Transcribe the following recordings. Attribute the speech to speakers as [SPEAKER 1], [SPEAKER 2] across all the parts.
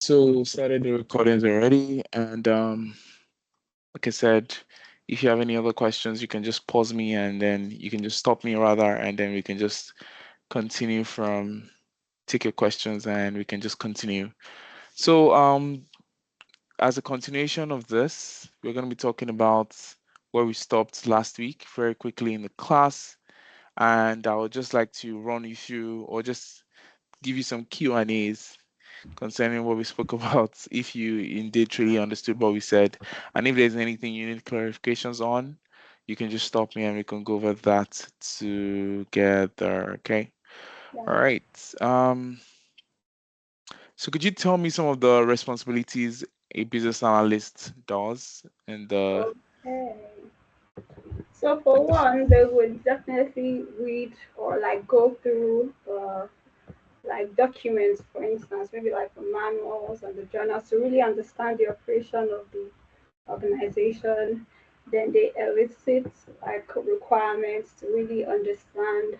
[SPEAKER 1] So we started the recordings already, and like I said, if you have any other questions, you can just pause me, and then you can just stop me rather, and then we can just continue from take your questions, and we can just continue. So as a continuation of this, we're going to be talking about where we stopped last week very quickly in the class, and I would just like to run you through or just give you some Q&As concerning what we spoke about, if you indeed truly understood what we said. And if there's anything you need clarifications on, you can just stop me and we can go over that together. Okay. All
[SPEAKER 2] Yeah.
[SPEAKER 1] right. So could you tell me some of the responsibilities a business analyst does in the
[SPEAKER 2] Okay. So for
[SPEAKER 1] in the
[SPEAKER 2] one, they would definitely read or like go through like documents, for instance, maybe like the manuals and the journals to really understand the operation of the organization. Then they elicit like requirements to really understand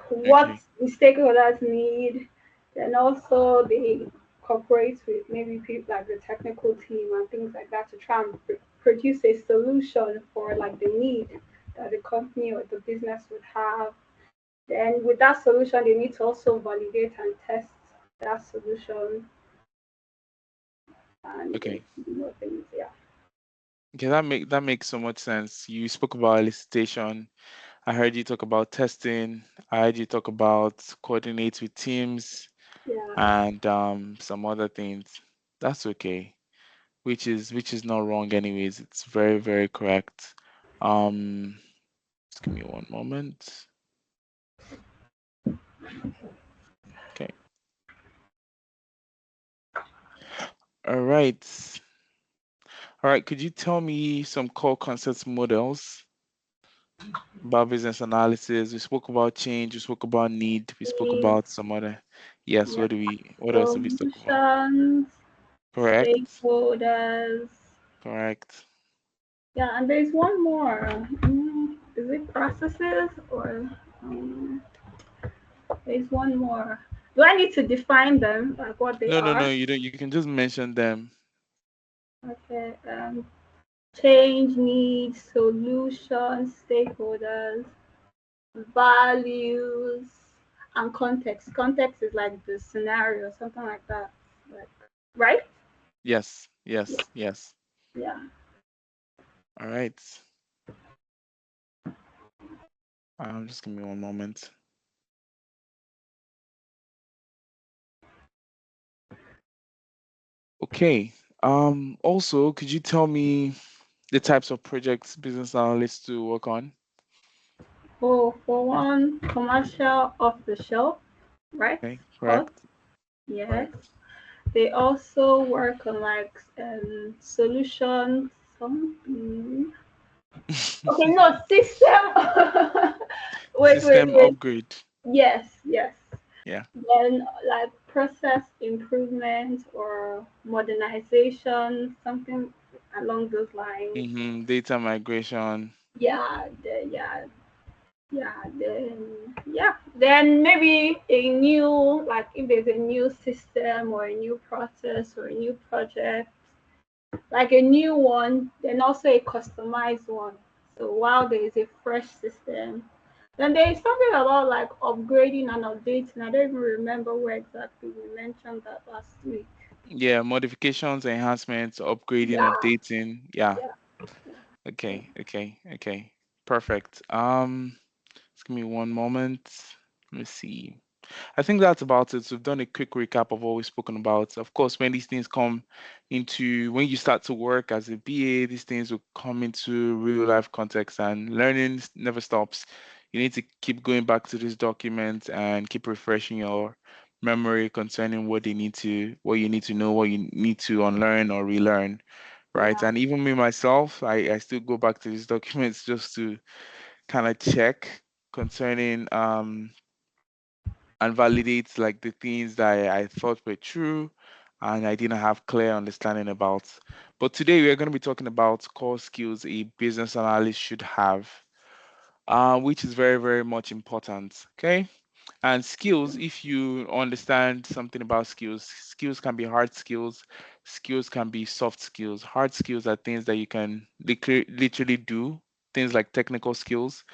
[SPEAKER 2] what
[SPEAKER 1] okay.
[SPEAKER 2] the stakeholders need. Then also they cooperate with maybe people like the technical team and things like that to try and produce a solution for like the need that the company or the business would have. Then with that solution, they need to also validate and test that solution and
[SPEAKER 1] Okay.
[SPEAKER 2] things. Yeah.
[SPEAKER 1] Okay, that makes so much sense. You spoke about elicitation. I heard you talk about testing. I heard you talk about coordinate with teams
[SPEAKER 2] Yeah.
[SPEAKER 1] and some other things. That's okay. Which is not wrong anyways. It's very, very correct. Um, just give me one moment. Okay. All right. All right. Could you tell me some core concepts models about business analysis? We spoke about change, we spoke about need, we spoke
[SPEAKER 2] Needs,
[SPEAKER 1] about some other. Yes,
[SPEAKER 2] yeah.
[SPEAKER 1] what else did we talk about?
[SPEAKER 2] Solutions,
[SPEAKER 1] Correct.
[SPEAKER 2] stakeholders.
[SPEAKER 1] Correct.
[SPEAKER 2] Yeah, and there's one more. Is it processes or there's one more? Do I need to define them, like what they
[SPEAKER 1] No, no, no,
[SPEAKER 2] are?
[SPEAKER 1] you don't. You can just mention them.
[SPEAKER 2] Okay. Change needs, solutions, stakeholders, values, and context. Context is like the scenario, something like that. Like, right?
[SPEAKER 1] Yes,
[SPEAKER 2] Yeah.
[SPEAKER 1] yes, yes.
[SPEAKER 2] Yeah.
[SPEAKER 1] All right. Just give me one moment. Okay. Also, could you tell me the types of projects business analysts to work on?
[SPEAKER 2] Oh, for one, commercial off the shelf, right?
[SPEAKER 1] Okay,
[SPEAKER 2] Called.
[SPEAKER 1] correct,
[SPEAKER 2] Yes.
[SPEAKER 1] correct.
[SPEAKER 2] They also work on like solutions, something. Okay, no system. Wait,
[SPEAKER 1] System
[SPEAKER 2] wait.
[SPEAKER 1] upgrade.
[SPEAKER 2] Yes, yes.
[SPEAKER 1] Yeah.
[SPEAKER 2] Then like process improvement or modernization, something along those lines.
[SPEAKER 1] Data migration.
[SPEAKER 2] Yeah, then maybe a new, like if there's a new system or a new process or a new project, like a new one, then also a customized one. So while there is a fresh system, then there is something about like upgrading and updating. I don't even remember where exactly we mentioned that last week.
[SPEAKER 1] Yeah, modifications, enhancements, upgrading,
[SPEAKER 2] Yeah,
[SPEAKER 1] updating. Yeah.
[SPEAKER 2] yeah, yeah.
[SPEAKER 1] Okay, okay, okay. Perfect. Just give me one moment. Let me see. I think that's about it. So we've done a quick recap of what we've spoken about. Of course, when these things come into when you start to work as a BA, these things will come into real life context and learning never stops. You need to keep going back to this document and keep refreshing your memory concerning what you need to know, what you need to unlearn or relearn, right?
[SPEAKER 2] Yeah.
[SPEAKER 1] And even me myself, I still go back to these documents just to kind of check concerning and validate like the things that I thought were true and I didn't have clear understanding about. But today we are going to be talking about core skills a business analyst should have, which is very, very much important. Okay. And skills, if you understand something about skills, skills can be hard skills, skills can be soft skills. Hard skills are things that you can literally do, things like technical skills,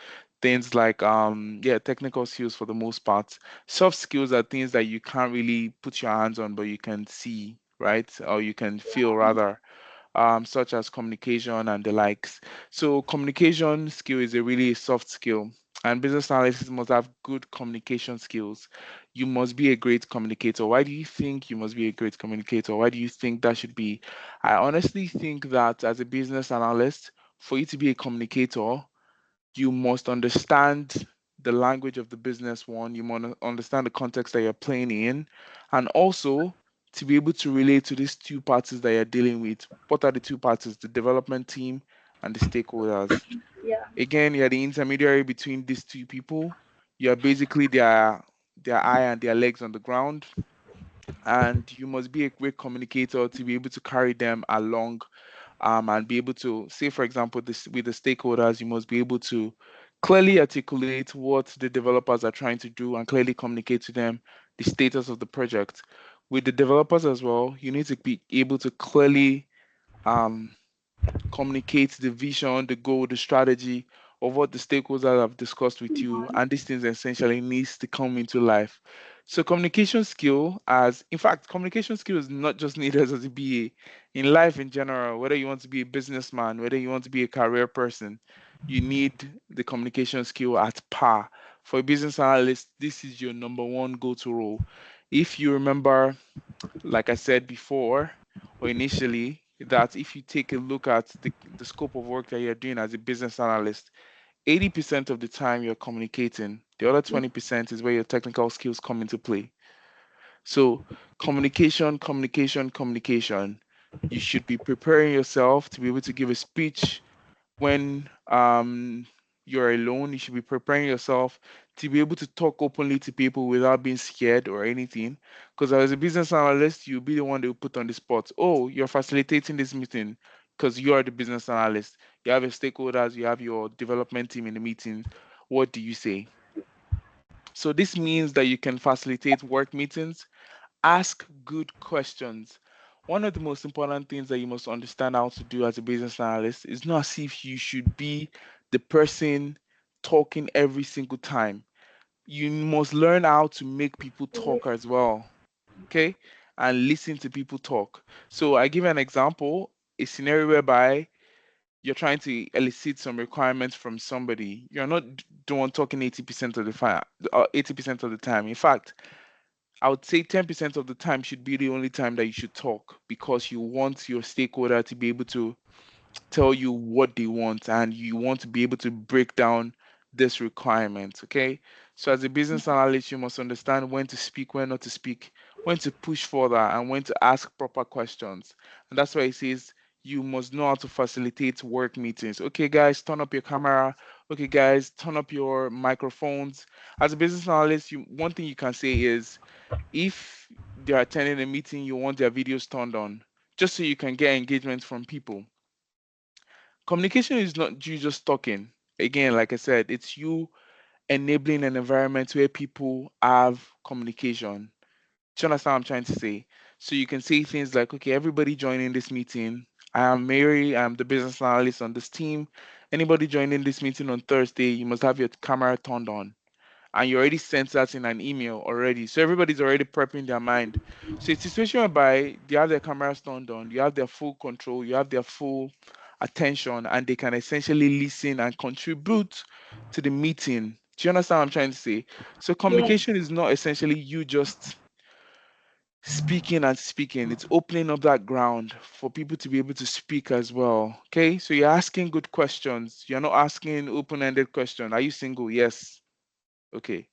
[SPEAKER 1] things like yeah, technical skills for the most part. Soft skills are things that you can't really put your hands on, but you can see, right? Or you can feel rather, such as communication and the likes. So communication skill is a really soft skill, and business analysts must have good communication skills. You must be a great communicator. Why do you think you must be a great communicator? Why do you think that should be? I honestly think that as a business analyst, for you to be a communicator, you must understand the language of the business one. You must understand the context that you're playing in, and also to be able to relate to these two parties that you're dealing with. What are the two parties? The development team and the stakeholders.
[SPEAKER 2] Yeah.
[SPEAKER 1] Again, you're the intermediary between these two people. You're basically their eye and their legs on the ground, and you must be a great communicator to be able to carry them along, and be able to say, for example, this with the stakeholders, you must be able to clearly articulate what the developers are trying to do and clearly communicate to them the status of the project. With the developers as well, you need to be able to clearly um, communicate the vision, the goal, the strategy of what the stakeholders have discussed with you, and these things essentially needs to come into life. So communication skill, as in fact, communication skill is not just needed as a BA in life in general. Whether you want to be a businessman, whether you want to be a career person, you need the communication skill at par. For a business analyst, this is your number one go-to role. If you remember, like I said before or initially, that if you take a look at the scope of work that you're doing as a business analyst, 80% of the time you're communicating. The other 20% is where your technical skills come into play. So, communication, communication, communication. You should be preparing yourself to be able to give a speech when you're alone. You should be preparing yourself to be able to talk openly to people without being scared or anything. Because as a business analyst, you'll be the one that will put on the spot. Oh, you're facilitating this meeting because you are the business analyst. You have your stakeholders, you have your development team in the meeting. What do you say? So this means that you can facilitate work meetings, ask good questions. One of the most important things that you must understand how to do as a business analyst is not as if you should be the person talking every single time. You must learn how to make people talk as well. Okay? And listen to people talk. So I give you an example, a scenario whereby you're trying to elicit some requirements from somebody. You're not the one talking 80% of the 80% of the time. In fact, I would say 10% of the time should be the only time that you should talk, because you want your stakeholder to be able to tell you what they want, and you want to be able to break down this requirement. Okay. So as a business analyst, you must understand when to speak, when not to speak, when to push further, and when to ask proper questions. And that's why it says you must know how to facilitate work meetings. Okay, guys, turn up your camera. Okay, guys, turn up your microphones. As a business analyst, one thing you can say is, if they're attending a meeting, you want their videos turned on, just so you can get engagement from people. Communication is not you just talking. Again, like I said, it's you enabling an environment where people have communication. Do you understand what I'm trying to say? So you can say things like, okay, everybody joining this meeting. I am Mary, I'm the business analyst on this team. Anybody joining this meeting on Thursday, you must have your camera turned on, and you already sent that in an email already. So everybody's already prepping their mind. So it's a situation whereby they have their cameras turned on, you have their full control, you have their full attention, and they can essentially listen and contribute to the meeting. Do you understand what I'm trying to say? So
[SPEAKER 2] Yeah.
[SPEAKER 1] communication is not essentially you just speaking and speaking. It's opening up that ground for people to be able to speak as well. Okay. So you're asking good questions. You're not asking open-ended questions. Are you single? Yes. Okay.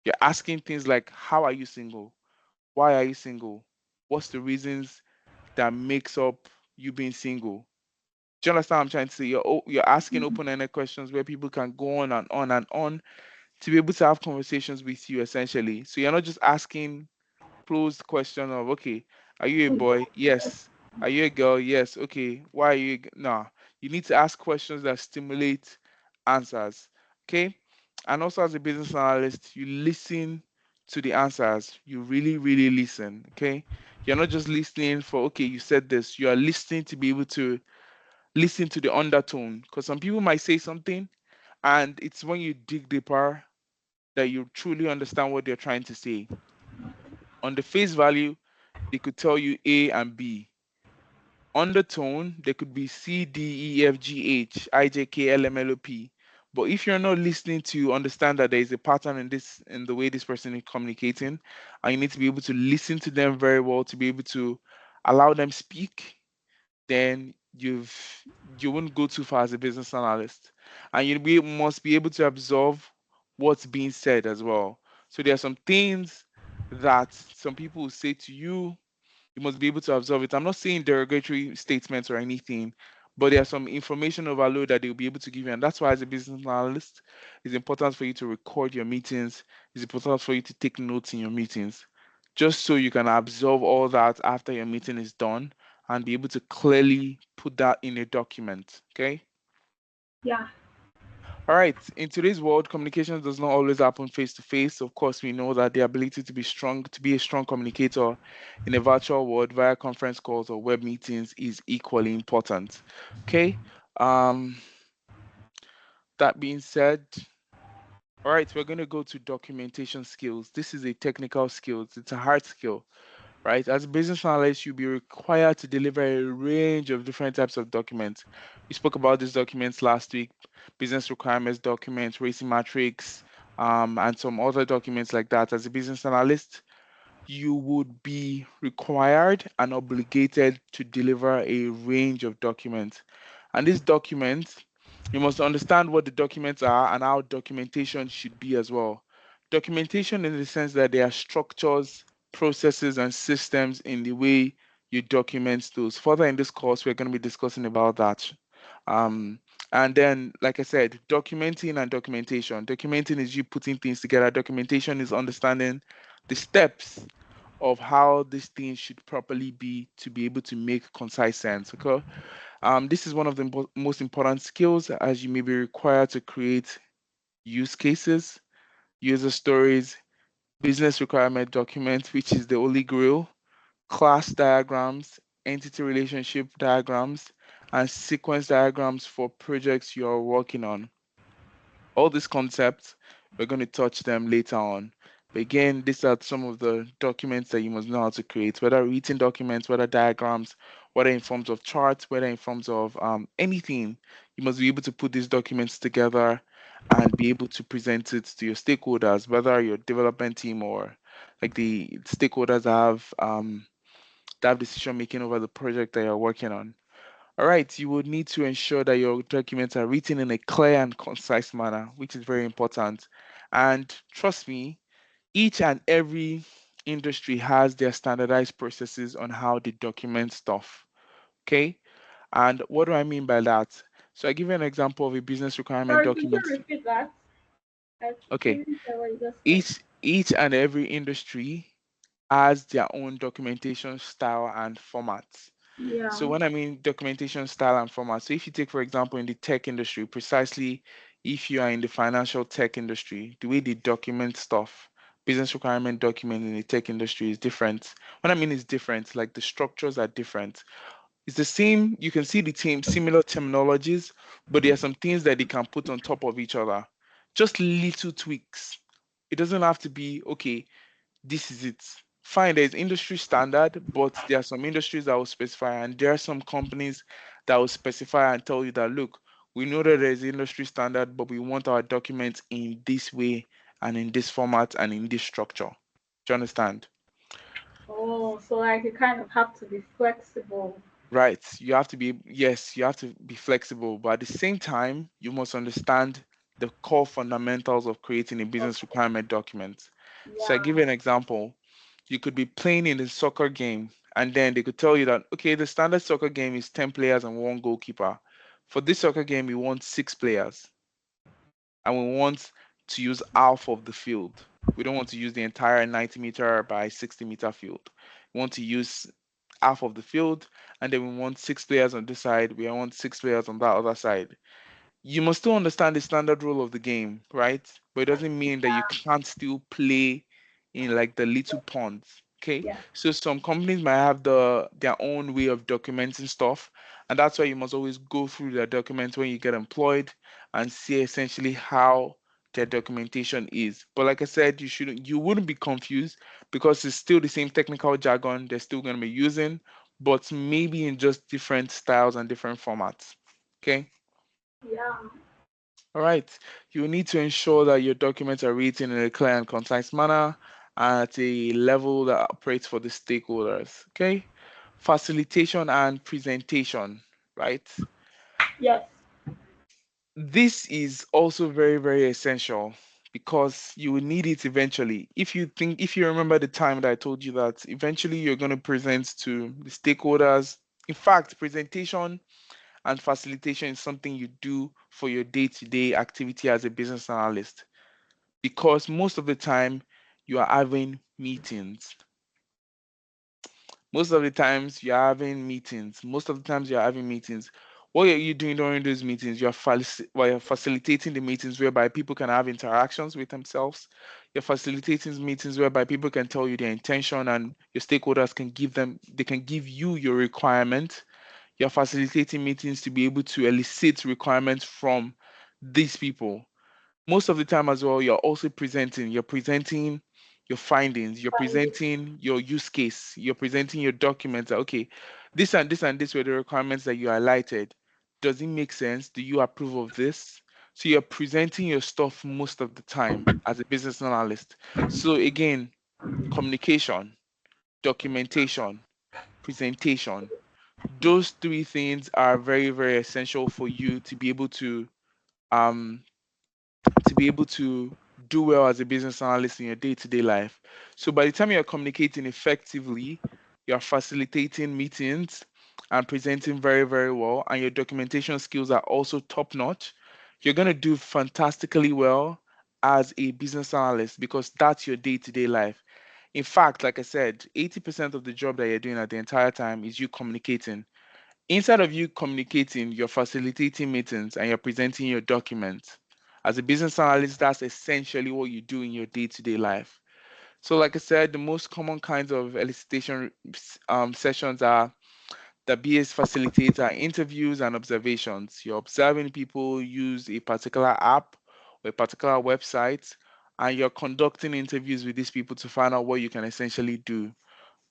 [SPEAKER 1] You're asking things like, how are you single? Why are you single? What's the reasons that makes up you being single? Do you understand what I'm trying to say? You're asking open-ended questions where people can go on and on and on to be able to have conversations with you essentially. So you're not just asking closed question of, okay, are you a boy? Yes. Are you a girl? Yes. Okay. Why are you? No. You need to ask questions that stimulate answers. Okay. And also as a business analyst, you listen to the answers. You really, really listen. Okay. You're not just listening for, okay, you said this. You are listening to be able to listen to the undertone. Because some people might say something, and it's when you dig deeper that you truly understand what they're trying to say. On the face value, they could tell you A and B. Undertone, there could be C, D, E, F, G, H, I, J, K, L, M, N, O, P. But if you're not listening to understand that there is a pattern in this, in the way this person is communicating, and you need to be able to listen to them very well to be able to allow them speak, then you won't go too far as a business analyst, and must be able to absorb what's being said as well. So there are some things that some people will say to you, you must be able to absorb it. I'm not saying derogatory statements or anything, but there's some information overload that they'll be able to give you. And that's why, as a business analyst, it's important for you to record your meetings. It's important for you to take notes in your meetings, just so you can absorb all that after your meeting is done and be able to clearly put that in a document. Okay.
[SPEAKER 2] Yeah.
[SPEAKER 1] All right. In today's world, communication does not always happen face to face. Of course, we know that the ability to be strong, to be a strong communicator in a virtual world via conference calls or web meetings is equally important. Okay. Um, that being said, all right, we're going to go to documentation skills. This is a technical skill. It's a hard skill, right? As a business analyst, you'll be required to deliver a range of different types of documents. We spoke about these documents last week: business requirements documents, racing matrix, and some other documents like that. As a business analyst, you would be required and obligated to deliver a range of documents. And these documents, you must understand what the documents are and how documentation should be as well. Documentation in the sense that there are structures, processes, and systems in the way you document those. Further in this course, we're going to be discussing about that. Um, and then, like I said, documenting and documentation. Documenting is you putting things together. Documentation is understanding the steps of how this thing should properly be to be able to make concise sense. Okay. This is one of the most important skills, as you may be required to create use cases, user stories, business requirement documents, which is the holy grail, class diagrams, entity relationship diagrams, and sequence diagrams for projects you are working on. All these concepts, we're going to touch them later on. But again, these are some of the documents that you must know how to create, whether written documents, whether diagrams, whether in forms of charts, whether in forms of anything. You must be able to put these documents together and be able to present it to your stakeholders, whether your development team or like the stakeholders that have decision making over the project that you're working on. All right, you would need to ensure that your documents are written in a clear and concise manner, which is very important. And trust me, each and every industry has their standardized processes on how they document stuff. Okay. And what do I mean by that? So I give you an example of a business requirement
[SPEAKER 2] Sorry, could you
[SPEAKER 1] document.
[SPEAKER 2] repeat that? I
[SPEAKER 1] Okay.
[SPEAKER 2] didn't hear what you just said.
[SPEAKER 1] Each and every industry has their own documentation style and format.
[SPEAKER 2] Yeah.
[SPEAKER 1] So when I mean documentation style and format, so if you take, for example, in the tech industry, precisely if you are in the financial tech industry, the way they document stuff, business requirement document in the tech industry is different. What I mean is different, like the structures are different. It's the same, you can see the same similar terminologies, but there are some things that they can put on top of each other. Just little tweaks. It doesn't have to be, okay, this is it. Fine, there's industry standard, but there are some industries that will specify, and there are some companies that will specify and tell you that, look, we know that there's industry standard, but we want our documents in this way and in this format and in this structure. Do you understand?
[SPEAKER 2] Oh, so like you kind of have to be flexible.
[SPEAKER 1] Right. You have to be, yes, you have to be flexible, but at the same time, you must understand the core fundamentals of creating a business
[SPEAKER 2] Okay.
[SPEAKER 1] requirement document. So I
[SPEAKER 2] Yeah.
[SPEAKER 1] give you an example. You could be playing in a soccer game, and then they could tell you that, okay, the standard soccer game is 10 players and one goalkeeper. For this soccer game, we want 6 players, and we want to use half of the field. We don't want to use the entire 90-meter by 60-meter field. We want to use half of the field, and then we want 6 players on this side. We want 6 players on that other side. You must still understand the standard rule of the game, right? but it doesn't mean that you
[SPEAKER 2] Yeah.
[SPEAKER 1] can't still play in like the little ponds. Okay,
[SPEAKER 2] Yeah.
[SPEAKER 1] so some companies might have their own way of documenting stuff, and that's why you must always go through their documents when you get employed and see essentially how their documentation is. But like I said, you wouldn't be confused because it's still the same technical jargon they're still going to be using, but maybe in just different styles and different formats. Okay.
[SPEAKER 2] Yeah.
[SPEAKER 1] All right. You need to ensure that your documents are written in a clear and concise manner at a level that operates for the stakeholders. Okay. Facilitation and presentation, right?
[SPEAKER 2] Yes.
[SPEAKER 1] This is also very, very essential because you will need it eventually. If you remember the time that I told you that eventually you're going to present to the stakeholders. In fact, presentation and facilitation is something you do for your day-to-day activity as a business analyst because most of the time you are having meetings. Most of the times you're having meetings. Most of the times you're having meetings. What are you doing during those meetings? You're facilitating the meetings whereby people can have interactions with themselves. You're facilitating meetings whereby people can tell you their intention and your stakeholders they can give you your requirement. You're facilitating meetings to be able to elicit requirements from these people. Most of the time as well, you're presenting your findings, you're
[SPEAKER 2] Fine.
[SPEAKER 1] presenting your use case, you're presenting your documents that, okay, this and this and this were the requirements that you highlighted. Does it make sense? Do you approve of this? So you're presenting your stuff most of the time as a business analyst. So again, communication, documentation, presentation, those three things are very, very essential for you um to be able to do well as a business analyst in your day-to-day life. So by the time you're communicating effectively, you're facilitating meetings and presenting very, very well, and your documentation skills are also top notch, you're going to do fantastically well as a business analyst because that's your day-to-day life. In fact, like I said, 80% of the job that you're doing at the entire time is you communicating. Instead of you communicating, you're facilitating meetings and you're presenting your documents. As a business analyst, that's essentially what you do in your day-to-day life. So, like I said, the most common kinds of elicitation sessions are the BS facilitates are interviews and observations. You're observing people use a particular app or a particular website, and you're conducting interviews with these people to find out what you can essentially do.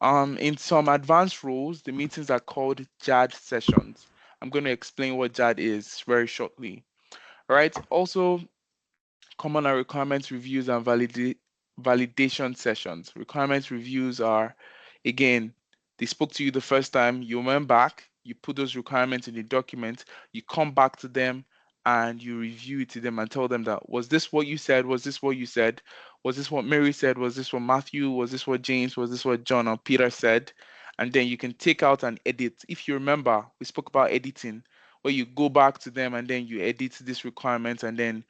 [SPEAKER 1] In some advanced roles, the meetings are called JAD sessions. I'm going to explain what JAD is very shortly. All right. Also, common are requirements reviews and validation sessions. Requirements reviews are, again, they spoke to you the first time, you went back, you put those requirements in the document, you come back to them and you review it to them and tell them that was this what you said? Was this what you said? Was this what Mary said? Was this what Matthew? Was this what James? Was this what John or Peter said? And then you can take out and edit. If you remember, we spoke about editing, where you go back to them and then you edit this requirement and then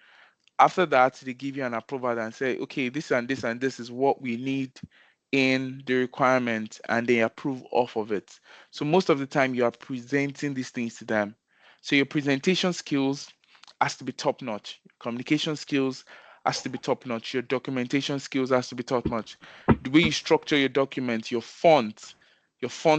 [SPEAKER 1] after that, they give you an approval and say, okay, this and this and this is what we need in the requirement, and they approve off of it. So most of the time, you are presenting these things to them. So your presentation skills has to be top notch. Communication skills has to be top notch. Your documentation skills has to be top notch. The way you structure your document, your font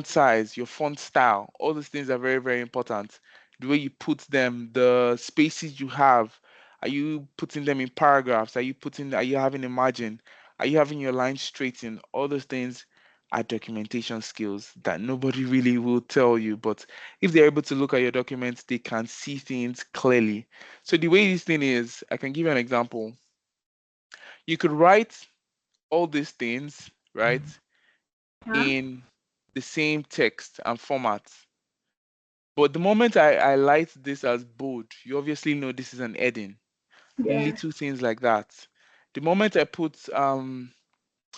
[SPEAKER 1] size, your font style, all these things are very, very important. The way you put them, the spaces you have, are you putting them in paragraphs? Are you having a margin? Are you having your lines straight in? All those things are documentation skills that nobody really will tell you. But if they're able to look at your documents, they can see things clearly. So the way this thing is, I can give you an example. You could write all these things, right,
[SPEAKER 2] Yeah.
[SPEAKER 1] in the same text and format. But the moment I light this as bold, you obviously know this is an heading.
[SPEAKER 2] Yeah.
[SPEAKER 1] Little things like that. The moment I put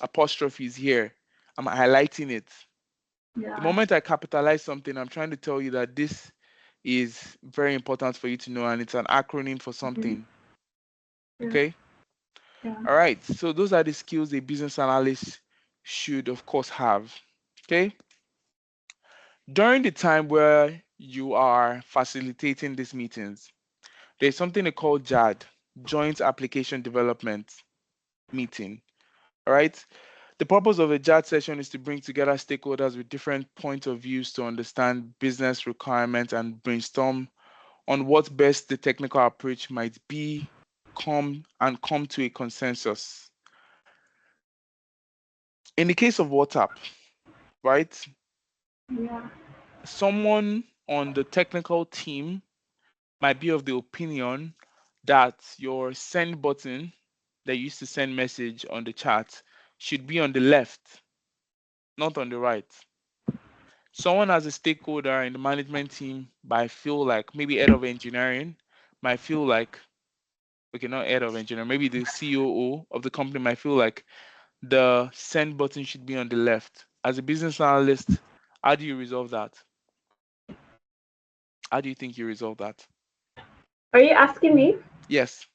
[SPEAKER 1] apostrophes here, I'm highlighting it. The
[SPEAKER 2] Yeah.
[SPEAKER 1] moment I capitalize something, I'm trying to tell you that this is very important for you to know and it's an acronym for
[SPEAKER 2] Mhm.
[SPEAKER 1] something.
[SPEAKER 2] Yeah.
[SPEAKER 1] Okay.
[SPEAKER 2] Yeah.
[SPEAKER 1] All right. So those are the skills a business analyst should, of course, have. Okay. During the time where you are facilitating these meetings, there's something they call JAD. joint application development meeting. All right. The purpose of a JAT session is to bring together stakeholders with different points of views to understand business requirements and brainstorm on what best the technical approach might be, come to a consensus. In the case of WhatsApp, right?
[SPEAKER 2] Yeah.
[SPEAKER 1] Someone on the technical team might be of the opinion that your send button that you used to send message on the chat should be on the left, not on the right. Someone as a stakeholder in the management team might feel like maybe head of engineering might feel like, okay, not head of engineering, maybe the COO of the company might feel like the send button should be on the left. As a business analyst, how do you resolve that? How do you think you resolve that?
[SPEAKER 2] Are you asking me?
[SPEAKER 1] Yes.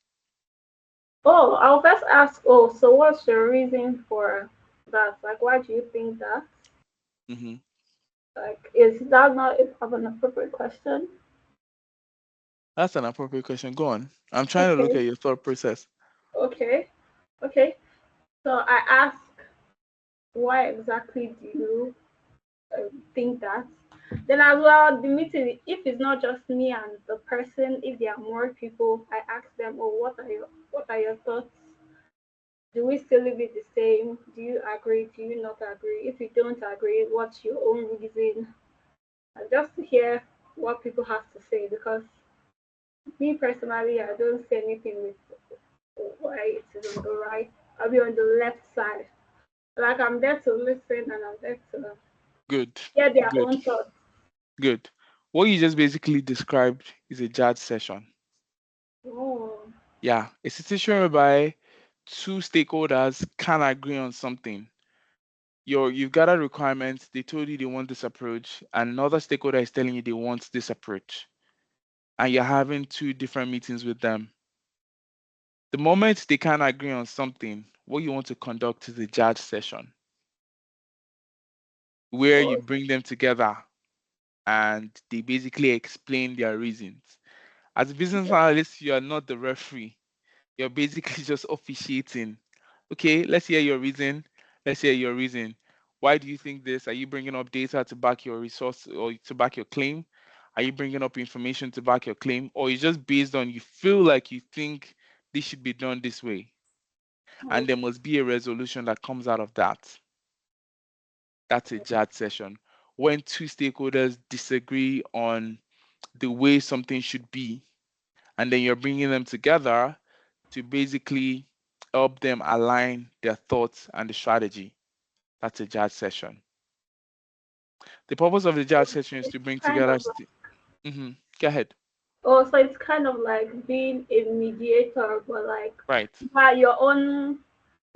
[SPEAKER 2] Oh, I'll first ask, oh, so what's your reason for that? Like, why do you think that?
[SPEAKER 1] Hmm.
[SPEAKER 2] Like, is that not an appropriate question?
[SPEAKER 1] That's an appropriate question. Go on. I'm trying to look
[SPEAKER 2] Okay,
[SPEAKER 1] at your thought process.
[SPEAKER 2] okay, okay. So I ask, why exactly do you think that? Then as well, the meeting, if it's not just me and the person, if there are more people, I ask them, oh, what are your thoughts? Do we still leave it the same? Do you agree? Do you not agree? If you don't agree, what's your own reason? And just to hear what people have to say, because me personally, I don't say anything with why it is on the right. I'll be on the left side. Like I'm there to listen and I'm there to
[SPEAKER 1] Good.
[SPEAKER 2] hear their
[SPEAKER 1] Good.
[SPEAKER 2] own thoughts.
[SPEAKER 1] Good. What you just basically described is a judge session.
[SPEAKER 2] Oh,
[SPEAKER 1] Yeah, a situation whereby two stakeholders can agree on something. You've gathered requirements, they told you they want this approach, and another stakeholder is telling you they want this approach. And you're having two different meetings with them. The moment they can't agree on something, what you want to conduct is a judge session where you
[SPEAKER 2] oh,
[SPEAKER 1] bring them together and they basically explain their reasons. As a business analyst, you are not the referee. You're basically just officiating. Okay, let's hear your reason. Let's hear your reason. Why do you think this? Are you bringing up data to back your resource or to back your claim? Are you bringing up information to back your claim? Or is just based on you feel like you think this should be done this way? And
[SPEAKER 2] oh,
[SPEAKER 1] there must be a resolution that comes out of that. That's a JAD session. When two stakeholders disagree on the way something should be, and then you're bringing them together to basically help them align their thoughts and the strategy. That's a judge session. The purpose of the judge session is
[SPEAKER 2] it's
[SPEAKER 1] to bring
[SPEAKER 2] kind
[SPEAKER 1] together.
[SPEAKER 2] of like,
[SPEAKER 1] Go ahead.
[SPEAKER 2] oh, so it's kind of like being a mediator, but like,
[SPEAKER 1] Right.
[SPEAKER 2] by your own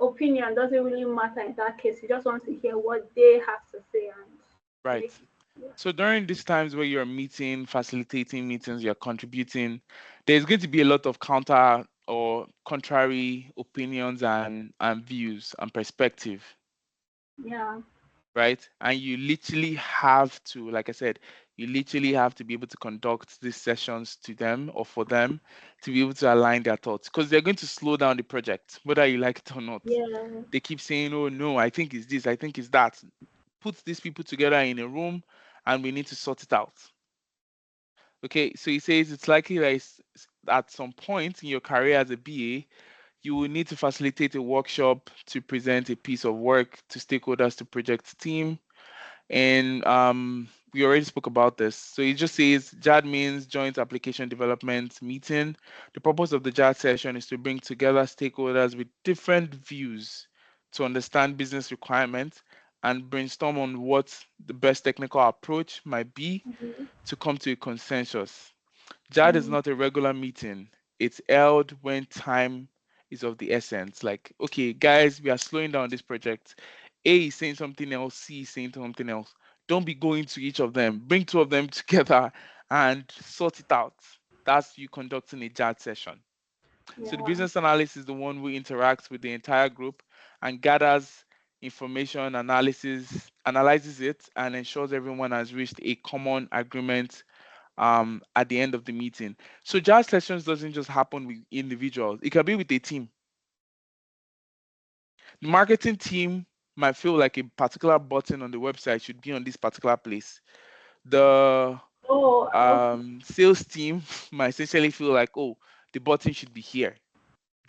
[SPEAKER 2] opinion doesn't really matter in that case. You just want to hear what they have to say and
[SPEAKER 1] Right.
[SPEAKER 2] make it. Yeah.
[SPEAKER 1] So during these times where you're meeting, facilitating meetings, you're contributing, there's going to be a lot of counter or contrary opinions and views and perspective,
[SPEAKER 2] Yeah.
[SPEAKER 1] right? And you literally have to, like I said, you literally have to be able to conduct these sessions to them or for them to be able to align their thoughts because they're going to slow down the project, whether you like it or not.
[SPEAKER 2] Yeah.
[SPEAKER 1] They keep saying, oh, no, I think it's this, I think it's that. Put these people together in a room and we need to sort it out. Okay, so he says it's likely that at some point in your career as a BA, you will need to facilitate a workshop to present a piece of work to stakeholders to project team and we already spoke about this. So it just says JAD means Joint Application Development Meeting. The purpose of the JAD session is to bring together stakeholders with different views to understand business requirements and brainstorm on what the best technical approach might be
[SPEAKER 2] Mhm.
[SPEAKER 1] to come to a consensus. JAD is
[SPEAKER 2] Mhm.
[SPEAKER 1] not a regular meeting. It's held when time is of the essence. Like, okay, guys, we are slowing down this project. A is saying something else, C is saying something else. Don't be going to each of them. Bring two of them together and sort it out. That's you conducting a JAD session. So the
[SPEAKER 2] Yeah.
[SPEAKER 1] business analyst is the one who interacts with the entire group and gathers information, analyzes it, and ensures everyone has reached a common agreement at the end of the meeting. So jazz sessions doesn't just happen with individuals, it can be with a team. The marketing team might feel like a particular button on the website should be on this particular place. The
[SPEAKER 2] Oh, okay.
[SPEAKER 1] sales team might essentially feel like, oh, the button should be here.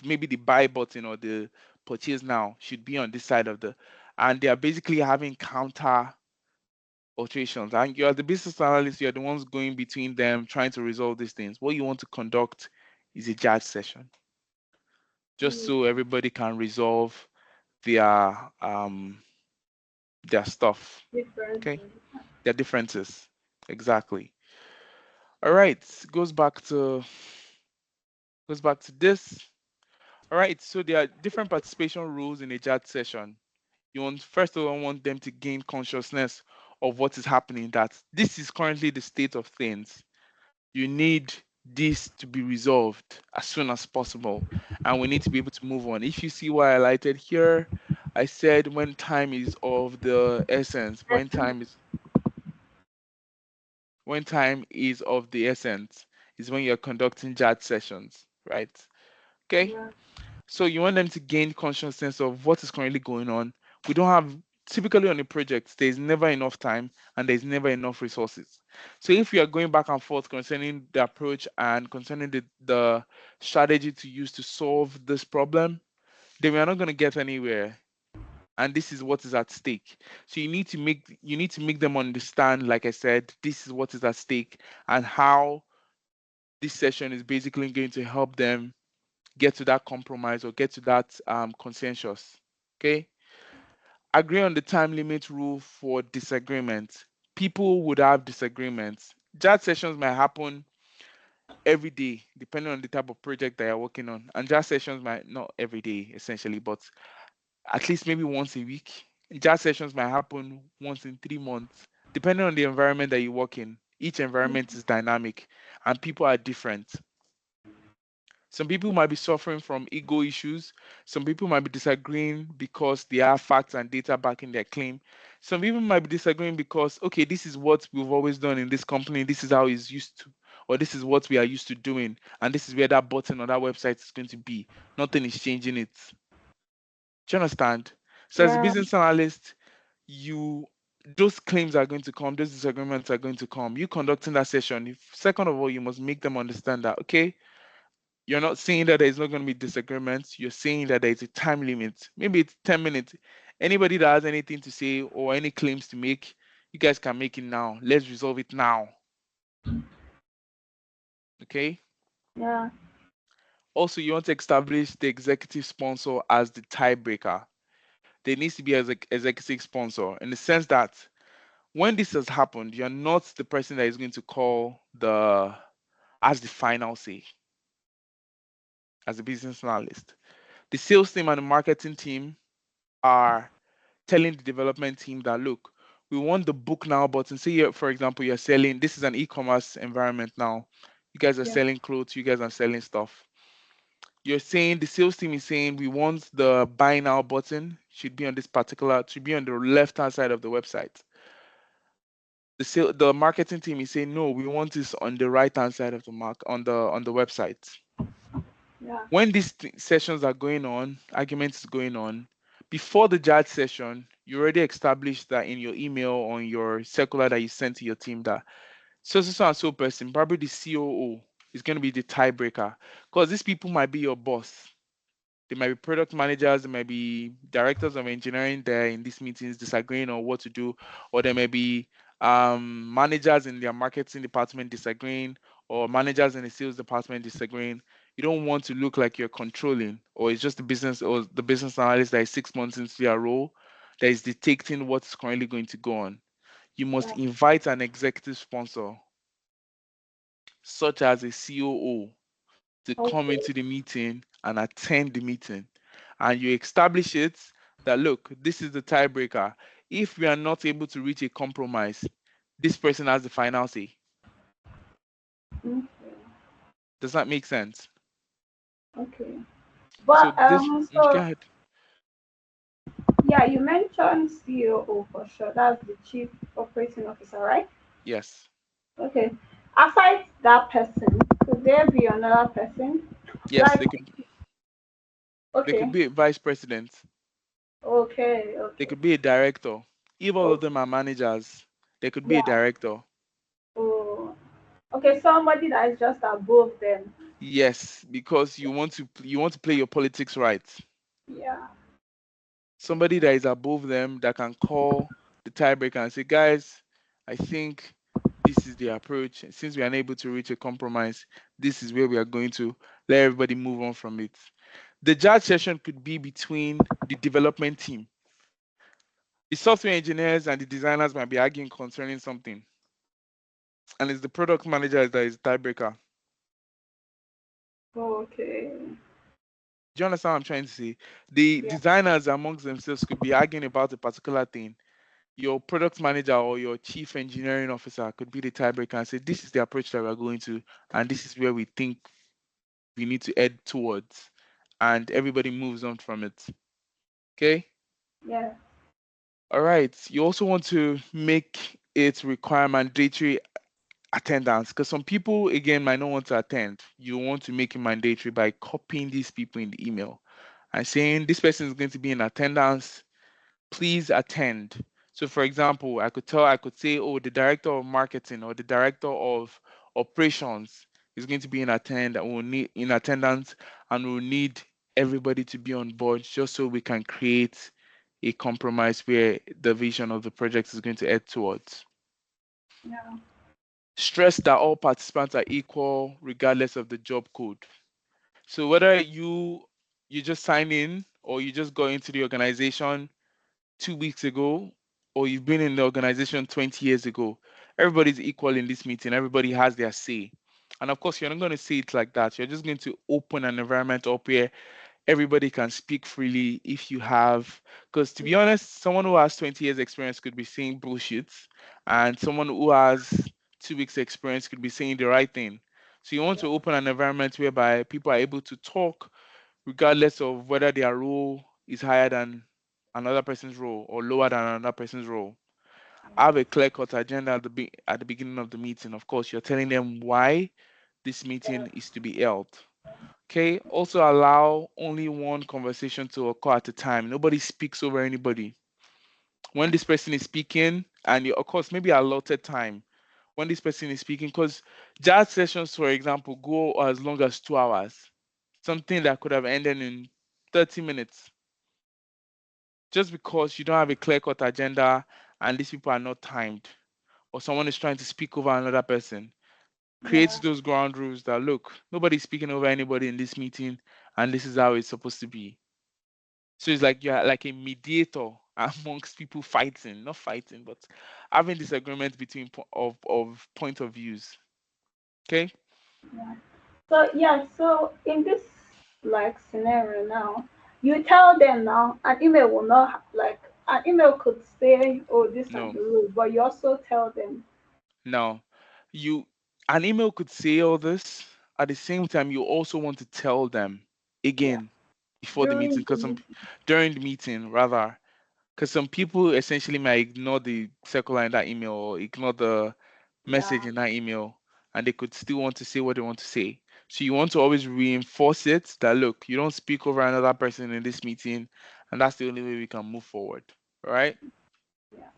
[SPEAKER 1] Maybe the buy button or the purchase now should be on this side of the, and they are basically having counter alterations. And you're the business analyst, you're the ones going between them, trying to resolve these things. What you want to conduct is a judge session, just
[SPEAKER 2] Mm,
[SPEAKER 1] so everybody can resolve their their stuff. Okay,
[SPEAKER 2] differences.
[SPEAKER 1] their differences. Exactly. All right. Goes back to this. All right. So there are different participation rules in a judge session. You want first of all want them to gain consciousness of what is happening. That this is currently the state of things. You need this to be resolved as soon as possible, and we need to be able to move on. If you see what I highlighted here, I said when time is of the essence. When time is of the essence is when you're conducting judge sessions, right? Okay.
[SPEAKER 2] Yeah,
[SPEAKER 1] So you want them to gain consciousness of what is currently going on. We don't have typically on a project, there's never enough time and there's never enough resources. So if we are going back and forth concerning the approach and concerning the strategy to use to solve this problem, then we are not going to get anywhere. And this is what is at stake. So you need to make them understand, like I said, this is what is at stake and how this session is basically going to help them get to that compromise or get to that consensus. Okay. Agree on the time limit rule for disagreement. People would have disagreements. Jazz sessions might happen every day, depending on the type of project that you're working on. And jazz sessions might not every day, essentially, but at least maybe once a week. Jazz sessions might happen once in 3 months, depending on the environment that you work in. Each environment is dynamic and people are different. Some people might be suffering from ego issues. Some people might be disagreeing because they have facts and data backing their claim. Some people might be disagreeing because, okay, this is what we've always done in this company. This is how it's used to, or this is what we are used to doing. And this is where that button on that website is going to be. Nothing is changing it. Do you understand? So as a
[SPEAKER 2] yeah,
[SPEAKER 1] business analyst, you those claims are going to come, those disagreements are going to come. You conducting that session, second of all, you must make them understand that, okay, you're not saying that there's not going to be disagreements. You're saying that there's a time limit. Maybe it's 10 minutes. Anybody that has anything to say or any claims to make, you guys can make it now. Let's resolve it now. Okay.
[SPEAKER 2] yeah,
[SPEAKER 1] Also, you want to establish the executive sponsor as the tiebreaker. There needs to be as an executive sponsor in the sense that when this has happened, you're not the person that is going to call the as the final say as a business analyst. The sales team and the marketing team are telling the development team that look, we want the book now button. Say for example, you're selling, this is an e-commerce environment now. You guys are
[SPEAKER 2] yeah,
[SPEAKER 1] selling clothes, you guys are selling stuff. You're saying the sales team is saying we want the buy now button should be on this particular, should be on the left hand side of the website. The marketing team is saying no, we want this on the right hand side of the on the website.
[SPEAKER 2] yeah,
[SPEAKER 1] When these sessions are going on, arguments is going on, before the judge session, you already established that in your email or in your circular that you sent to your team that so and so person, probably the COO, is going to be the tiebreaker because these people might be your boss. They might be product managers, they might be directors of engineering there in these meetings disagreeing on what to do, or there may be managers in their marketing department disagreeing, or managers in the sales department disagreeing. You don't want to look like you're controlling, or it's just the business or the business analyst that is 6 months into their role that is dictating what's currently going to go on. You must
[SPEAKER 2] yeah.
[SPEAKER 1] invite an executive sponsor, such as a COO, to come
[SPEAKER 2] Okay.
[SPEAKER 1] into the meeting and attend the meeting. And you establish it that look, this is the tiebreaker. If we are not able to reach a compromise, this person has the final say.
[SPEAKER 2] Okay.
[SPEAKER 1] Does that make sense?
[SPEAKER 2] Okay.
[SPEAKER 1] So
[SPEAKER 2] But
[SPEAKER 1] this go
[SPEAKER 2] so
[SPEAKER 1] ahead.
[SPEAKER 2] yeah, you mentioned COO for sure. That's the Chief Operating Officer, right?
[SPEAKER 1] Yes.
[SPEAKER 2] Okay. aside that person, could there be another person?
[SPEAKER 1] Yes,
[SPEAKER 2] Like,
[SPEAKER 1] they could
[SPEAKER 2] okay,
[SPEAKER 1] be a vice president,
[SPEAKER 2] okay,
[SPEAKER 1] they
[SPEAKER 2] okay,
[SPEAKER 1] could be a director. If all of
[SPEAKER 2] okay,
[SPEAKER 1] them are managers, they could be a
[SPEAKER 2] yeah.
[SPEAKER 1] director.
[SPEAKER 2] Oh, okay, somebody that is just above them.
[SPEAKER 1] Yes, because you want to play your politics right.
[SPEAKER 2] Yeah,
[SPEAKER 1] Somebody that is above them that can call the tiebreaker and say, guys, I think this is the approach. Since we are unable to reach a compromise, this is where we are going to let everybody move on from it. The judge session could be between the development team. The software engineers and the designers might be arguing concerning something, and it's the product manager that is the tiebreaker.
[SPEAKER 2] okay,
[SPEAKER 1] Do you understand what I'm trying to say? The
[SPEAKER 2] yeah,
[SPEAKER 1] designers amongst themselves could be arguing about a particular thing. Your product manager or your chief engineering officer could be the tiebreaker and say, this is the approach that we're going to, and this is where we think we need to head towards. And everybody moves on from it. Okay?
[SPEAKER 2] yeah,
[SPEAKER 1] All right. You also want to make it require mandatory attendance because some people, again, might not want to attend. You want to make it mandatory by copying these people in the email and saying, this person is going to be in attendance, please attend. So for example, I could say, oh, the director of marketing or the director of operations is going to be in attendance and we'll need everybody to be on board just so we can create a compromise where the vision of the project is going to head towards.
[SPEAKER 2] yeah,
[SPEAKER 1] Stress that all participants are equal regardless of the job code. So whether you just sign in or you just go into the organization 2 weeks ago or you've been in the organization 20 years ago, everybody's equal in this meeting. Everybody has their say. And of course, you're not going to say it like that. You're just going to open an environment up where everybody can speak freely if you have, because to be honest, someone who has 20 years experience could be saying bullshit, and someone who has 2 weeks experience could be saying the right thing. So you want
[SPEAKER 2] yeah,
[SPEAKER 1] to open an environment whereby people are able to talk regardless of whether their role is higher than another person's role or lower than another person's role. Have a clear cut agenda at the beginning of the meeting. Of course, you're telling them why this
[SPEAKER 2] yeah,
[SPEAKER 1] meeting is to be held. Okay. Also allow only one conversation to occur at a time. Nobody speaks over anybody. When this person is speaking, and you, of course, maybe allotted time when this person is speaking, because jazz sessions, for example, go as long as 2 hours. Something that could have ended in 30 minutes. Just because you don't have a clear cut agenda and these people are not timed, or someone is trying to speak over another person, creates
[SPEAKER 2] yeah,
[SPEAKER 1] those ground rules that look, nobody's speaking over anybody in this meeting, and this is how it's supposed to be. So it's like you're like a mediator amongst people fighting, not fighting, but having disagreements between of point of views. Okay.
[SPEAKER 2] yeah. So yeah, so in this like scenario now, you tell them now an email will not like an email could say, oh, these are
[SPEAKER 1] No,
[SPEAKER 2] the rules, but you also tell them,
[SPEAKER 1] no. You an email could say all this. At the same time, you also want to tell them
[SPEAKER 2] yeah,
[SPEAKER 1] again before the meeting,
[SPEAKER 2] during the
[SPEAKER 1] because some
[SPEAKER 2] meeting.
[SPEAKER 1] during the meeting rather, because some people essentially might ignore the circle in that email or ignore the message
[SPEAKER 2] Yeah,
[SPEAKER 1] in that email, and they could still want to say what they want to say. So you want to always reinforce it that look, you don't speak over another person in this meeting, and that's the only way we can move forward. All right.
[SPEAKER 2] yeah,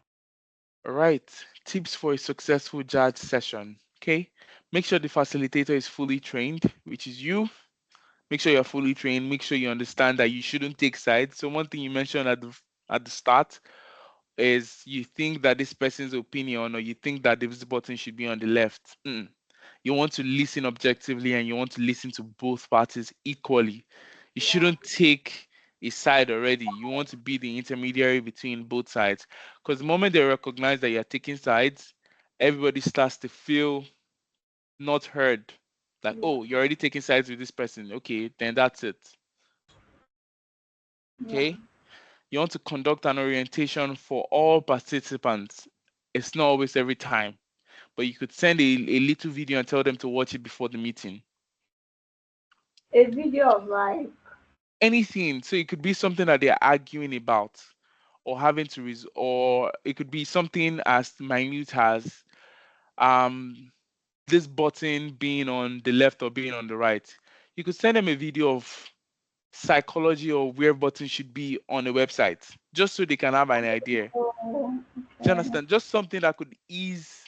[SPEAKER 1] All right. Tips for a successful judge session. Okay. Make sure the facilitator is fully trained, which is you. Make sure you're fully trained. Make sure you understand that you shouldn't take sides. So one thing you mentioned at the start is you think that this person's opinion or you think that this button should be on the left. You want to listen objectively and you want to listen to both parties equally. You
[SPEAKER 2] yeah,
[SPEAKER 1] shouldn't take a side already. You want to be the intermediary between both sides. Because the moment they recognize that you're taking sides, everybody starts to feel not heard. Like,
[SPEAKER 2] yeah,
[SPEAKER 1] oh, you're already taking sides with this person. Okay, then that's it.
[SPEAKER 2] yeah.
[SPEAKER 1] Okay. You want to conduct an orientation for all participants. It's not always every time, but you could send a little video and tell them to watch it before the meeting.
[SPEAKER 2] A video of like,
[SPEAKER 1] Anything. So it could be something that they're arguing about or having to or it could be something as minute as um this button being on the left or being on the right. You could send them a video of psychology or where buttons should be on a website, just so they can have an idea.
[SPEAKER 2] Oh,
[SPEAKER 1] Do you
[SPEAKER 2] okay.
[SPEAKER 1] understand? Just something that could ease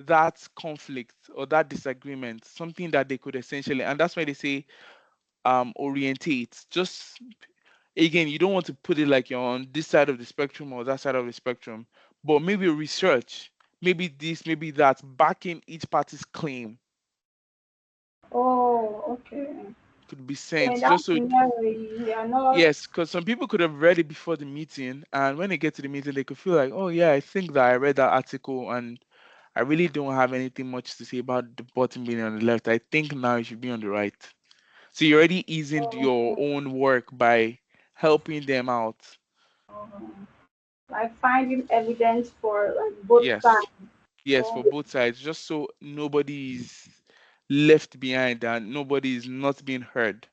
[SPEAKER 1] that conflict or that disagreement, something that they could essentially, and that's why they say orientate. Just again, you don't want to put it like you're on this side of the spectrum or that side of the spectrum, but maybe research, maybe this, maybe that, backing each party's claim
[SPEAKER 2] Oh, okay.
[SPEAKER 1] could be
[SPEAKER 2] So in
[SPEAKER 1] sent
[SPEAKER 2] that
[SPEAKER 1] just so.
[SPEAKER 2] scenario, we are not.
[SPEAKER 1] Yes, because some people could have read it before the meeting, and when they get to the meeting, they could feel like, oh yeah, I think that I read that article, and I really don't have anything much to say about the button being on the left. I think now it should be on the right. So you're already easing
[SPEAKER 2] Oh,
[SPEAKER 1] your own work by helping them out.
[SPEAKER 2] like finding evidence for like both
[SPEAKER 1] Yes,
[SPEAKER 2] sides.
[SPEAKER 1] yes,
[SPEAKER 2] Oh,
[SPEAKER 1] for both sides, just so nobody is left behind and nobody is not being heard.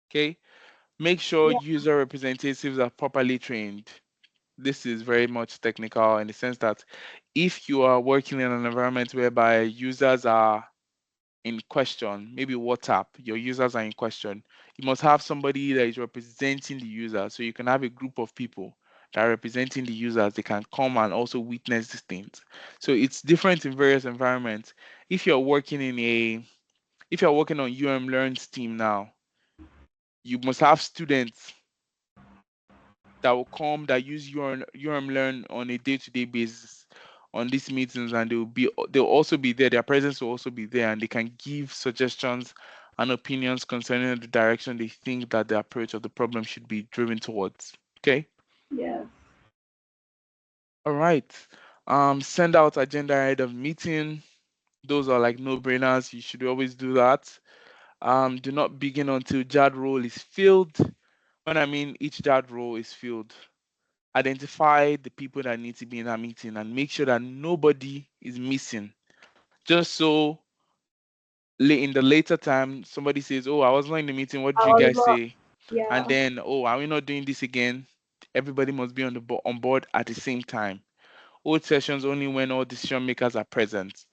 [SPEAKER 1] Okay, make sure
[SPEAKER 2] yeah,
[SPEAKER 1] user representatives are properly trained. This is very much technical in the sense that if you are working in an environment whereby users are in question, maybe WhatsApp, your users are in question, you must have somebody that is representing the user. So you can have a group of people that are representing the users. They can come and also witness these things. So it's different in various environments. If you're working in a, if you're working on Learn's team now, you must have students that will come that use Learn on a day-to-day basis on these meetings, and they'll also be there. Their presence will also be there, and they can give suggestions and opinions concerning the direction they think that the approach of the problem should be driven towards. Okay.
[SPEAKER 2] yes,
[SPEAKER 1] All right. Send out agenda ahead of meeting. Those are like no-brainers. You should always do that. Do not begin until JAD role is filled. When I mean each JAD role is filled, identify the people that need to be in that meeting and make sure that nobody is missing. Just so in the later time, somebody says, "Oh, I was not in the meeting. What did
[SPEAKER 2] I
[SPEAKER 1] you
[SPEAKER 2] was
[SPEAKER 1] guys
[SPEAKER 2] not.
[SPEAKER 1] say?" And
[SPEAKER 2] Yeah,
[SPEAKER 1] then, "Oh, are we not doing this again?" Everybody must be on board at the same time. Hold sessions only when all decision makers are present.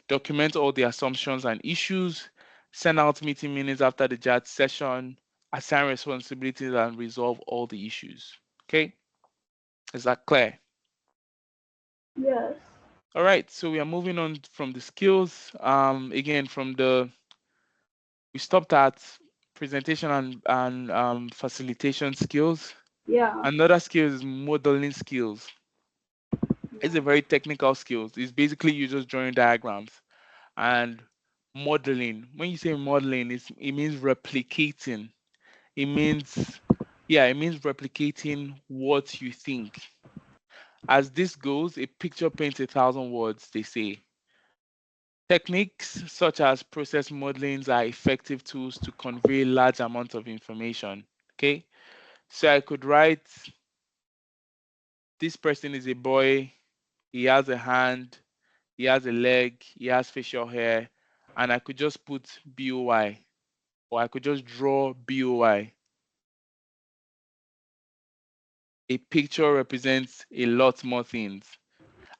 [SPEAKER 1] Document all the assumptions and issues. Send out meeting minutes after the JAD session. Assign responsibilities and resolve all the issues. Okay, is that clear?
[SPEAKER 2] yes,
[SPEAKER 1] All right, so we are moving on from the skills. Again, we stopped at presentation and facilitation skills.
[SPEAKER 2] yeah,
[SPEAKER 1] Another skill is modeling skills. It's a
[SPEAKER 2] yeah,
[SPEAKER 1] very technical skills. It's basically you just drawing diagrams and modeling. When you say modeling, it means replicating. It means yeah, it means replicating what you think. As this goes, a picture paints 1,000 words, they say. Techniques such as process modelings are effective tools to convey large amounts of information. Okay, so I could write this person is a boy, he has a hand, he has a leg, he has facial hair, and I could just put BOI, or I could just draw BOI. A picture represents a lot more things.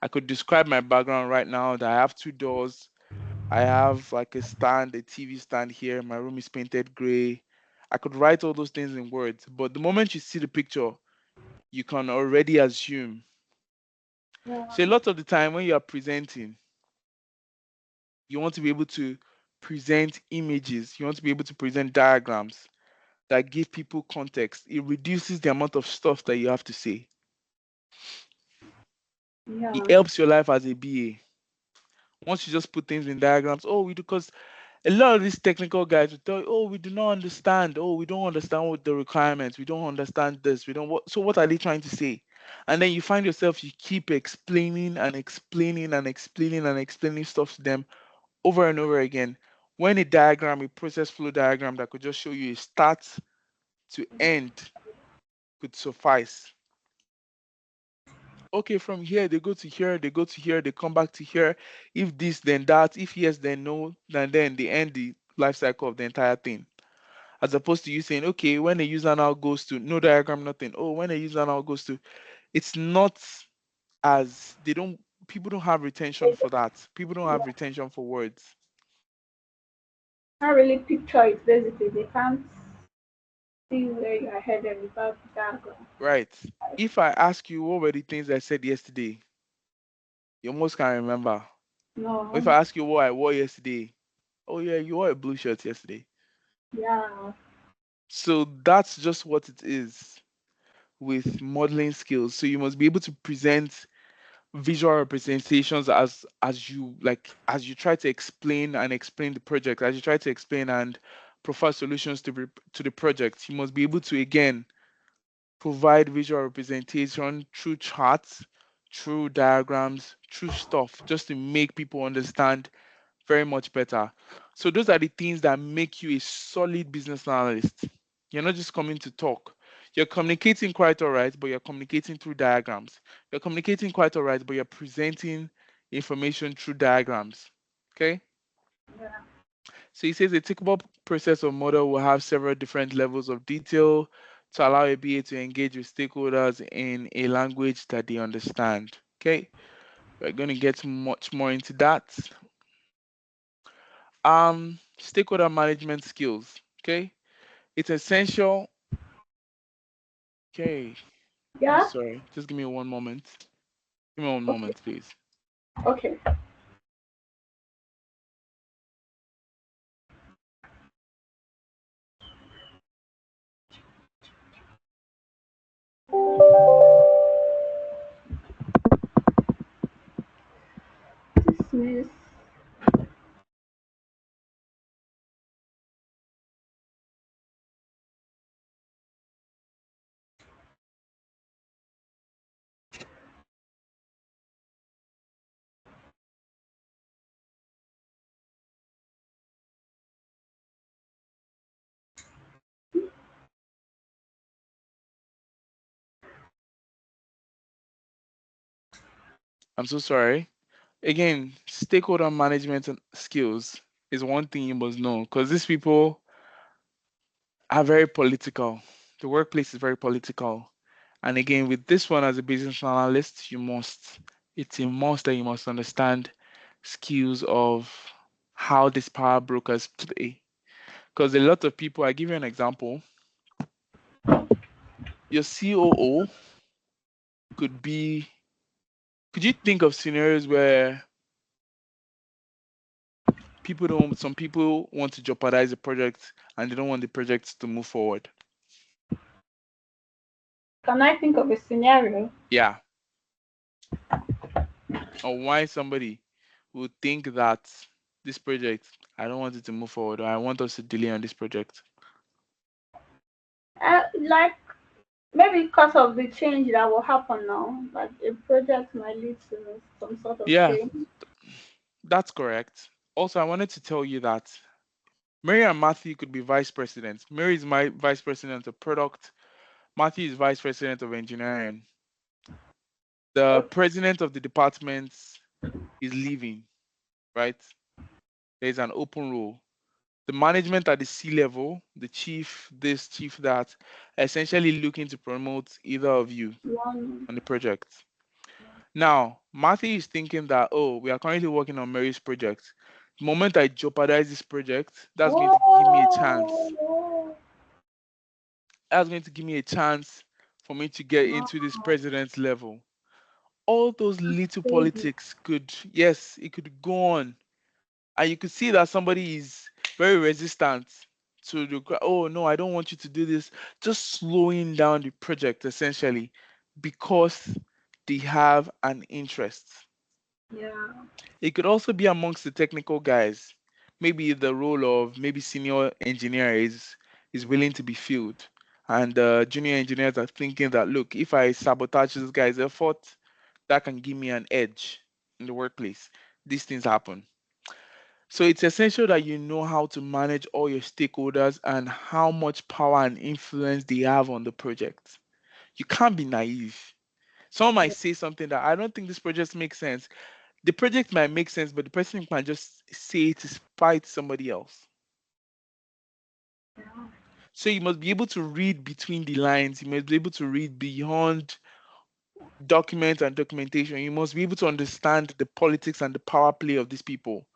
[SPEAKER 1] I could describe my background right now that I have two doors. I have like a stand, a TV stand here. My room is painted gray. I could write all those things in words, but the moment you see the picture, you can already assume.
[SPEAKER 2] yeah,
[SPEAKER 1] So a lot of the time when you are presenting, you want to be able to present images, you want to be able to present diagrams that give people context. It reduces the amount of stuff that you have to say. It
[SPEAKER 2] yeah,
[SPEAKER 1] helps your life as a BA. Once you just put things in diagrams, oh, we do, because a lot of these technical guys will tell you, oh, we do not understand. Oh, we don't understand what the requirements. We don't understand this. We don't. So what are they trying to say? And then you find yourself, you keep explaining and explaining and explaining and explaining stuff to them over and over again. When a diagram, a process flow diagram that could just show you a start to end could suffice. Okay, from here they go to here, they go to here, they come back to here. If this, then that. If yes, then no. Then they end the life cycle of the entire thing. As opposed to you saying, okay, when a user now goes to no diagram, nothing. Oh, when a user now goes to, it's not as they don't. People don't have retention for that. People don't have retention for words.
[SPEAKER 2] can't really picture it basically. They can't see where you are headed without the diagram.
[SPEAKER 1] Right. If I ask you what were the things I said yesterday, you almost can't remember. Or if
[SPEAKER 2] No,
[SPEAKER 1] I ask you what I wore yesterday, oh yeah, you wore a blue shirt yesterday.
[SPEAKER 2] yeah,
[SPEAKER 1] So that's just what it is with modeling skills. So you must be able to present visual representations as you try to explain the project, as you try to explain and provide solutions to the project. You must be able to again provide visual representation through charts, through diagrams, through stuff, just to make people understand very much better. So those are the things that make you a solid business analyst. You're not just coming to talk. You're communicating quite all right, but you're communicating through diagrams. You're communicating quite all right, but you're presenting information through diagrams. Okay?
[SPEAKER 2] yeah.
[SPEAKER 1] So he says a tickable process or model will have several different levels of detail to allow a BA to engage with stakeholders in a language that they understand. Okay? We're going to get much more into that. Stakeholder management skills. Okay, it's essential. Okay, I'm
[SPEAKER 2] Yeah.
[SPEAKER 1] sorry, just give me one moment. Give me one
[SPEAKER 2] Okay.
[SPEAKER 1] moment, please.
[SPEAKER 2] Okay. Dismiss.
[SPEAKER 1] I'm so sorry. Again, stakeholder management and skills is one thing you must know because these people are very political. The workplace is very political. And again, with this one as a business analyst, it's a must that you must understand skills of how these power brokers play. Because a lot of people, I give you an example, your COO could be, could you think of scenarios where some people want to jeopardize the project and they don't want the project to move forward?
[SPEAKER 2] Can I think of a scenario?
[SPEAKER 1] Yeah. Or why somebody would think that this project, I don't want it to move forward, or I want us to delay on this project.
[SPEAKER 2] Like maybe because of the change that will happen now, like a project might lead to some sort of
[SPEAKER 1] Yeah,
[SPEAKER 2] change.
[SPEAKER 1] that's correct. Also, I wanted to tell you that Mary and Matthew could be vice presidents. Mary is my vice president of product. Matthew is vice president of engineering. The
[SPEAKER 2] Okay.
[SPEAKER 1] president of the department is leaving, right? There's an open role. The management at the C level, the chief, this, chief, that, are essentially looking to promote either of you
[SPEAKER 2] One.
[SPEAKER 1] on the project. Now, Matthew is thinking that, oh, we are currently working on Mary's project. The moment I jeopardize this project, that's going to give me a chance.
[SPEAKER 2] Whoa!
[SPEAKER 1] That's going to give me a chance for me to get
[SPEAKER 2] Wow,
[SPEAKER 1] into this president's level. All those little
[SPEAKER 2] crazy.
[SPEAKER 1] politics could, yes, it could go on. And you could see that somebody is very resistant to oh no, I don't want you to do this, just slowing down the project essentially because they have an interest.
[SPEAKER 2] Yeah.
[SPEAKER 1] It could also be amongst the technical guys. Maybe the role of maybe senior engineer is willing to be filled, and junior engineers are thinking that look, if I sabotage this guy's effort, that can give me an edge in the workplace. These things happen. So it's essential that you know how to manage all your stakeholders and how much power and influence they have on the project. You can't be naive. Someone might
[SPEAKER 2] Yeah.
[SPEAKER 1] say something that I don't think this project makes sense. The project might make sense, but the person can just say it to spite somebody else. So you must be able to read between the lines. You must be able to read beyond document and documentation. You must be able to understand the politics and the power play of these people,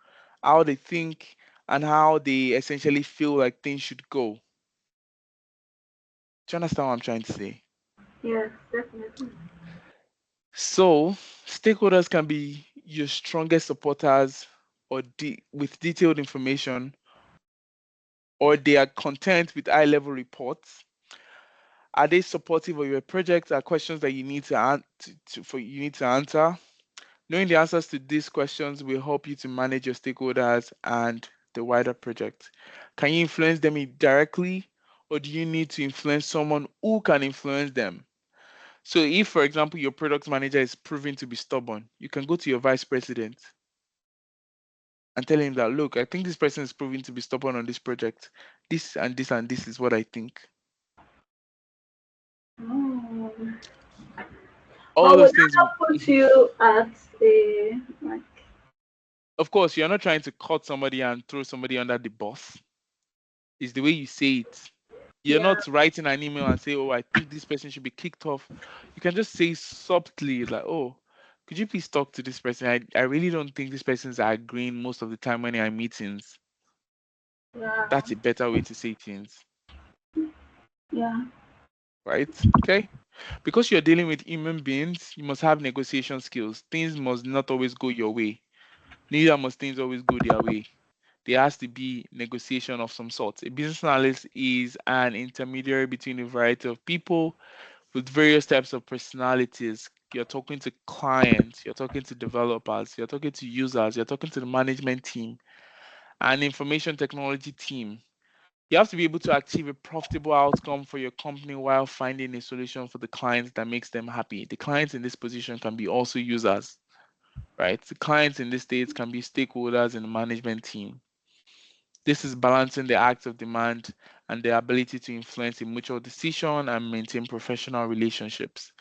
[SPEAKER 1] how they think, and how they essentially feel like things should go. Do you understand what I'm trying to say?
[SPEAKER 2] Yes, definitely.
[SPEAKER 1] So, stakeholders can be your strongest supporters or with detailed information, or they are content with high level reports. Are they supportive of your project? Are questions that you need you need to answer? Knowing the answers to these questions will help you to manage your stakeholders and the wider project. Can you influence them directly, or do you need to influence someone who can influence them? So, if, for example, your product manager is proving to be stubborn, you can go to your vice president and tell him that, look, I think this person is proving to be stubborn on this project. This and this and this is what I think.
[SPEAKER 2] Oh.
[SPEAKER 1] All
[SPEAKER 2] But would
[SPEAKER 1] those
[SPEAKER 2] that
[SPEAKER 1] things.
[SPEAKER 2] not put you at a like?
[SPEAKER 1] Of course, you're not trying to cut somebody and throw somebody under the bus. It's the way you say it. You're
[SPEAKER 2] Yeah,
[SPEAKER 1] not writing an email and say, oh, I think this person should be kicked off. You can just say subtly, like, oh, could you please talk to this person? I really don't think this person's agreeing most of the time when they're in meetings.
[SPEAKER 2] yeah,
[SPEAKER 1] That's a better way to say things,
[SPEAKER 2] yeah.
[SPEAKER 1] right? Okay. Because you're dealing with human beings, you must have negotiation skills. Things must not always go your way. Neither must things always go their way. There has to be negotiation of some sort. A business analyst is an intermediary between a variety of people with various types of personalities. You're talking to clients, you're talking to developers, you're talking to users, you're talking to the management team and information technology team. You have to be able to achieve a profitable outcome for your company while finding a solution for the clients that makes them happy. The clients in this position can be also users, right? The clients in this state can be stakeholders in the management team. This is balancing the acts of demand and the ability to influence a mutual decision and maintain professional relationships.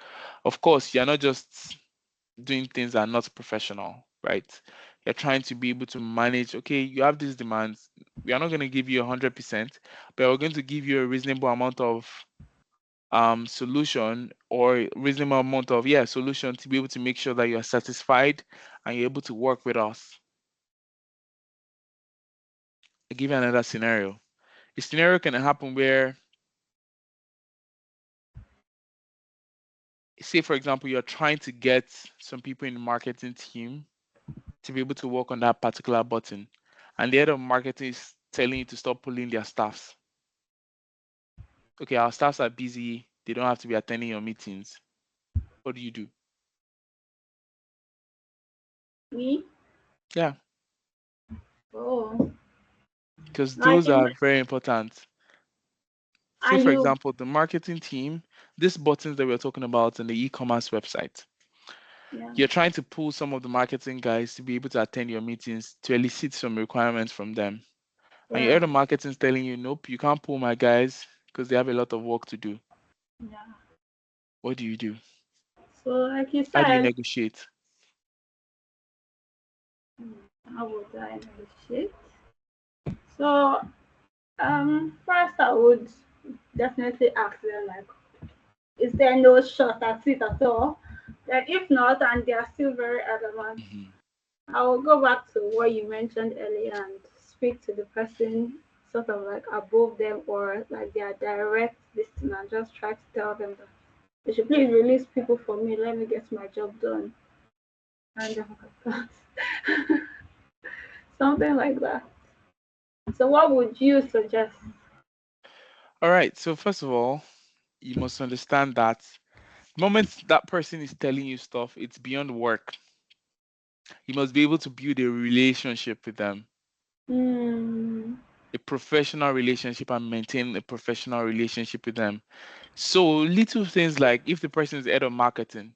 [SPEAKER 1] Of course, you're not just doing things that are not professional, right? You're trying to be able to manage, okay, you have these demands. We are not going to give you 100%, but we're going to give you a reasonable amount of solution, or reasonable amount of, yeah, solution to be able to make sure that you're satisfied and you're able to work with us. I'll give you another scenario. A scenario can happen where, say, for example, you're trying to get some people in the marketing team to be able to work on that particular button, and the head of marketing is telling you to stop pulling their staffs. Okay, our staffs are busy, they don't have to be attending your meetings. What do you do?
[SPEAKER 2] Me?
[SPEAKER 1] Yeah,
[SPEAKER 2] Oh,
[SPEAKER 1] because
[SPEAKER 2] like
[SPEAKER 1] those are very important. Say,
[SPEAKER 2] and
[SPEAKER 1] for
[SPEAKER 2] you?
[SPEAKER 1] example, the marketing team, these buttons that we're talking about in the e-commerce website,
[SPEAKER 2] Yeah,
[SPEAKER 1] you're trying to pull some of the marketing guys to be able to attend your meetings to elicit some requirements from them. And your
[SPEAKER 2] yeah,
[SPEAKER 1] head of marketing is telling you, nope, you can't pull my guys because they have a lot of work to do.
[SPEAKER 2] yeah.
[SPEAKER 1] What do you do?
[SPEAKER 2] So, like you
[SPEAKER 1] How do you
[SPEAKER 2] said,
[SPEAKER 1] negotiate?
[SPEAKER 2] how would I negotiate? So, first I would definitely ask them like, is there no shot at it at all? Then if not, and they are still very adamant,
[SPEAKER 1] Mhm.
[SPEAKER 2] I will go back to what you mentioned earlier and speak to the person sort of like above them or like their direct listener and just try to tell them that they should please release people for me, let me get my job done. And something like that. So what would you suggest?
[SPEAKER 1] All right. So first of all, you must understand that the moment that person is telling you stuff, it's beyond work. You must be able to build a relationship with them,
[SPEAKER 2] Hmm.
[SPEAKER 1] a professional relationship, and maintain a professional relationship with them. So little things like, if the person is head of marketing,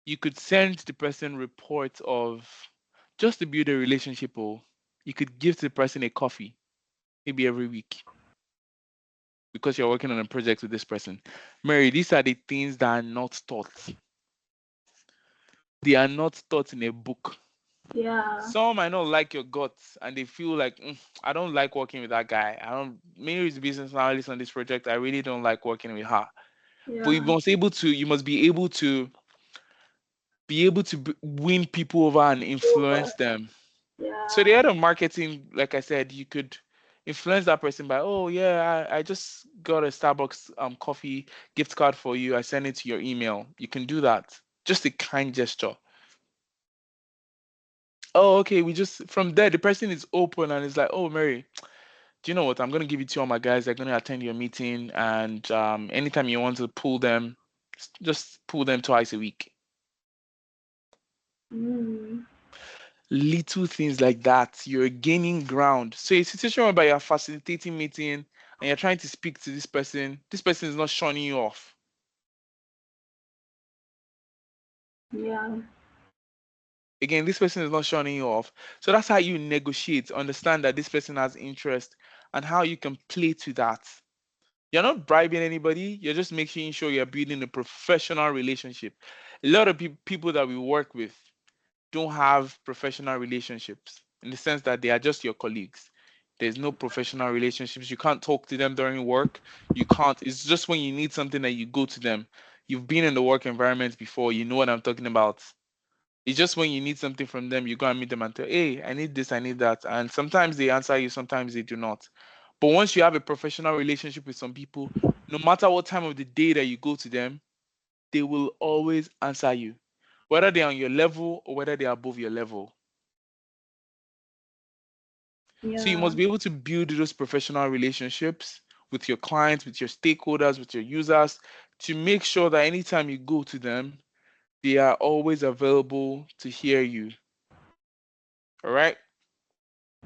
[SPEAKER 1] you could send the person reports of, just to build a relationship, or you could give the person a coffee maybe every week because you're working on a project with this person. Mary, these are the things that are not taught. They are not taught in a book.
[SPEAKER 2] Yeah.
[SPEAKER 1] Some might not like your guts and they feel like, I don't like working with that guy. I don't. Mary is a business analyst on this project. I really don't like working with her. But
[SPEAKER 2] Yeah.
[SPEAKER 1] you must be able to win people over and
[SPEAKER 2] Over.
[SPEAKER 1] influence them. So the
[SPEAKER 2] Yeah.
[SPEAKER 1] other marketing, like I said, you could influence that person by, oh yeah, I just got a Starbucks coffee gift card for you. I send it to your email. You can do that. Just a kind gesture. Oh, okay. We just from there the person is open and is like, oh Mary, do you know what? I'm gonna give it to all my guys. They're gonna attend your meeting, and anytime you want to pull them, just pull them twice a week.
[SPEAKER 2] Mm.
[SPEAKER 1] Little things like that, you're gaining ground. So a situation whereby you're facilitating meeting and you're trying to speak to this person is not shunning you off.
[SPEAKER 2] Yeah.
[SPEAKER 1] Again, this person is not shunning you off. So that's how you negotiate, understand that this person has interest and how you can play to that. You're not bribing anybody, you're just making sure you're building a professional relationship. A lot of people that we work with don't have professional relationships in the sense that they are just your colleagues. There's no professional relationships. You can't talk to them during work. You can't. It's just when you need something that you go to them. You've been in the work environment before. You know what I'm talking about. It's just when you need something from them, you go and meet them and tell, hey, I need this, I need that. And sometimes they answer you, sometimes they do not. But once you have a professional relationship with some people, no matter what time of the day that you go to them, they will always answer you, whether they're on your level or whether they're above your level. So you
[SPEAKER 2] Yeah.
[SPEAKER 1] must be able to build those professional relationships with your clients, with your stakeholders, with your users to make sure that anytime you go to them, they are always available to hear you. All right.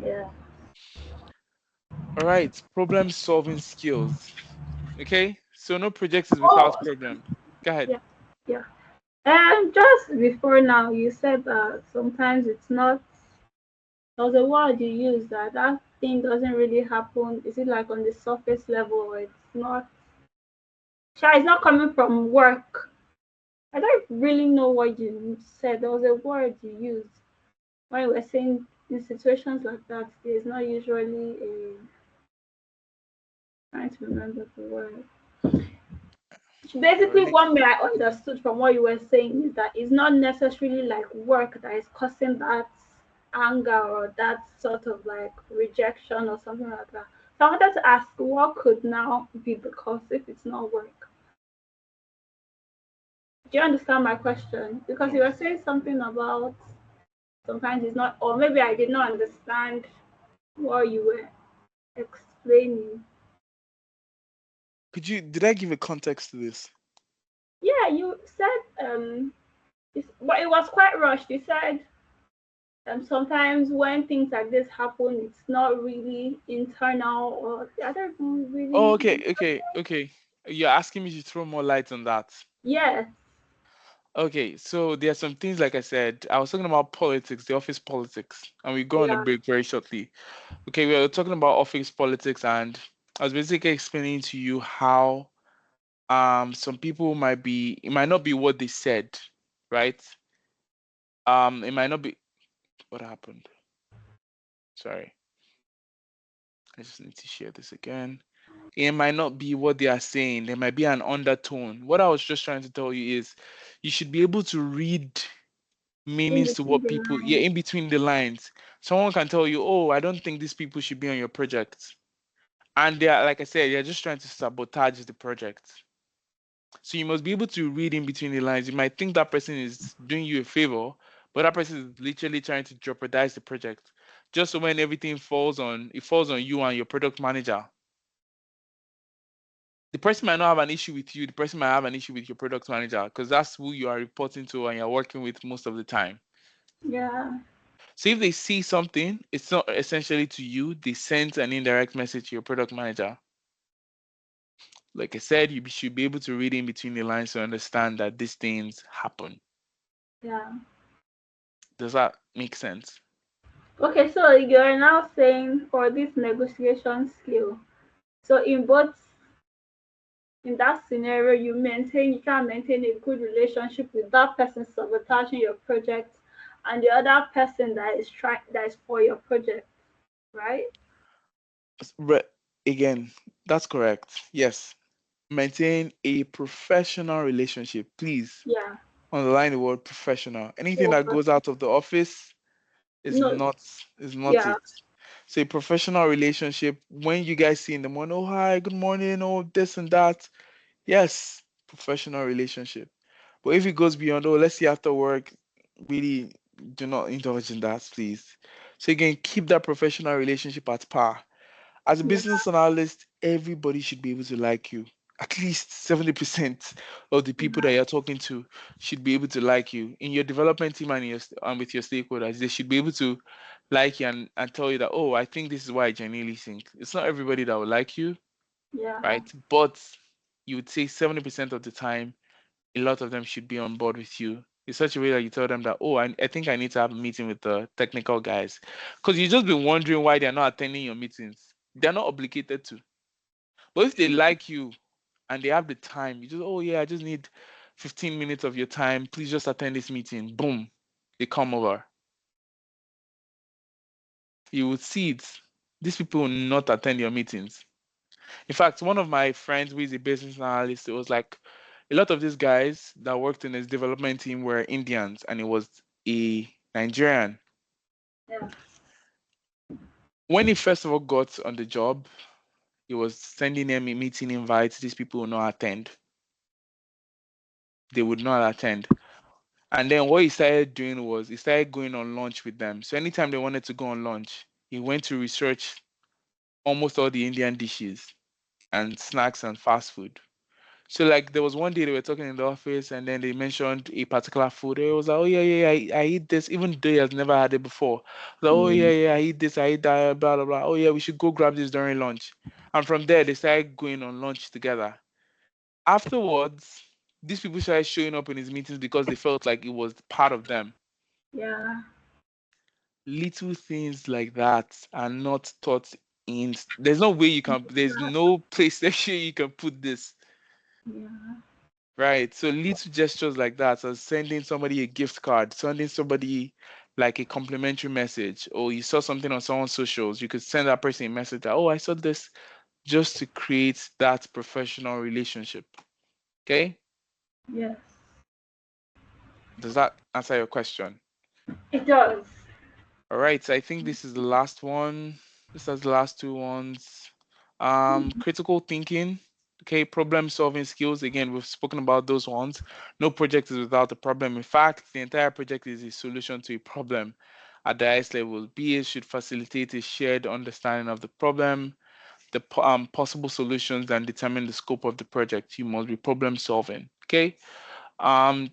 [SPEAKER 2] Yeah.
[SPEAKER 1] All right. Problem solving skills. Okay. So no project is
[SPEAKER 2] Oh,
[SPEAKER 1] without problem. Go ahead.
[SPEAKER 2] yeah. Yeah. And just before now, you said that sometimes it's not. There's a word you use that thing doesn't really happen. Is it like on the surface level, or it's not? Sure, it's not coming from work. I don't really know what you said. There was a word you used when you were saying in situations like that. There's not usually a. Trying to remember the word. Basically,
[SPEAKER 1] Really?
[SPEAKER 2] what me I understood from what you were saying is that it's not necessarily like work that is causing that anger or that sort of like rejection or something like that. So I wanted to ask, what could now be the cause if it's not work? Do you understand my question? Because you
[SPEAKER 1] No.
[SPEAKER 2] were saying something about sometimes it's not, or maybe I did not understand what you were explaining.
[SPEAKER 1] Did I give a context to this?
[SPEAKER 2] Yeah, you said but it was quite rushed. You said sometimes when things like this happen, it's not really internal, or I don't even
[SPEAKER 1] Oh,
[SPEAKER 2] really.
[SPEAKER 1] okay. You're asking me to throw more light on that.
[SPEAKER 2] Yes,
[SPEAKER 1] Okay, so there are some things, like I said, I was talking about politics, the office politics, and we go on a
[SPEAKER 2] yeah,
[SPEAKER 1] break very shortly. Okay, we were talking about office politics, and I was basically explaining to you how some people might be, it might not be what they said, right? It might not be what happened. Sorry, I just need to share this again. It might not be what they are saying. There might be an undertone. What I was just trying to tell you is you should be able to read
[SPEAKER 2] in
[SPEAKER 1] meanings to
[SPEAKER 2] between
[SPEAKER 1] what
[SPEAKER 2] the
[SPEAKER 1] people, yeah,
[SPEAKER 2] lines.
[SPEAKER 1] in between the lines. Someone can tell you, oh, I don't think these people should be on your project. And they are, like I said, they're just trying to sabotage the project. So you must be able to read in between the lines. You might think that person is doing you a favor, but that person is literally trying to jeopardize the project. Just so when everything falls on, it falls on you and your product manager. The person might not have an issue with you, the person might have an issue with your product manager because that's who you are reporting to and you're working with most of the time.
[SPEAKER 2] Yeah,
[SPEAKER 1] So if they see something, it's not essentially to you, they send an indirect message to your product manager. Like I said, you should be able to read in between the lines to understand that these things happen.
[SPEAKER 2] yeah.
[SPEAKER 1] Does that make sense?
[SPEAKER 2] Okay, so you're now saying for this negotiation skill. So in that scenario, you can maintain a good relationship with that person sabotaging your project, and the other person that is for your project, right?
[SPEAKER 1] Re- Again, that's correct. Yes. Maintain a professional relationship. Please
[SPEAKER 2] Yeah.
[SPEAKER 1] underline the word professional. Anything
[SPEAKER 2] So,
[SPEAKER 1] that goes out of the office, It's
[SPEAKER 2] No,
[SPEAKER 1] not. It's not
[SPEAKER 2] yeah,
[SPEAKER 1] it. So a professional relationship, when you guys see in the morning, oh hi, good morning, oh this and that. Yes, professional relationship. But if it goes beyond, oh, let's see after work, really do not indulge in that, please. So again, keep that professional relationship at par. As a
[SPEAKER 2] yeah,
[SPEAKER 1] business analyst, everybody should be able to like you. At least 70% of the people that you're talking to should be able to like you. In your development team and with your stakeholders, they should be able to like you and tell you that, oh, I think this is why I genuinely think. It's not everybody that will like you,
[SPEAKER 2] yeah,
[SPEAKER 1] right? But you would say 70% of the time, a lot of them should be on board with you in such a way that you tell them that, oh, I think I need to have a meeting with the technical guys. Because you just been wondering why they're not attending your meetings. They're not obligated to. But if they like you and they have the time, you just, oh, yeah, I just need 15 minutes of your time. Please just attend this meeting. Boom, they come over. You would see it. These people will not attend your meetings. In fact, one of my friends who is a business analyst, it was like a lot of these guys that worked in his development team were Indians, and it was a Nigerian.
[SPEAKER 2] yeah,
[SPEAKER 1] When he first of all got on the job, he was sending them a meeting invites. These people would not attend. They would not attend. And then what he started doing was he started going on lunch with them. So anytime they wanted to go on lunch, he went to research almost all the Indian dishes and snacks and fast food. So like there was one day they were talking in the office and then they mentioned a particular food. It was like, oh yeah, yeah, I eat this, even though he has never had it before. Like, oh yeah,
[SPEAKER 2] mm,
[SPEAKER 1] yeah, I eat this, I eat that, blah blah blah. Oh yeah, we should go grab this during lunch. And from there they started going on lunch together. Afterwards, these people started showing up in his meetings because they felt like it was part of them.
[SPEAKER 2] yeah,
[SPEAKER 1] Little things like that are not taught in. There's no way you can. There's no place section you can put this.
[SPEAKER 2] yeah,
[SPEAKER 1] Right. So little gestures like that, so sending somebody a gift card, sending somebody like a complimentary message, or you saw something on someone's socials, you could send that person a message that, oh, I saw this, just to create that professional relationship. Okay.
[SPEAKER 2] yes.
[SPEAKER 1] Does that answer your question?
[SPEAKER 2] It does.
[SPEAKER 1] All right. So I think this is the last one. This is the last two ones. Critical thinking. Okay, problem solving skills. Again, we've spoken about those ones. No project is without a problem. In fact, the entire project is a solution to a problem at the highest level. BA should facilitate a shared understanding of the problem, the possible solutions, and determine the scope of the project. You must be problem solving. Okay.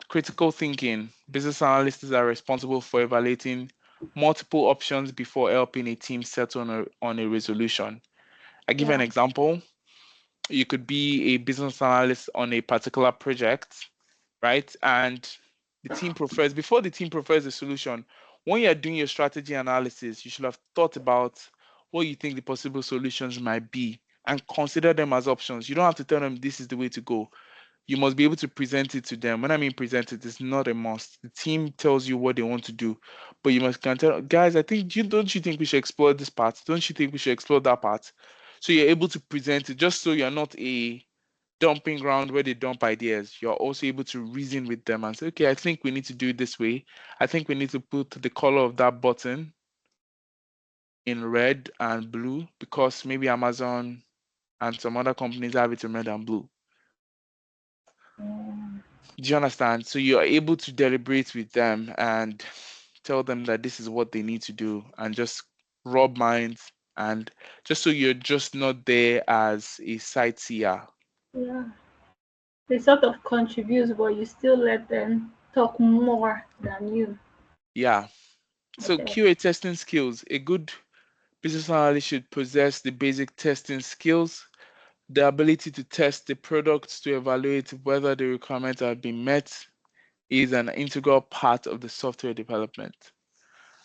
[SPEAKER 1] Critical thinking. Business analysts are responsible for evaluating multiple options before helping a team settle on a resolution. I give an
[SPEAKER 2] Yeah,
[SPEAKER 1] example. You could be a business analyst on a particular project, right? And the team prefers, before the team prefers a solution, when you're doing your strategy analysis, you should have thought about what you think the possible solutions might be and consider them as options. You don't have to tell them this is the way to go. You must be able to present it to them. When I mean present it, it's not a must. The team tells you what they want to do, but you must can tell guys. I think you don't you think we should explore this part? Don't you think we should explore that part? So you're able to present it, just so you're not a dumping ground where they dump ideas. You're also able to reason with them and say, okay, I think we need to do it this way. I think we need to put the color of that button in red and blue because maybe Amazon and some other companies have it in red and blue.
[SPEAKER 2] mm,
[SPEAKER 1] Do you understand? So you're able to deliberate with them and tell them that this is what they need to do and just rub minds and just so you're just not there as a sightseer.
[SPEAKER 2] yeah. They sort of contribute, but you still let them talk more than you.
[SPEAKER 1] Yeah. So
[SPEAKER 2] Okay.
[SPEAKER 1] QA testing skills. A good business analyst should possess the basic testing skills, the ability to test the products to evaluate whether the requirements have been met is an integral part of the software development.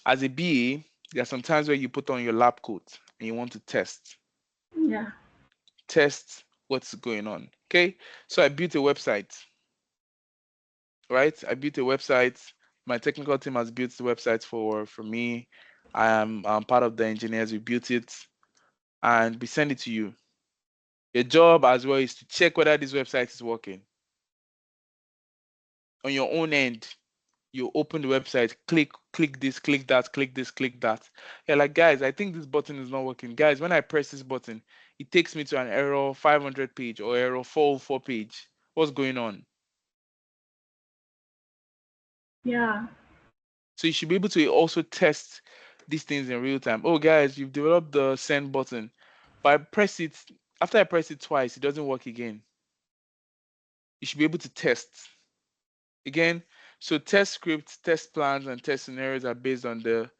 [SPEAKER 1] As a BA, there are some times where you put on your lab coat and you want to
[SPEAKER 2] Yeah.
[SPEAKER 1] test what's going on. Okay, so I built a website, right? I built a website. My technical team has built the website for me. I'm part of the engineers. We built it and we send it to you. Your job as well is to check whether this website is working on your own end. You open the website, click this, click that, click this, click that. You're like, guys, I think this button is not working. Guys, when I press this button, it takes me to an error 500 page or error 404 page. What's going on?
[SPEAKER 2] Yeah.
[SPEAKER 1] So you should be able to also test these things in real time. Oh, guys, you've developed the send button, but I press it. After I press it twice, it doesn't work again. You should be able to test again. So test scripts, test plans, and test scenarios are based on the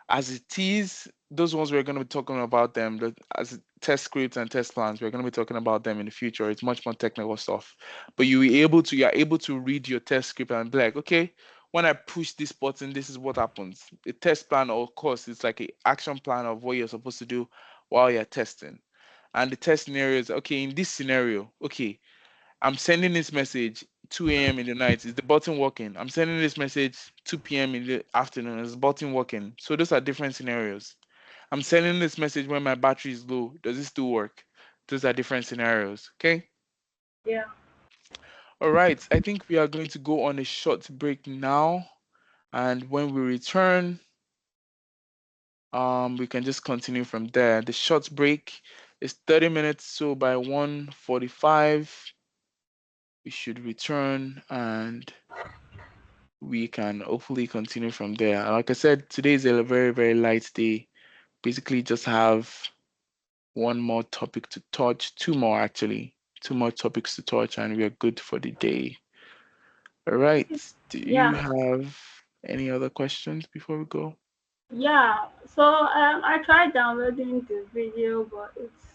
[SPEAKER 1] as it is. Those ones we're going to be talking about them. As test scripts and test plans, we're going to be talking about them in the future. It's much more technical stuff. But you're able to read your test script and be like, okay, when I push this button, this is what happens. The test plan, of course, it's like an action plan of what you're supposed to do while you're testing. And the test scenario is okay, in this scenario, okay, I'm sending this message 2 a.m. in the night. Is the button working? I'm sending this message 2 p.m. in the afternoon. Is the button working? So those are different scenarios. I'm sending this message when my battery is low. Does it still work? Those are different scenarios. Okay.
[SPEAKER 2] Yeah.
[SPEAKER 1] All right. I think we are going to go on a short break now, and when we return, we can just continue from there. The short break is 30 minutes, so by 1:45 we should return and we can hopefully continue from there. Like I said, today is a very, very light day. Basically, just have one more topic to touch, two more actually, two more topics to touch, and we are good for the day. All right. Do you
[SPEAKER 2] Yeah.
[SPEAKER 1] have any other questions before we go?
[SPEAKER 2] Yeah. So I tried downloading the video, but it's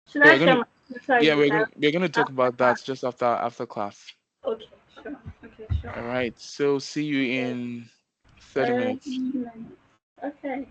[SPEAKER 2] should
[SPEAKER 1] Oh,
[SPEAKER 2] I share my screen
[SPEAKER 1] yeah,
[SPEAKER 2] in the direct
[SPEAKER 1] we're gonna talk
[SPEAKER 2] after
[SPEAKER 1] about
[SPEAKER 2] class?
[SPEAKER 1] that just after class.
[SPEAKER 2] Okay, sure. Okay, sure.
[SPEAKER 1] All right. So see you in 30
[SPEAKER 2] 30
[SPEAKER 1] minutes.
[SPEAKER 2] minutes. Okay.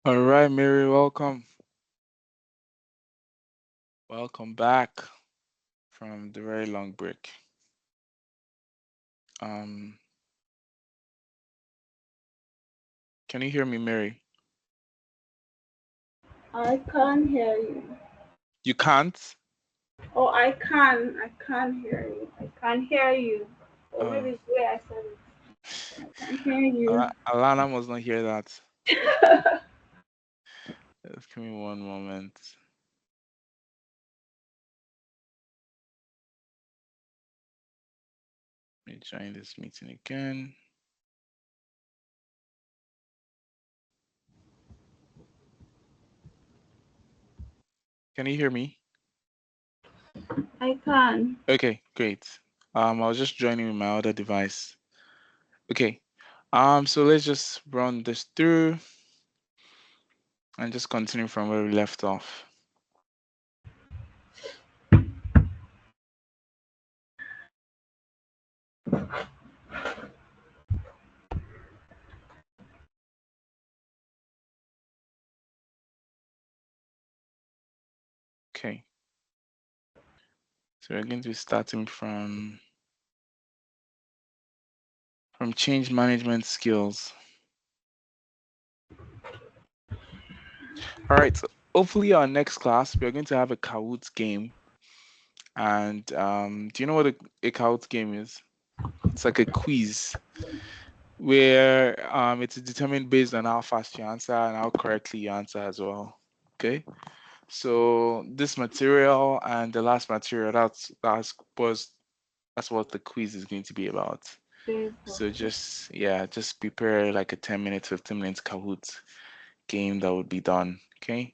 [SPEAKER 1] All right, Mary, welcome. Welcome back from the very long break. Um, can you hear me, Mary?
[SPEAKER 2] I can't hear you.
[SPEAKER 1] You can't?
[SPEAKER 2] Oh, I can. I can't hear you. I can't hear you. Or
[SPEAKER 1] Oh,
[SPEAKER 2] maybe it's the way I said it. I can't hear you.
[SPEAKER 1] Alana must not hear that. Just give me one moment. Let me join this meeting again. Can you hear me?
[SPEAKER 2] I can.
[SPEAKER 1] Okay, great. I was just joining with my other device. Okay. So let's just run this through and just continue from where we left off. Okay. So we're going to be starting from change management skills. All right. So hopefully our next class we're going to have a Kahoot game. And do you know what a Kahoot game is? It's like a quiz where it's determined based on how fast you answer and how correctly you answer as well. Okay. So this material and the last material, that's what the quiz is going to be about. So just prepare like a 10 minute, 15 minutes Kahoot game that would be done. Okay.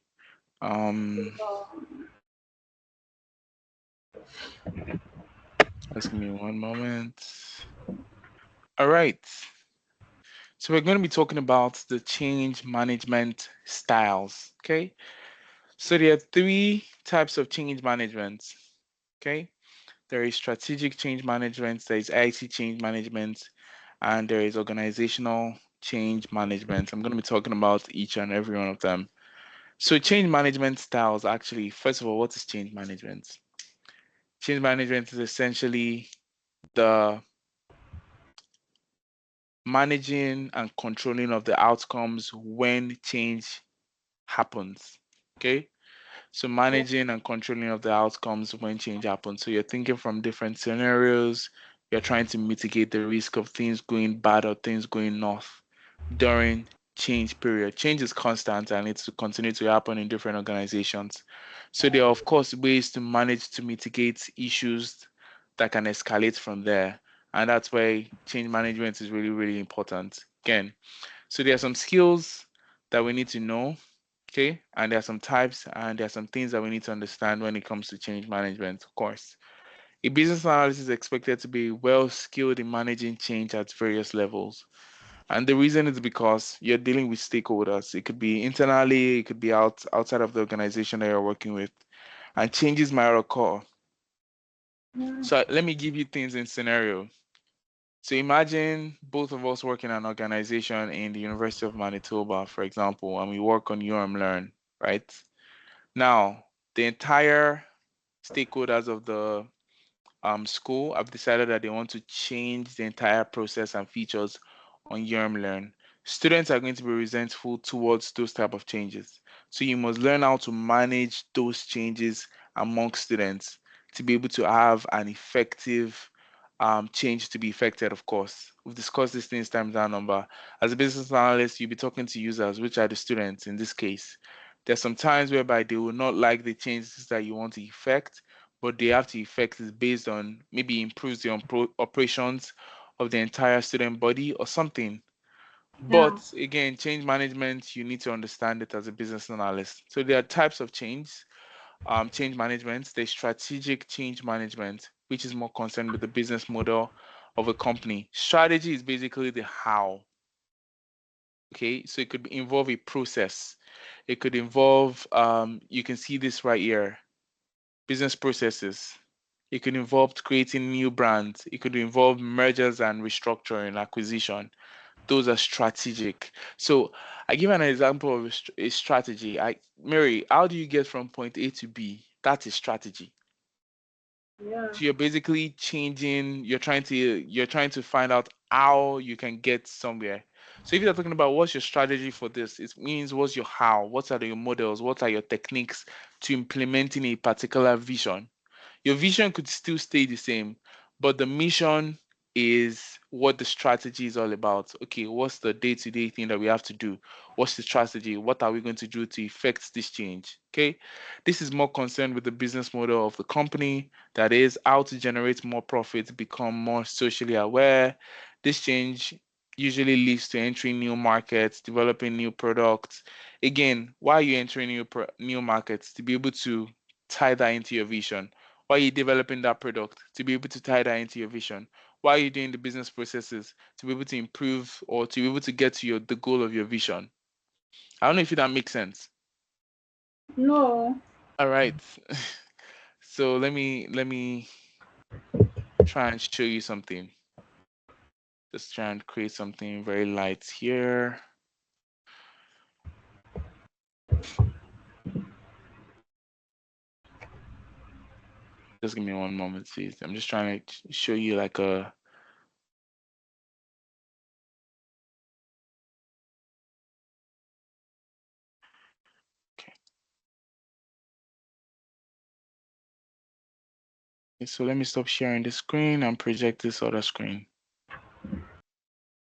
[SPEAKER 1] Just give me one moment. All right. So we're going to be talking about the change management styles. Okay. So there are three types of change management. Okay. There is strategic change management, there is IT change management, and there is organizational change management. I'm going to be talking about each and every one of them. So change management styles, actually, first of all, what is change management? Change management is essentially the managing and controlling of the outcomes when change happens. Okay. So managing and controlling of the outcomes when change happens. So you're thinking from different scenarios. You're trying to mitigate the risk of things going bad or things going north during change period. Change is constant and it's to continue to happen in different organizations. So there are of course ways to manage to mitigate issues that can escalate from there. And that's why change management is really, really important. Again, so there are some skills that we need to know. Okay, and there are some types and there are some things that we need to understand when it comes to change management, of course. A business analyst is expected to be well skilled in managing change at various levels. And the reason is because you're dealing with stakeholders. It could be internally, it could be outside of the organization that you're working with. And changes might occur. So let me give you things in scenario. So imagine both of us work in an organization in the University of Manitoba, for example, and we work on UM Learn, right? Now, the entire stakeholders of the school have decided that they want to change the entire process and features on UM Learn. Students are going to be resentful towards those type of changes. So you must learn how to manage those changes among students to be able to have an effective change to be effected, of course. We've discussed these things times down number. As a business analyst, you'll be talking to users, which are the students in this case. There's some times whereby they will not like the changes that you want to effect, but they have to effect is based on maybe improves the operations of the entire student body or something.
[SPEAKER 2] Yeah.
[SPEAKER 1] But again, change management, you need to understand it as a business analyst. So there are types of change management. There's strategic change management, which is more concerned with the business model of a company. Strategy is basically the how. Okay, so it could involve a process. It could involve, you can see this right here, business processes. It could involve creating new brands. It could involve mergers and restructuring, acquisition. Those are strategic. So I give an example of a strategy. Mary, how do you get from point A to B? That is strategy.
[SPEAKER 2] Yeah.
[SPEAKER 1] So you're basically changing, you're trying to find out how you can get somewhere. So if you're talking about what's your strategy for this, it means what's your how, what are your models, what are your techniques to implementing a particular vision. Your vision could still stay the same, but the mission is what the strategy is all about. Okay, what's the day-to-day thing that we have to do? What's the strategy? What are we going to do to effect this change? Okay, this is more concerned with the business model of the company, that is how to generate more profits, become more socially aware. This change usually leads to entering new markets, developing new products. Again, why are you entering new markets? To be able to tie that into your vision. Why are you developing that product? To be able to tie that into your vision. Why are you doing the business processes? To be able to improve or to be able to get to the goal of your vision. I don't know if that makes sense.
[SPEAKER 2] No.
[SPEAKER 1] All right. So let me try and show you something. Just try and create something very light here. Just give me one moment, please. I'm just trying to show you like a. Okay. So let me stop sharing the screen and project this other screen.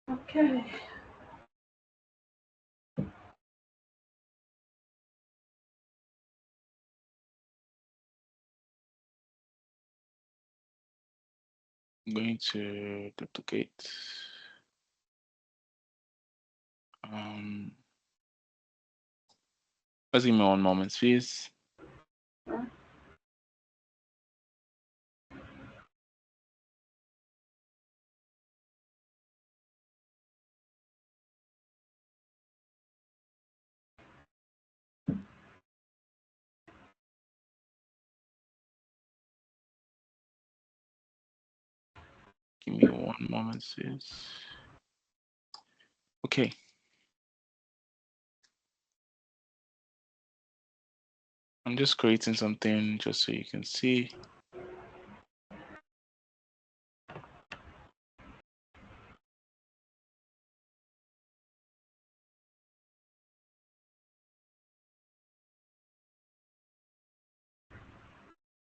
[SPEAKER 2] Okay.
[SPEAKER 1] I'm going to duplicate. Just give me one moment, please. Give me one moment, please. Okay. I'm just creating something just so you can see.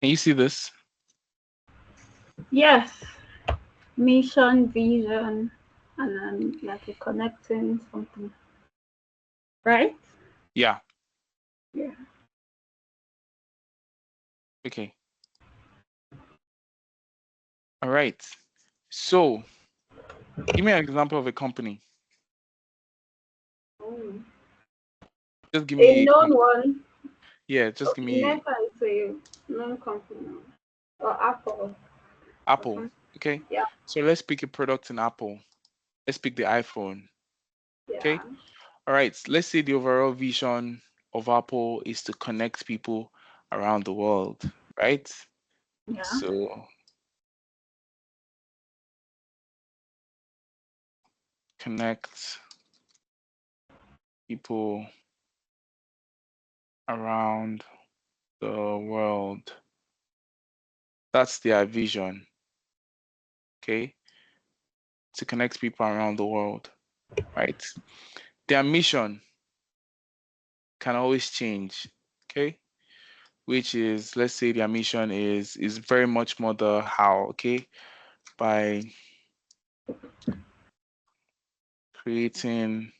[SPEAKER 1] Can you see this?
[SPEAKER 2] Yes. Mission, vision, and then like a connecting something. Right?
[SPEAKER 1] Yeah.
[SPEAKER 2] Yeah.
[SPEAKER 1] Okay. All right. So give me an example of a company.
[SPEAKER 2] Mm.
[SPEAKER 1] Just give
[SPEAKER 2] A
[SPEAKER 1] me
[SPEAKER 2] known one.
[SPEAKER 1] yeah, just give
[SPEAKER 2] Okay,
[SPEAKER 1] me
[SPEAKER 2] Meta is a known company. Or Apple.
[SPEAKER 1] Apple.
[SPEAKER 2] Okay.
[SPEAKER 1] Okay.
[SPEAKER 2] Yeah.
[SPEAKER 1] So let's pick a product in Apple. Let's pick the iPhone. Okay.
[SPEAKER 2] Yeah.
[SPEAKER 1] All right. Let's say the overall vision of Apple is to connect people around the world, right?
[SPEAKER 2] Yeah.
[SPEAKER 1] So connect people around the world. That's their vision, okay? To connect people around the world, right? Their mission can always change, okay? Which is, let's say their mission is very much more the how, okay? By creating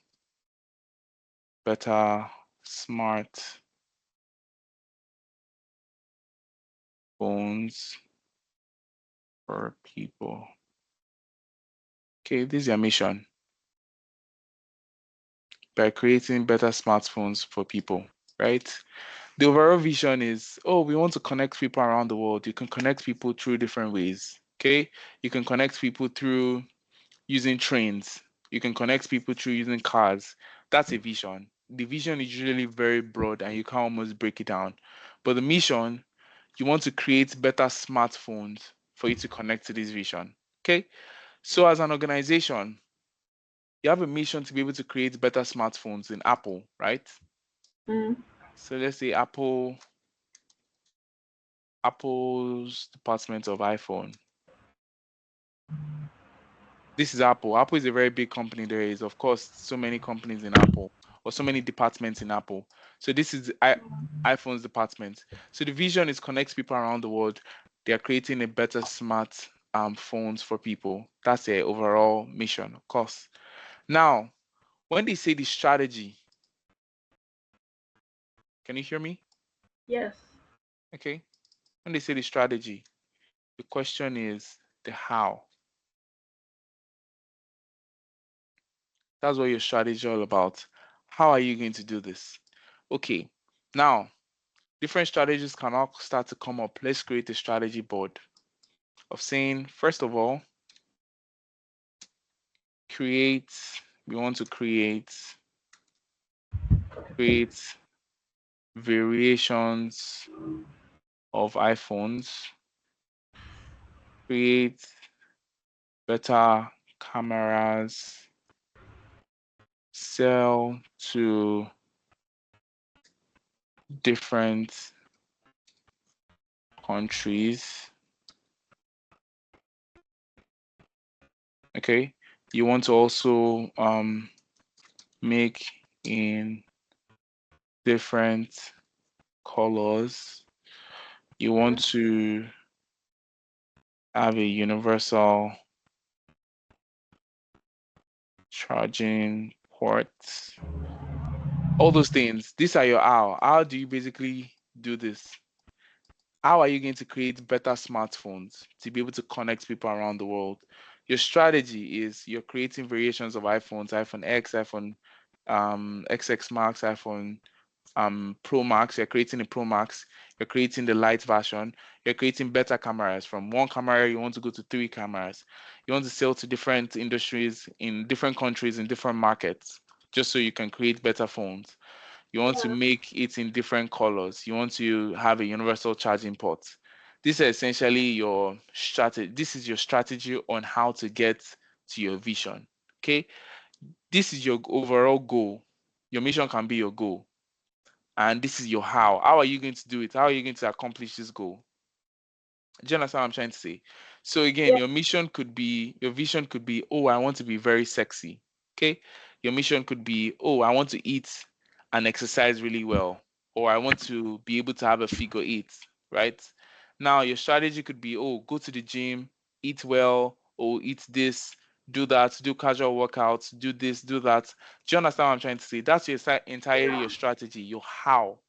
[SPEAKER 1] better, smart phones for people. Okay, this is their mission. By creating better smartphones for people, right? The overall vision is, oh, we want to connect people around the world. You can connect people through different ways. Okay. You can connect people through using trains. You can connect people through using cars. That's a vision. The vision is usually very broad and you can almost break it down. But the mission, you want to create better smartphones for you to connect to this vision. Okay. So as an organization, You have a mission to be able to create better smartphones in Apple, right?
[SPEAKER 2] Mm.
[SPEAKER 1] So let's say Apple's department of iPhone. This is Apple. Apple is a very big company. There is, of course, so many companies in Apple or so many departments in Apple. So this is iPhone's department. So the vision is connect people around the world. They are creating a better smart phones for people. That's their overall mission, of course. Now, when they say the strategy, can you hear me?
[SPEAKER 2] Yes.
[SPEAKER 1] Okay. When they say the strategy, the question is the how. That's what your strategy is all about. How are you going to do this? Okay. Now, different strategies can all start to come up. Let's create a strategy board of saying, first of all, create, we want to create variations of iPhones, create better cameras, sell to different countries. Okay. You want to also make in different colors. You want to have a universal charging port. All those things. These are your how. How do you basically do this? How are you going to create better smartphones to be able to connect people around the world? Your strategy is you're creating variations of iPhones, iPhone X, iPhone XX Max, iPhone Pro Max. You're creating a Pro Max. You're creating the light version. You're creating better cameras. From one camera, you want to go to three cameras. You want to sell to different industries in different countries in different markets, just so you can create better phones. You want to
[SPEAKER 2] Yeah.
[SPEAKER 1] make it in different colors. You want to have a universal charging port. This is essentially your strategy. This is your strategy on how to get to your vision. Okay. This is your overall goal. Your mission can be your goal. And this is your how. How are you going to do it? How are you going to accomplish this goal? Do you understand what I'm trying to say? So again,
[SPEAKER 2] Yeah.
[SPEAKER 1] your mission could be, your vision could be, oh, I want to be very sexy. Okay. Your mission could be, oh, I want to eat and exercise really well, or I want to be able to have a figure eight, right? Now your strategy could be, oh, go to the gym, eat well, or eat this, do that, do casual workouts, do this, do that. Do you understand what I'm trying to say? That's your entirely your strategy, your how.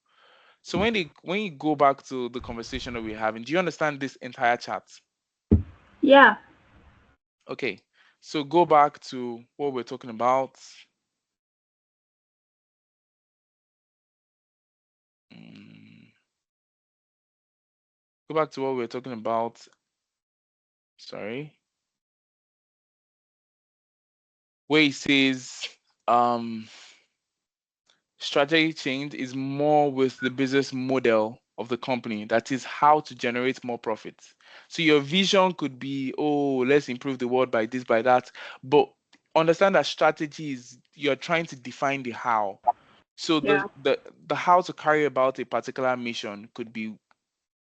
[SPEAKER 1] So when you go back to the conversation that we're having, do you understand this entire chat?
[SPEAKER 2] Yeah.
[SPEAKER 1] Okay. So go back to what we're talking about. Mm, Go back to what we're talking about. Sorry. Where it says strategy change is more with the business model of the company. That is how to generate more profits. So your vision could be, oh, let's improve the world by this, by that. But understand that strategy is you're trying to define the how. So
[SPEAKER 2] Yeah.
[SPEAKER 1] the how to carry about a particular mission could be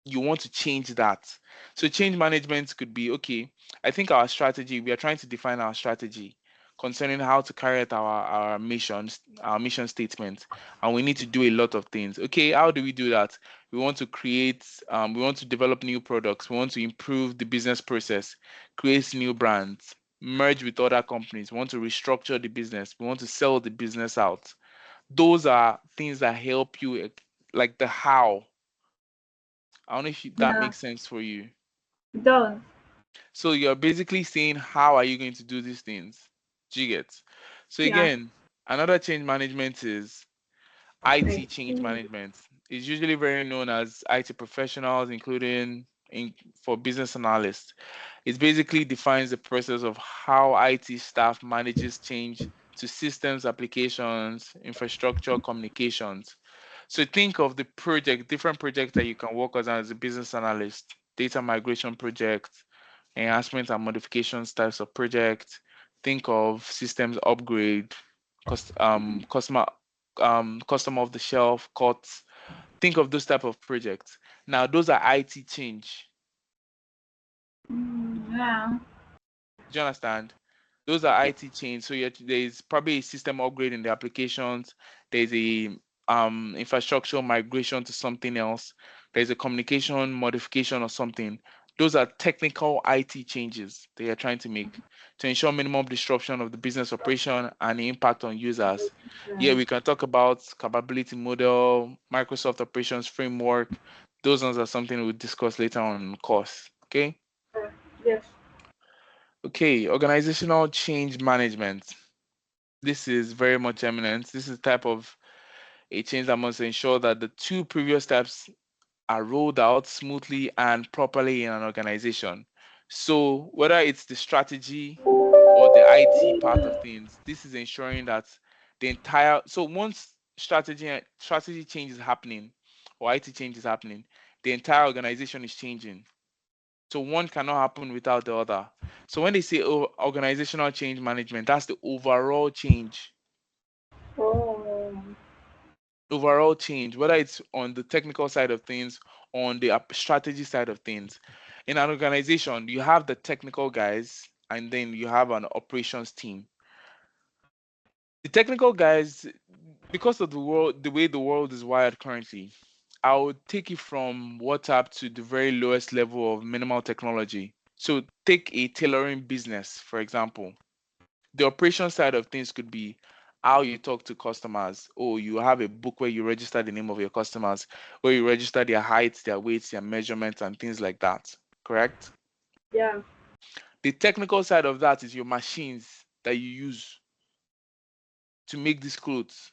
[SPEAKER 1] you want to change that. So change management could be okay. I think our strategy, we are trying to define our strategy concerning how to carry out our missions, our mission statement, and we need to do a lot of things. Okay, how do we do that? We want to create, we want to develop new products. We want to improve the business process, create new brands, merge with other companies. We want to restructure the business. We want to sell the business out. Those are things that help you, like the how. I don't know if that
[SPEAKER 2] Yeah.
[SPEAKER 1] makes sense for you.
[SPEAKER 2] It does.
[SPEAKER 1] So you're basically saying, how are you going to do these things? Do you get? So
[SPEAKER 2] Yeah.
[SPEAKER 1] again, another change management is IT
[SPEAKER 2] I
[SPEAKER 1] change
[SPEAKER 2] see.
[SPEAKER 1] management. It's usually very known as IT professionals, including for business analysts. It basically defines the process of how IT staff manages change to systems, applications, infrastructure, communications. So think of the project, different projects that you can work on as a business analyst, data migration project, enhancement and modifications types of projects, think of systems upgrade, customer customer off the shelf cuts. Think of those type of projects. Now those are IT change.
[SPEAKER 2] Yeah.
[SPEAKER 1] Do you understand? Those are IT change. So there's probably a system upgrade in the applications. There's a infrastructure migration to something else. There's a communication modification or something. Those are technical IT changes they are trying to make to ensure minimum disruption of the business operation and the impact on users. Yeah, we can talk about capability model, Microsoft operations framework. Those ones are something we'll discuss later on in the course. Okay.
[SPEAKER 2] Yes.
[SPEAKER 1] Okay, organizational change management. This is very much eminent. This is type of a change that must ensure that the two previous steps are rolled out smoothly and properly in an organization. So whether it's the strategy or the IT part of things, this is ensuring that the entire so once strategy change is happening or IT change is happening, the entire organization is changing. So one cannot happen without the other. So when they say organizational change management, that's the overall change.
[SPEAKER 2] Oh.
[SPEAKER 1] Overall change, whether it's on the technical side of things, on the strategy side of things. In an organization, you have the technical guys, and then you have an operations team. The technical guys, because of the way the world is wired currently, I would take it from WhatsApp to the very lowest level of minimal technology. So take a tailoring business, for example. The operation side of things could be how you talk to customers. Oh, you have a book where you register the name of your customers, where you register their heights, their weights, their measurements, and things like that. Correct?
[SPEAKER 2] Yeah.
[SPEAKER 1] The technical side of that is your machines that you use to make these clothes,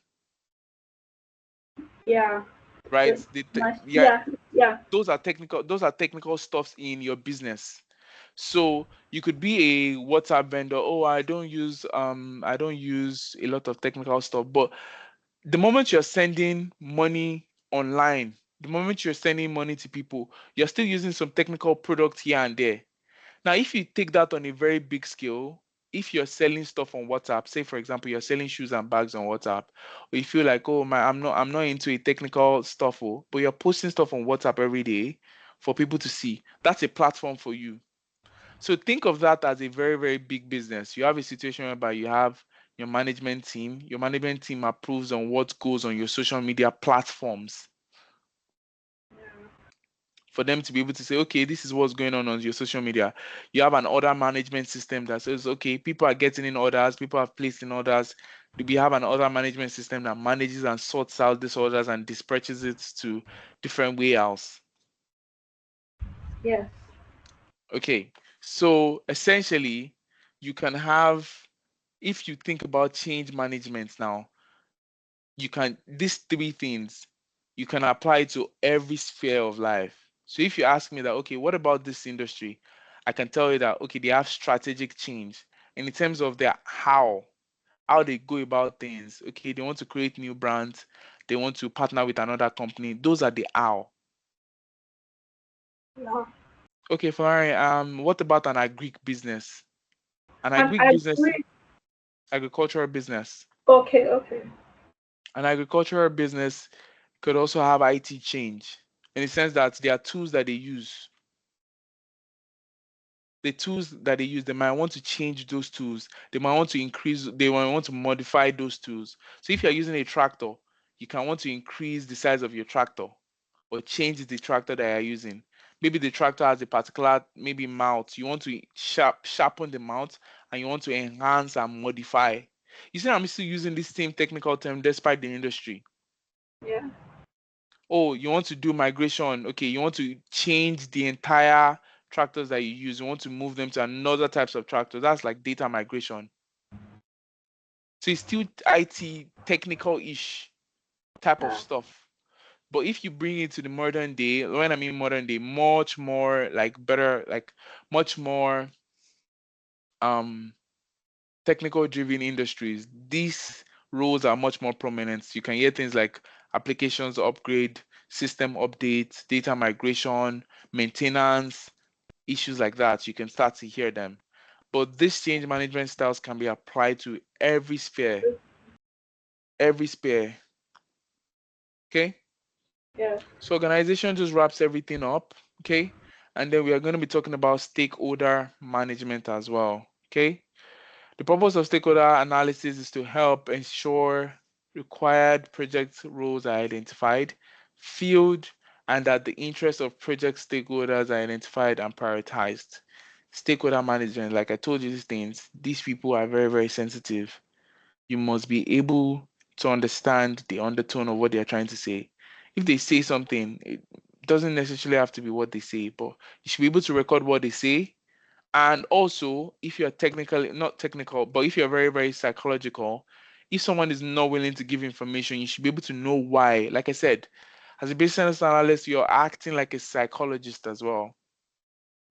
[SPEAKER 2] Yeah.
[SPEAKER 1] right?
[SPEAKER 2] The,
[SPEAKER 1] Yeah,
[SPEAKER 2] yeah. Yeah.
[SPEAKER 1] those are technical stuffs in your business. So you could be a WhatsApp vendor. Oh, I don't use a lot of technical stuff, but the moment you're sending money online, the moment you're sending money to people, you're still using some technical product here and there. Now, if you take that on a very big scale, if you're selling stuff on WhatsApp, say for example, you're selling shoes and bags on WhatsApp, or you feel like, oh my, I'm not into a technical stuff, oh, but you're posting stuff on WhatsApp every day for people to see. That's a platform for you. So think of that as a very, very big business. You have a situation whereby you have your management team. Your management team approves on what goes on your social media platforms for them to be able to say, okay, this is what's going on your social media. You have an order management system that says, okay, people are getting in orders, people have placed in orders. We have an order management system that manages and sorts out these orders and dispatches it to different warehouses.
[SPEAKER 2] Yes.
[SPEAKER 1] Okay, so essentially, you can have, if you think about change management now, you can, these three things, you can apply to every sphere of life. So if you ask me that, okay, what about this industry? I can tell you that, okay, they have strategic change. And in terms of their how they go about things, okay, they want to create new brands, they want to partner with another company. Those are the how.
[SPEAKER 2] Yeah.
[SPEAKER 1] Okay, fine. What about an agric business? An agric
[SPEAKER 2] I
[SPEAKER 1] business,
[SPEAKER 2] agree.
[SPEAKER 1] agricultural business.
[SPEAKER 2] Okay. Okay.
[SPEAKER 1] An agricultural business could also have IT change in the sense that there are tools that they use. The tools that they use, they might want to change those tools. They might want to increase, they might want to modify those tools. So if you're using a tractor, you can want to increase the size of your tractor or change the tractor that you're using. Maybe the tractor has a particular maybe mount. You want to sharpen the mount and you want to enhance and modify. You see, I'm still using this same technical term despite the industry.
[SPEAKER 2] Yeah.
[SPEAKER 1] Oh, you want to do migration. Okay, you want to change the entire tractors that you use. You want to move them to another types of tractors. That's like data migration. So it's still IT technical-ish type of
[SPEAKER 2] Yeah.
[SPEAKER 1] stuff. But if you bring it to the modern day, when I mean modern day, much more like better, like much more um technical driven industries, these roles are much more prominent. You can hear things like applications upgrade, system updates, data migration, maintenance, issues like that. You can start to hear them. but these change management styles can be applied to every sphere. Every sphere. Okay.
[SPEAKER 2] Yeah.
[SPEAKER 1] So organization just wraps everything up. Okay. And then we are going to be talking about stakeholder management as well. Okay. The purpose of stakeholder analysis is to help ensure required project roles are identified, filled, and that the interests of project stakeholders are identified and prioritized. Stakeholder management, like I told you these things, these people are very, very sensitive. You must be able to understand the undertone of what they're trying to say. If they say something, it doesn't necessarily have to be what they say, but you should be able to record what they say. And also, if you're technically not technical, but if you're very, very psychological, if someone is not willing to give information, you should be able to know why. Like I said, as a business analyst, you're acting like a psychologist as well.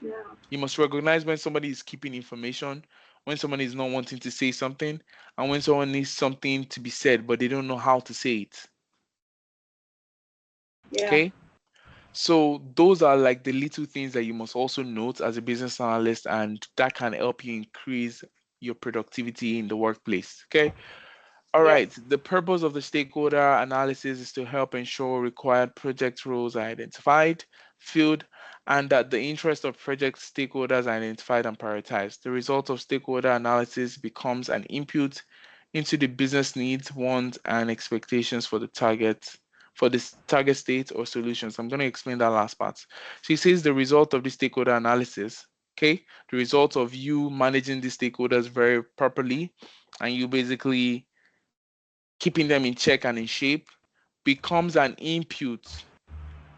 [SPEAKER 2] Yeah.
[SPEAKER 1] You must recognize when somebody is keeping information, when someone is not wanting to say something, and when someone needs something to be said, but they don't know how to say it.
[SPEAKER 2] Yeah.
[SPEAKER 1] Okay? So those are like the little things that you must also note as a business analyst, and that can help you increase your productivity in the workplace. Okay. All
[SPEAKER 2] Yes.
[SPEAKER 1] right. The purpose of the stakeholder analysis is to help ensure required project roles are identified, filled, and that the interest of project stakeholders are identified and prioritized. The result of stakeholder analysis becomes an input into the business needs, wants, and expectations for this target state or solutions. I'm going to explain that last part. So it says the result of the stakeholder analysis, okay, the result of you managing the stakeholders very properly, and you basically keeping them in check and in shape, becomes an input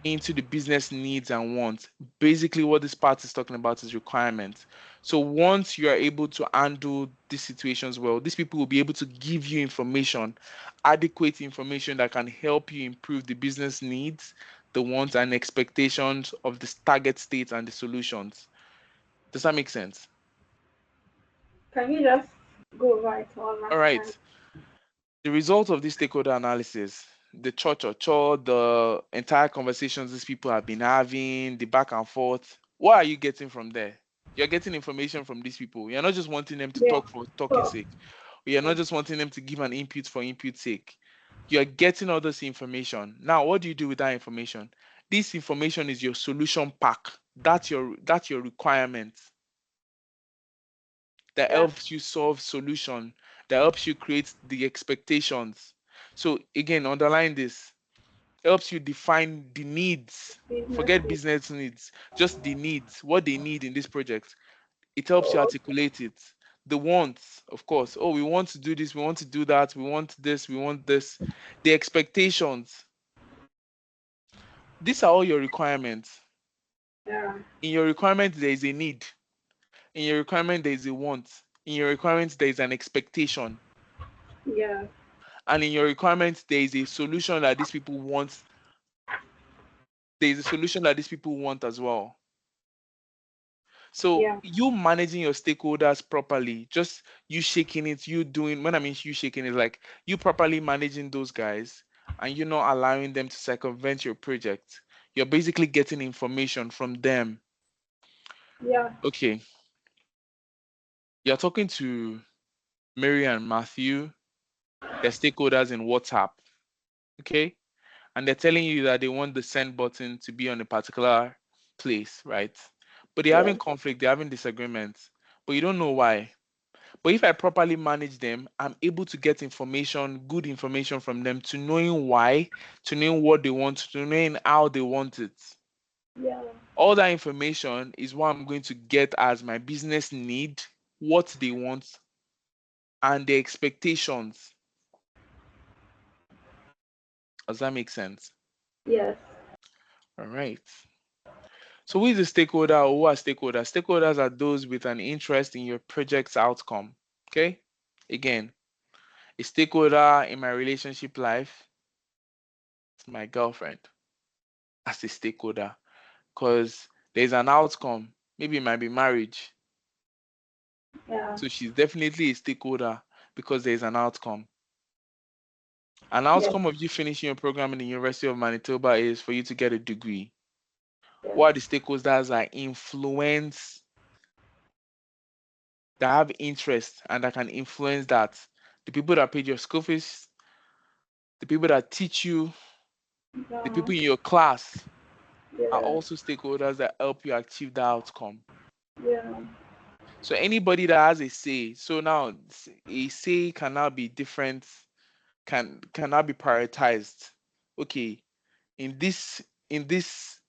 [SPEAKER 1] into the business needs and wants. Basically, what this part is talking about is requirements. So once you are able to handle these situations well, these people will be able to give you information, adequate information that can help you improve the business needs, the wants and expectations of the target states and the solutions. Does that make sense?
[SPEAKER 2] Can you just go over it one
[SPEAKER 1] All
[SPEAKER 2] last time?
[SPEAKER 1] right. The result of this stakeholder analysis, the cho, the entire conversations these people have been having, the back and forth, what are you getting from there? You're getting information from these people. You're not just wanting them to
[SPEAKER 2] Yeah.
[SPEAKER 1] talk for talking
[SPEAKER 2] So,
[SPEAKER 1] sake. You're not just wanting them to give an input for input sake. You're getting all this information. Now, what do you do with that information? This information is your solution pack. That's your requirement that
[SPEAKER 2] yeah.
[SPEAKER 1] helps you solve solution, that helps you create the expectations. So again, underline this, helps you define the needs.
[SPEAKER 2] Business
[SPEAKER 1] Forget
[SPEAKER 2] needs.
[SPEAKER 1] business needs, just the needs, what they need in this project. It helps you
[SPEAKER 2] Oh,
[SPEAKER 1] articulate it. The wants, of course. Oh, we want to do this, we want to do that, we want this, we want this. The expectations. These are all your requirements.
[SPEAKER 2] yeah.
[SPEAKER 1] In your requirement, there is a need. In your requirement, there is a want. In your requirement, there is an expectation.
[SPEAKER 2] Yeah.
[SPEAKER 1] And in your requirements, there is a solution that these people want. There is a solution that these people want as well. So
[SPEAKER 2] Yeah.
[SPEAKER 1] you managing your stakeholders properly, just you shaking it, you doing, when I mean you shaking it, like you properly managing those guys and you're not allowing them to circumvent your project. You're basically getting information from them.
[SPEAKER 2] Yeah.
[SPEAKER 1] Okay, you're talking to Mary and Matthew, their stakeholders in WhatsApp. Okay, and they're telling you that they want the send button to be on a particular place, right? But they're
[SPEAKER 2] Yeah.
[SPEAKER 1] having conflict, they're having disagreements, but you don't know why. But if I properly manage them, I'm able to get information, good information from them, to knowing why, to knowing what they want, to knowing how they want it.
[SPEAKER 2] Yeah.
[SPEAKER 1] All that information is what I'm going to get as my business need, what they want, and their expectations. Does that make sense?
[SPEAKER 2] Yes.
[SPEAKER 1] All right. So who is a stakeholder or who are stakeholders? Stakeholders are those with an interest in your project's outcome. Okay? Again, a stakeholder in my relationship life is my girlfriend as a stakeholder because there's an outcome. Maybe it might be marriage.
[SPEAKER 2] Yeah.
[SPEAKER 1] So she's definitely a stakeholder because there's an outcome. An
[SPEAKER 2] Yes.
[SPEAKER 1] outcome of you finishing your program in the University of Manitoba is for you to get a degree.
[SPEAKER 2] Yes.
[SPEAKER 1] What are the stakeholders that influence that have interest and that can influence that. The people that paid your school fees, the people that teach you, the
[SPEAKER 2] Yeah.
[SPEAKER 1] people in your class are
[SPEAKER 2] Yeah.
[SPEAKER 1] also stakeholders that help you achieve that outcome.
[SPEAKER 2] Yeah.
[SPEAKER 1] So anybody that has a say, so now a say can now be different, can now be prioritized. Okay, in this in this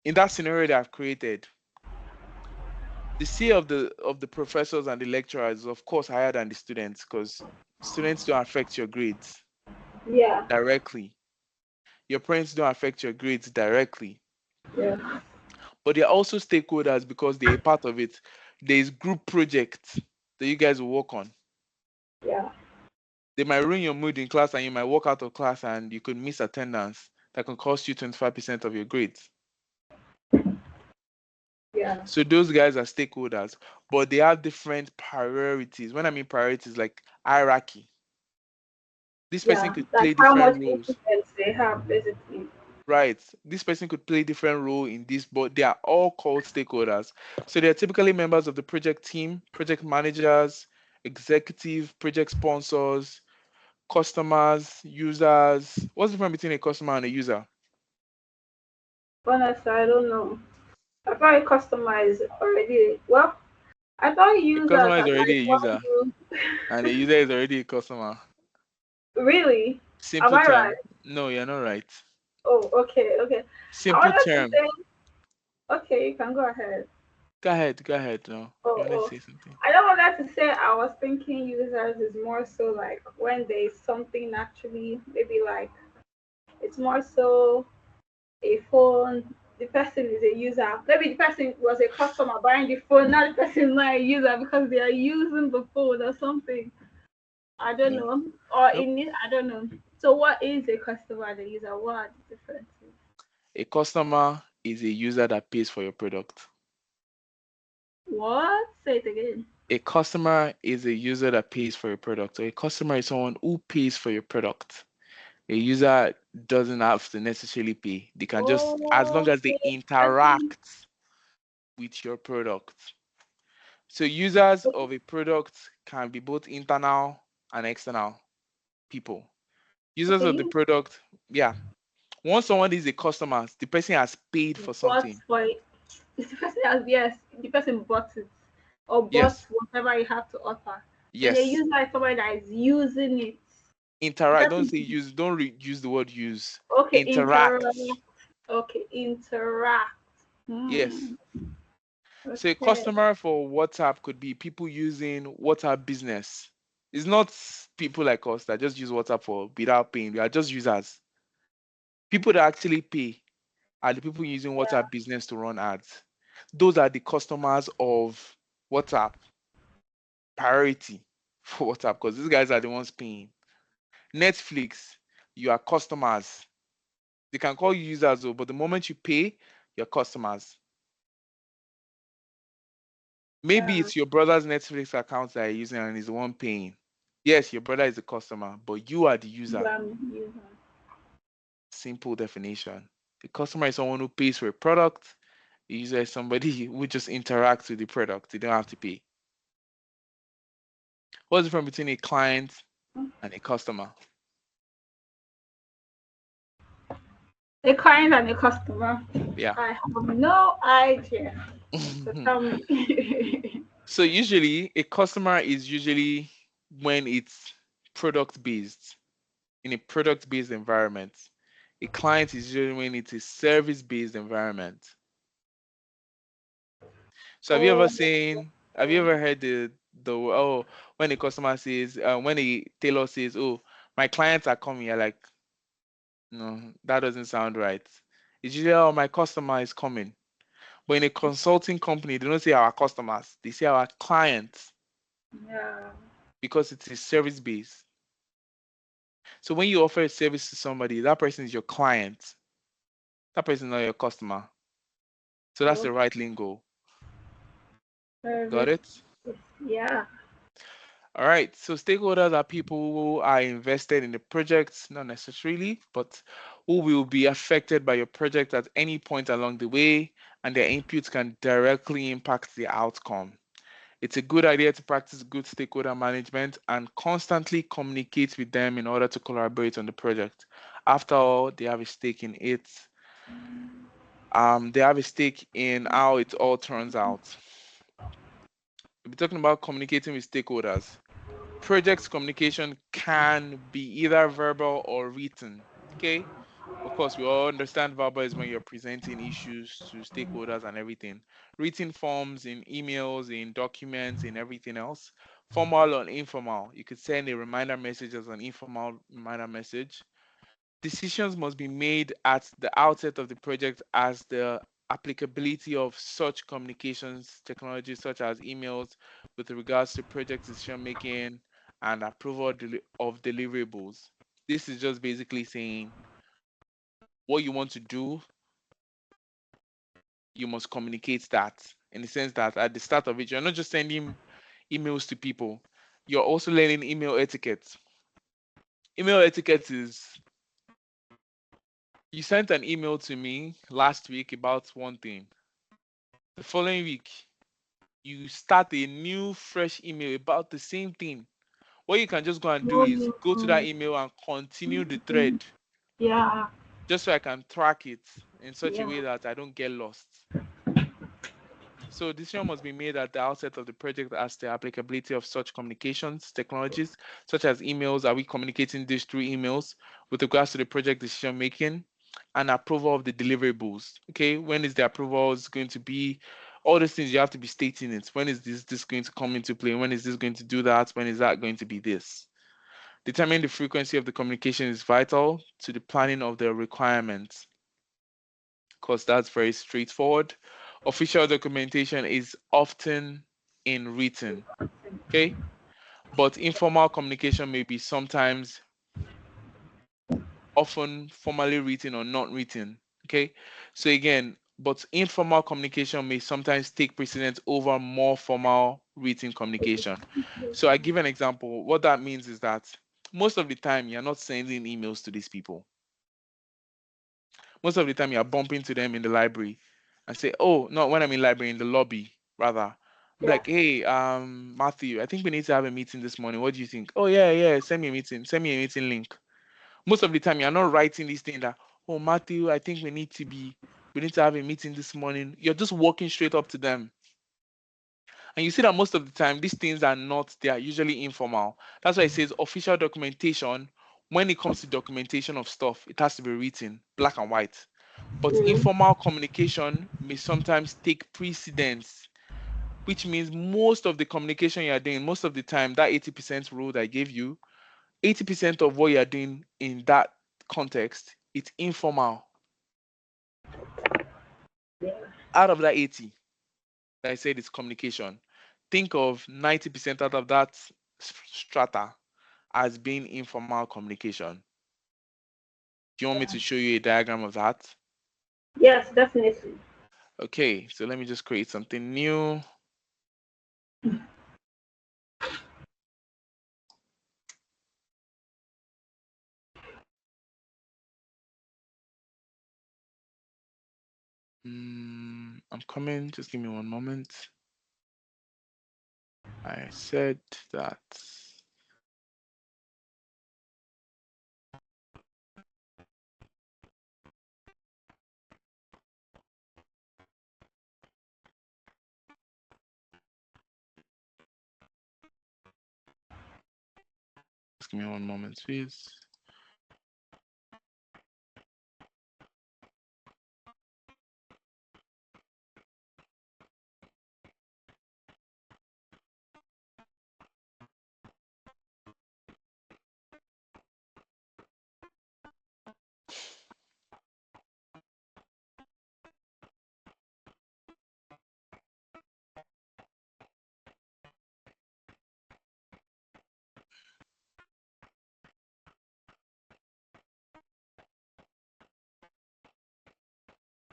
[SPEAKER 1] in that scenario that I've created, the say of the professors and the lecturers is of course higher than the students because students don't affect your grades
[SPEAKER 2] Yeah.
[SPEAKER 1] directly. Your parents don't affect your grades directly,
[SPEAKER 2] Yeah.
[SPEAKER 1] but they're also stakeholders because they're a part of it. There's group projects that you guys will work on.
[SPEAKER 2] Yeah.
[SPEAKER 1] They might ruin your mood in class and you might walk out of class and you could miss attendance that can cost you 25% of your grades.
[SPEAKER 2] Yeah.
[SPEAKER 1] So those guys are stakeholders, but they have different priorities. When I mean priorities, like hierarchy, this person
[SPEAKER 2] Yeah.
[SPEAKER 1] could
[SPEAKER 2] Like
[SPEAKER 1] play
[SPEAKER 2] how
[SPEAKER 1] different
[SPEAKER 2] much
[SPEAKER 1] roles.
[SPEAKER 2] influence they have, basically.
[SPEAKER 1] Right. This person could play different role in this, but they are all called stakeholders. So they're typically members of the project team, project managers, executive, project sponsors, customers, users. What's the difference between a customer and a user?
[SPEAKER 2] Honestly, I don't know. I thought a customer is already well. I thought
[SPEAKER 1] A
[SPEAKER 2] users
[SPEAKER 1] customer
[SPEAKER 2] are
[SPEAKER 1] is already
[SPEAKER 2] like
[SPEAKER 1] a
[SPEAKER 2] one
[SPEAKER 1] user,
[SPEAKER 2] who
[SPEAKER 1] and a user is already a customer.
[SPEAKER 2] really. Am
[SPEAKER 1] Simple
[SPEAKER 2] I right?
[SPEAKER 1] term. No, you're not right.
[SPEAKER 2] Oh, okay, okay. I
[SPEAKER 1] Simple
[SPEAKER 2] wanted to
[SPEAKER 1] term.
[SPEAKER 2] say, okay, you can go ahead.
[SPEAKER 1] Go ahead. Go ahead. No, you
[SPEAKER 2] Oh,
[SPEAKER 1] want to
[SPEAKER 2] oh.
[SPEAKER 1] say something?
[SPEAKER 2] I don't want to say I was thinking users is more so like when there's something actually maybe like it's more so a phone. The person is a user. Maybe the person was a customer buying the phone, not the person is not a user because they are using the phone or something. I don't
[SPEAKER 1] No.
[SPEAKER 2] know. Or
[SPEAKER 1] Nope.
[SPEAKER 2] in it, I don't know. So what is a customer and a user? What are the differences?
[SPEAKER 1] A customer is a user that pays for your product.
[SPEAKER 2] What? Say it again.
[SPEAKER 1] A customer is a user that pays for your product. So a customer is someone who pays for your product. A user doesn't have to necessarily pay. They can just, as long
[SPEAKER 2] Oh,
[SPEAKER 1] as they
[SPEAKER 2] okay. Person.
[SPEAKER 1] interact with your product. So users of a product can be both internal and external people. Users of the
[SPEAKER 2] Okay.
[SPEAKER 1] product, yeah. Once someone is a customer, the person has paid for
[SPEAKER 2] Bought
[SPEAKER 1] something.
[SPEAKER 2] for it. The person has yes, the person bought it or bought
[SPEAKER 1] Yes,
[SPEAKER 2] whatever you have to offer. Then a
[SPEAKER 1] yes.
[SPEAKER 2] user is somebody that is using it. The
[SPEAKER 1] Interact. Don't
[SPEAKER 2] person
[SPEAKER 1] say use. Don't use the word use.
[SPEAKER 2] okay, interact.
[SPEAKER 1] Interact.
[SPEAKER 2] Okay, interact.
[SPEAKER 1] Yes.
[SPEAKER 2] Hmm.
[SPEAKER 1] So a
[SPEAKER 2] Okay.
[SPEAKER 1] customer for WhatsApp could be people using WhatsApp business. It's not people like us that just use WhatsApp for without paying. We are just users. People that actually pay are the people using
[SPEAKER 2] Yeah.
[SPEAKER 1] WhatsApp business to run ads. Those are the customers of WhatsApp. Priority for WhatsApp because these guys are the ones paying. Netflix, you are customers. They can call you users, though, but the moment you pay, you're customers. Maybe
[SPEAKER 2] Yeah.
[SPEAKER 1] it's your brother's Netflix account that you're using and he's the one paying. Yes, your brother is the customer, but you are the user.
[SPEAKER 2] User.
[SPEAKER 1] Simple definition. The customer is someone who pays for a product. The user is somebody who just interacts with the product. They don't have to pay. What's the difference between a client and a customer?
[SPEAKER 2] A client and a customer.
[SPEAKER 1] Yeah.
[SPEAKER 2] I have no idea. So tell me.
[SPEAKER 1] So usually a customer is usually when it's product based in a product based environment. A client is usually when it's a service based environment. So
[SPEAKER 2] Oh,
[SPEAKER 1] have you ever heard the oh when a customer says when a tailor says, oh, my clients are coming, you're like, no, that doesn't sound right. It's usually, oh, my customer is coming. But in a consulting company, they don't say our customers, they say our clients
[SPEAKER 2] yeah.
[SPEAKER 1] because it's a service base. So when you offer a service to somebody, that person is your client. That person is not your customer. So that's the
[SPEAKER 2] Okay.
[SPEAKER 1] right lingo. Got
[SPEAKER 2] Service.
[SPEAKER 1] it?
[SPEAKER 2] Yeah.
[SPEAKER 1] All right. So stakeholders are people who are invested in the project, not necessarily, but who will be affected by your project at any point along the way, and their input can directly impact the outcome. It's a good idea to practice good stakeholder management and constantly communicate with them in order to collaborate on the project. After all, they have a stake in it. They have a stake in how it all turns out. We'll be talking about communicating with stakeholders. Project communication can be either verbal or written. Okay. Of course, we all understand verbal is when you're presenting issues to stakeholders and everything. Written forms in emails, in documents, in everything else. Formal or informal. You could send a reminder message as an informal reminder message. Decisions must be made at the outset of the project as the applicability of such communications technologies such as emails with regards to project decision making and approval of deliverables. This is just basically saying what you want to do, you must communicate that in the sense that at the start of it, you're not just sending emails to people, you're also learning email etiquette. Email etiquette is you sent an email to me last week about one thing. The following week, you start a new, fresh email about the same thing. What you can just go and do is go to that email and continue the thread
[SPEAKER 2] Yeah.
[SPEAKER 1] just so I can track it in such a
[SPEAKER 2] Yeah.
[SPEAKER 1] way that I don't get lost. So decision must be made at the outset of the project as the applicability of such communications technologies, such as emails. Are we communicating this through emails with regards to the project decision making and approval of the deliverables? Okay, when is the approval is going to be? All these things you have to be stating it. When is this going to come into play? When is this going to do that? When is that going to be this? Determining the frequency of the communication is vital to the planning of the requirements because that's very straightforward. Official documentation is often in written, okay? But informal communication may be sometimes often formally written or not written, okay? So again, but informal communication may sometimes take precedence over more formal written communication. So I give an example. What that means is that most of the time you're not sending emails to these people. Most of the time you're bumping to them in the library and say, oh, not when I'm in library, in the lobby, rather. I'm
[SPEAKER 2] Yeah.
[SPEAKER 1] like, hey, Matthew, I think we need to have a meeting this morning. What do you think? Oh, yeah, yeah, send me a meeting. Send me a meeting link. Most of the time you're not writing this thing that, oh, Matthew, I think we need to have a meeting this morning. You're just walking straight up to them. And you see that most of the time, these things are not, they are usually informal. That's why it says official documentation. When it comes to documentation of stuff, it has to be written, black and white. But
[SPEAKER 2] Mm.
[SPEAKER 1] informal communication may sometimes take precedence, which means most of the communication you are doing, most of the time, that 80% rule that I gave you, 80% of what you are doing in that context, it's informal.
[SPEAKER 2] Yeah.
[SPEAKER 1] Out of that 80 that I said is communication, think of 90% out of that strata as being informal communication. Do you want me to show you a diagram of that?
[SPEAKER 2] Yes, definitely.
[SPEAKER 1] Okay, so let me just create something new. I'm coming, just give me one moment. I said that. Just give me one moment, please.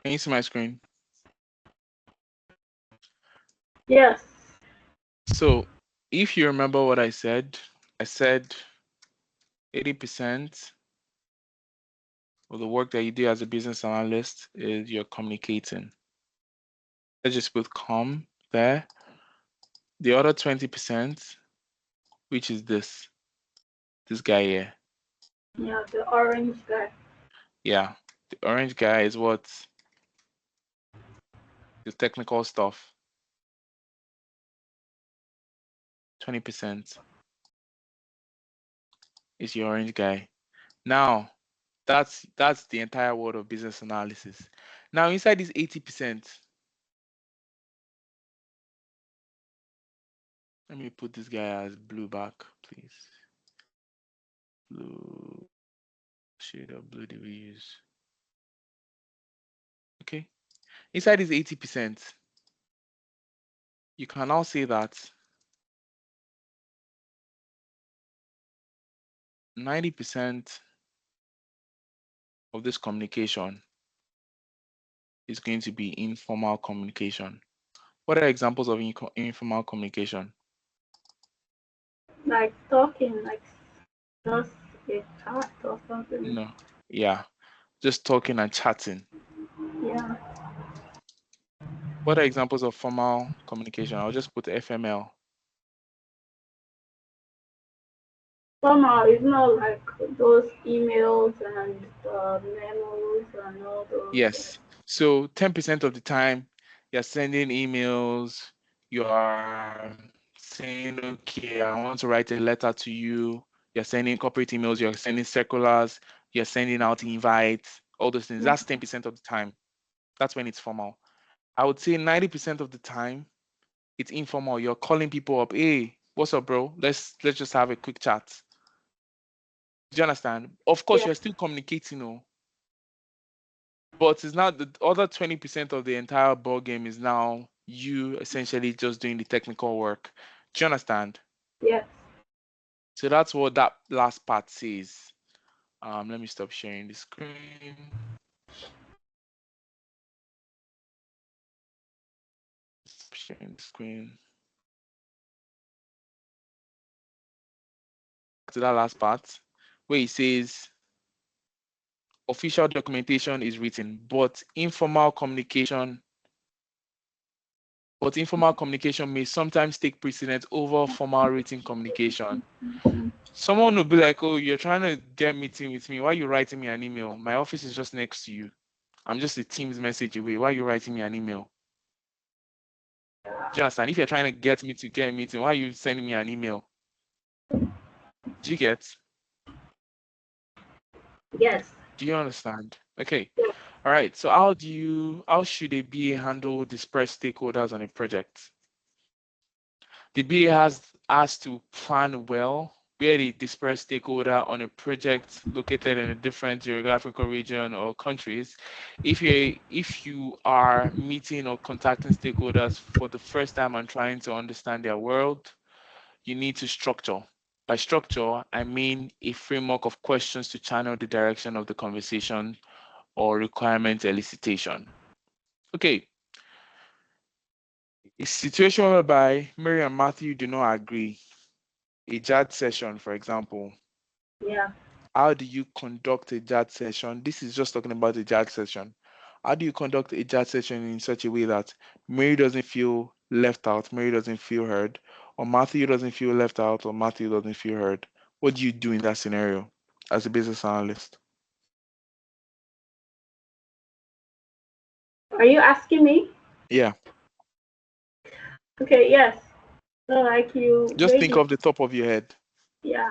[SPEAKER 1] Can you see my screen?
[SPEAKER 2] Yes.
[SPEAKER 1] So if you remember what I said 80% of the work that you do as a business analyst is you're communicating. Let's just put com there. The other 20%, which is this guy here.
[SPEAKER 2] Yeah, the orange guy.
[SPEAKER 1] Yeah, the orange guy is what the technical stuff. 20% is your orange guy. Now, that's the entire world of business analysis. Now, inside this 80%, let me put this guy as blue back, please. Blue, shade of blue do we use? Okay. Inside this 80%, you can now say that 90% of this communication is going to be informal communication. What are examples of informal communication?
[SPEAKER 2] Like talking, like just a chat or something.
[SPEAKER 1] No. Yeah. Just talking and chatting.
[SPEAKER 2] Yeah.
[SPEAKER 1] What are examples of formal communication? I'll just put FML.
[SPEAKER 2] Somehow it's not like those emails and memos and all those.
[SPEAKER 1] Yes. So 10% of the time, you're sending emails, you are saying, okay, I want to write a letter to you. You're sending corporate emails, you're sending circulars, you're sending out invites, all those things. That's 10% of the time. That's when it's formal. I would say 90% of the time, it's informal. You're calling people up. Hey, what's up, bro? Let's just have a quick chat. Do you understand? Of course,
[SPEAKER 2] Yeah.
[SPEAKER 1] you're still communicating, but it's not the other 20% of the entire ball game is now you essentially just doing the technical work. Do you understand?
[SPEAKER 2] Yes.
[SPEAKER 1] So that's what that last part says. Let me stop sharing the screen. Stop sharing the screen. To that last part where it says official documentation is written, but informal communication may sometimes take precedence over formal written communication. Someone will be like, oh, you're trying to get meeting with me. Why are you writing me an email? My office is just next to you. I'm just a Teams message away. Why are you writing me an email? Just and if you're trying to get me to get a meeting, why are you sending me an email? Do you get?
[SPEAKER 2] Yes.
[SPEAKER 1] Do you understand? Okay. All right. So how should a BA handle dispersed stakeholders on a project? The BA has to plan well where the dispersed stakeholder on a project located in a different geographical region or countries. If you are meeting or contacting stakeholders for the first time and trying to understand their world, you need to structure. By structure, I mean a framework of questions to channel the direction of the conversation or requirement elicitation. Okay. A situation whereby Mary and Matthew do not agree, a JAD session, for example.
[SPEAKER 2] Yeah.
[SPEAKER 1] How do you conduct a JAD session? This is just talking about a JAD session. How do you conduct a JAD session in such a way that Mary doesn't feel left out, Mary doesn't feel heard, or Matthew doesn't feel left out, or Matthew doesn't feel heard? What do you do in that scenario as a business analyst?
[SPEAKER 2] Are you asking me?
[SPEAKER 1] Yeah.
[SPEAKER 2] Okay. Yes. So like you
[SPEAKER 1] Just think
[SPEAKER 2] maybe
[SPEAKER 1] off the top of your head.
[SPEAKER 2] yeah.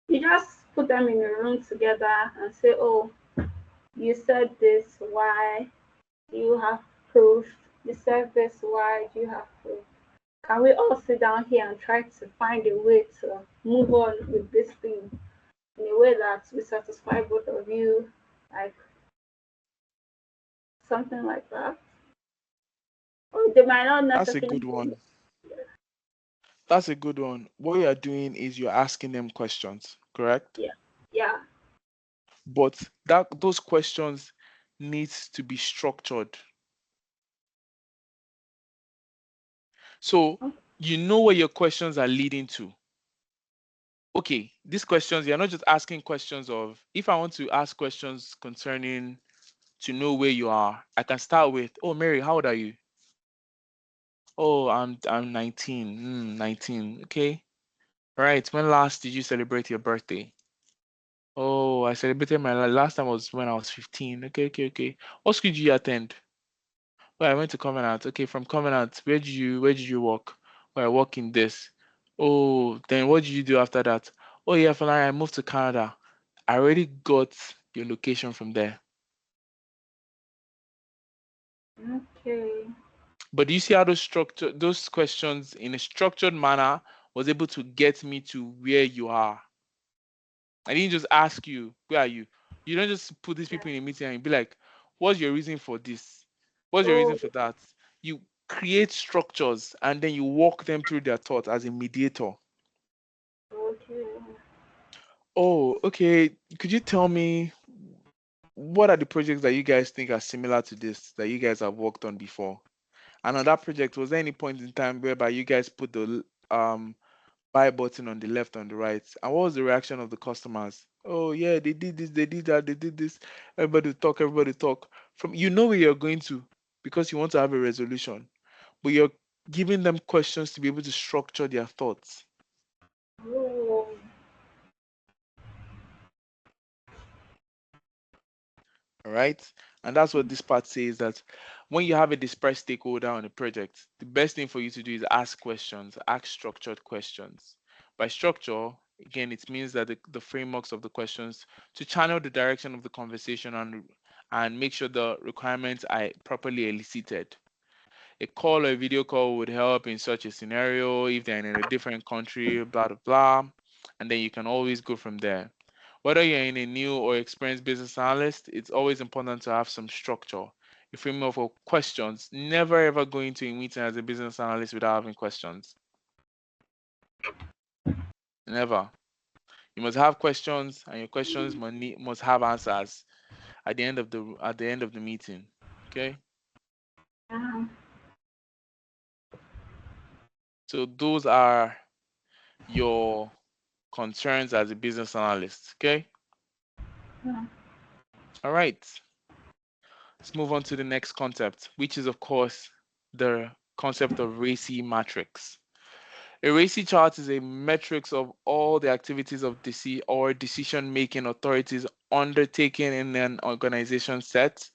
[SPEAKER 2] You just put them in a room together and say, oh, you said this. Why? Do you have proof? You said this. Why? Do you have proof? Can we all sit down here and try to find a way to move on with this thing in a way that will satisfy both of you, like something like that? Or they might not
[SPEAKER 1] That's a
[SPEAKER 2] necessarily.
[SPEAKER 1] good one. That's a good one. What you are doing is you're asking them questions, correct?
[SPEAKER 2] Yeah, yeah,
[SPEAKER 1] But those questions needs to be structured. So you know where your questions are leading to. Okay, these questions, you're not just asking questions of, if I want to ask questions concerning to know where you are, I can start with, oh, Mary, how old are you? Oh, I'm 19. 19. Okay. All right. When last did you celebrate your birthday? Oh, I celebrated my last time was when I was 15. Okay, okay, okay. What school did you attend? Well, I went to Covenant. Okay, from Covenant, where did you work? Well, I work in this. Oh, then what did you do after that? Oh yeah, Falana, I moved to Canada. I already got your location from there.
[SPEAKER 2] Okay.
[SPEAKER 1] But do you see how those questions in a structured manner was able to get me to where you are? I didn't just ask you, where are you? You don't just put these
[SPEAKER 2] Yeah.
[SPEAKER 1] people in a meeting and be like, what's your reason for this? What's your reason
[SPEAKER 2] Oh,
[SPEAKER 1] for that? You create structures and then you walk them through their thoughts as a mediator.
[SPEAKER 2] okay.
[SPEAKER 1] Oh, okay. Could you tell me what are the projects that you guys think are similar to this that you guys have worked on before? And on that project, was there any point in time whereby you guys put the buy button on the left, on the right? And what was the reaction of the customers? Oh yeah, they did this, they did that, they did this. Everybody talk, everybody talk. From where you're going to because you want to have a resolution, but you're giving them questions to be able to structure their thoughts.
[SPEAKER 2] Oh,
[SPEAKER 1] All right. And that's what this part says, that when you have a dispersed stakeholder on a project, the best thing for you to do is ask questions, ask structured questions. By structure, again, it means that the frameworks of the questions to channel the direction of the conversation and make sure the requirements are properly elicited. A call or a video call would help in such a scenario if they're in a different country, blah, blah, blah. And then you can always go from there. Whether you're in a new or experienced business analyst, it's always important to have some structure. A framework of questions. Never ever go into a meeting as a business analyst without having questions. Never. You must have questions, and your questions must have answers at the end of the meeting. Okay.
[SPEAKER 2] yeah.
[SPEAKER 1] So those are your concerns as a business analyst. Okay.
[SPEAKER 2] Yeah.
[SPEAKER 1] All right. Let's move on to the next concept, which is, of course, the concept of RACI matrix. A RACI chart is a matrix of all the activities of decision-making authorities undertaken in an organization set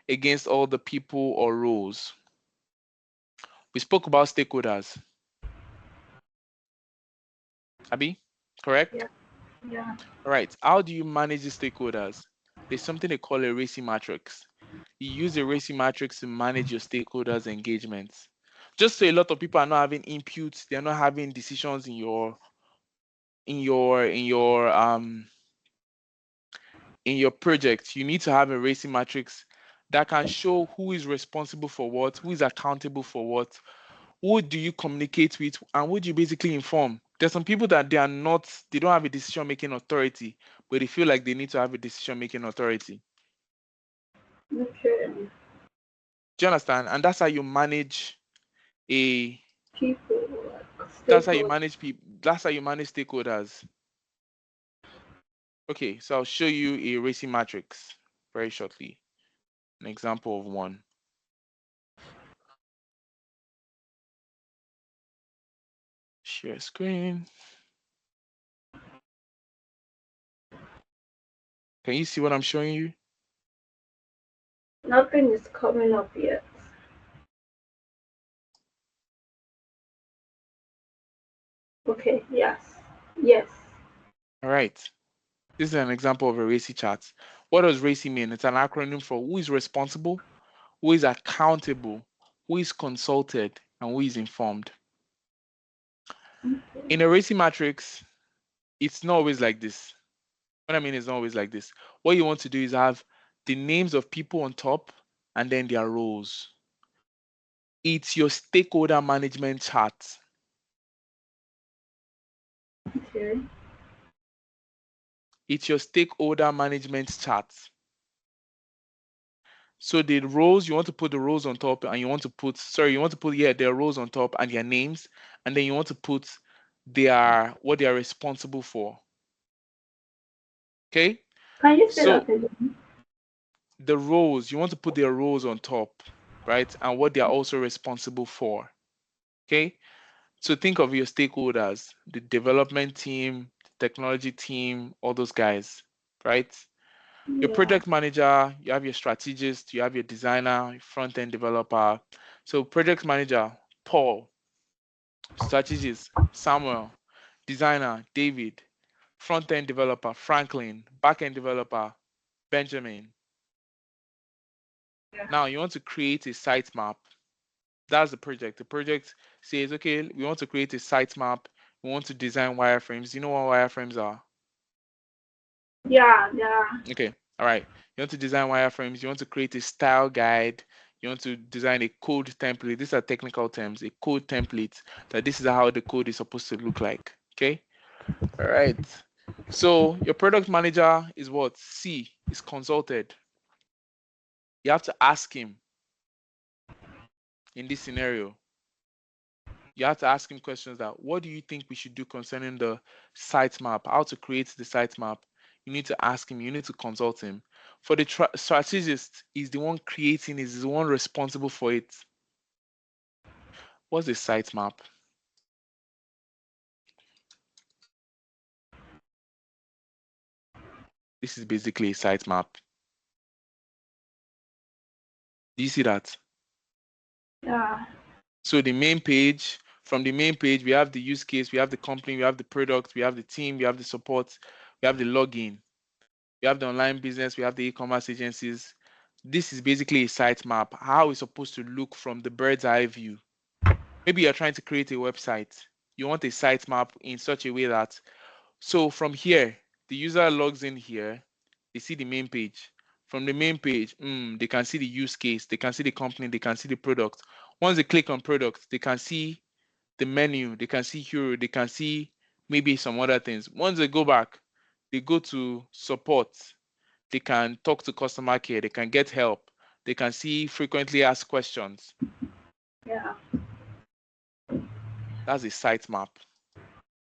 [SPEAKER 1] against all the people or roles. We spoke about stakeholders. Abi, correct?
[SPEAKER 2] Yeah. Yeah.
[SPEAKER 1] All right. How do you manage the stakeholders? There's something they call a RACI matrix. You use a RACI matrix to manage your stakeholders' engagements. Just so a lot of people are not having inputs, they're not having decisions in your project, you need to have a RACI matrix that can show who is responsible for what, who is accountable for what, who do you communicate with, and who do you basically inform. There's some people that they don't have a decision making authority, but they feel like they need to have a decision making authority.
[SPEAKER 2] Okay.
[SPEAKER 1] Do you understand? And that's how you manage a
[SPEAKER 2] People, like
[SPEAKER 1] that's how you
[SPEAKER 2] stakeholders.
[SPEAKER 1] manage people. That's how you manage stakeholders. Okay, so I'll show you a RACI matrix very shortly. An example of one. Share screen. Can you see what I'm showing you?
[SPEAKER 2] Nothing is coming up yet. Okay. Yes. Yes.
[SPEAKER 1] All right. This is an example of a RACI chart. What does RACI mean? It's an acronym for who is responsible, who is accountable, who is consulted, and who is informed.
[SPEAKER 2] Okay.
[SPEAKER 1] In a RACI matrix, it's not always like this. What I mean is not always like this. What you want to do is have the names of people on top and then their roles. It's your stakeholder management chart.
[SPEAKER 2] Okay.
[SPEAKER 1] It's your stakeholder management chart. So the roles, you want to put the roles on top, and you want to put their roles on top and their names, and then you want to put what they are responsible for. Okay?
[SPEAKER 2] Can you say
[SPEAKER 1] So
[SPEAKER 2] that again?
[SPEAKER 1] the roles, you want to put their roles on top, right? And what they are also responsible for. Okay. So think of your stakeholders, the development team, technology team, all those guys, right? Your
[SPEAKER 2] Yeah.
[SPEAKER 1] project manager, you have your strategist, you have your designer, front-end developer. So project manager, Paul, strategist, Samuel, designer, David, front-end developer, Franklin, back-end developer, Benjamin.
[SPEAKER 2] Yeah.
[SPEAKER 1] Now you want to create a sitemap. That's the project. The project says, okay, we want to create a sitemap. We want to design wireframes. You know what wireframes are?
[SPEAKER 2] Yeah. Yeah.
[SPEAKER 1] Okay, all right. You want to design wireframes. You want to create a style guide. You want to design a code template. These are technical terms. A code template that this is how the code is supposed to look like. Okay, all right. So your product manager is what? C is consulted. You have to ask him in this scenario. You have to ask him questions that what do you think we should do concerning the sitemap, how to create the sitemap. You need to ask him, you need to consult him. For the strategist, is the one creating, is the one responsible for it. What's the sitemap? This is basically a sitemap. Do you see that?
[SPEAKER 2] Yeah.
[SPEAKER 1] So the main page, from the main page, we have the use case, we have the company, we have the product, we have the team, we have the support, we have the login. We have the online business, we have the e-commerce agencies. This is basically a sitemap, how it's supposed to look from the bird's eye view. Maybe you're trying to create a website. You want a sitemap in such a way that, so from here, the user logs in here, they see the main page. From the main page, they can see the use case, they can see the company, they can see the product. Once they click on product, they can see the menu, they can see hero, they can see maybe some other things. Once they go back, they go to support, they can talk to customer care, they can get help, they can see frequently asked questions.
[SPEAKER 2] Yeah.
[SPEAKER 1] That's a sitemap,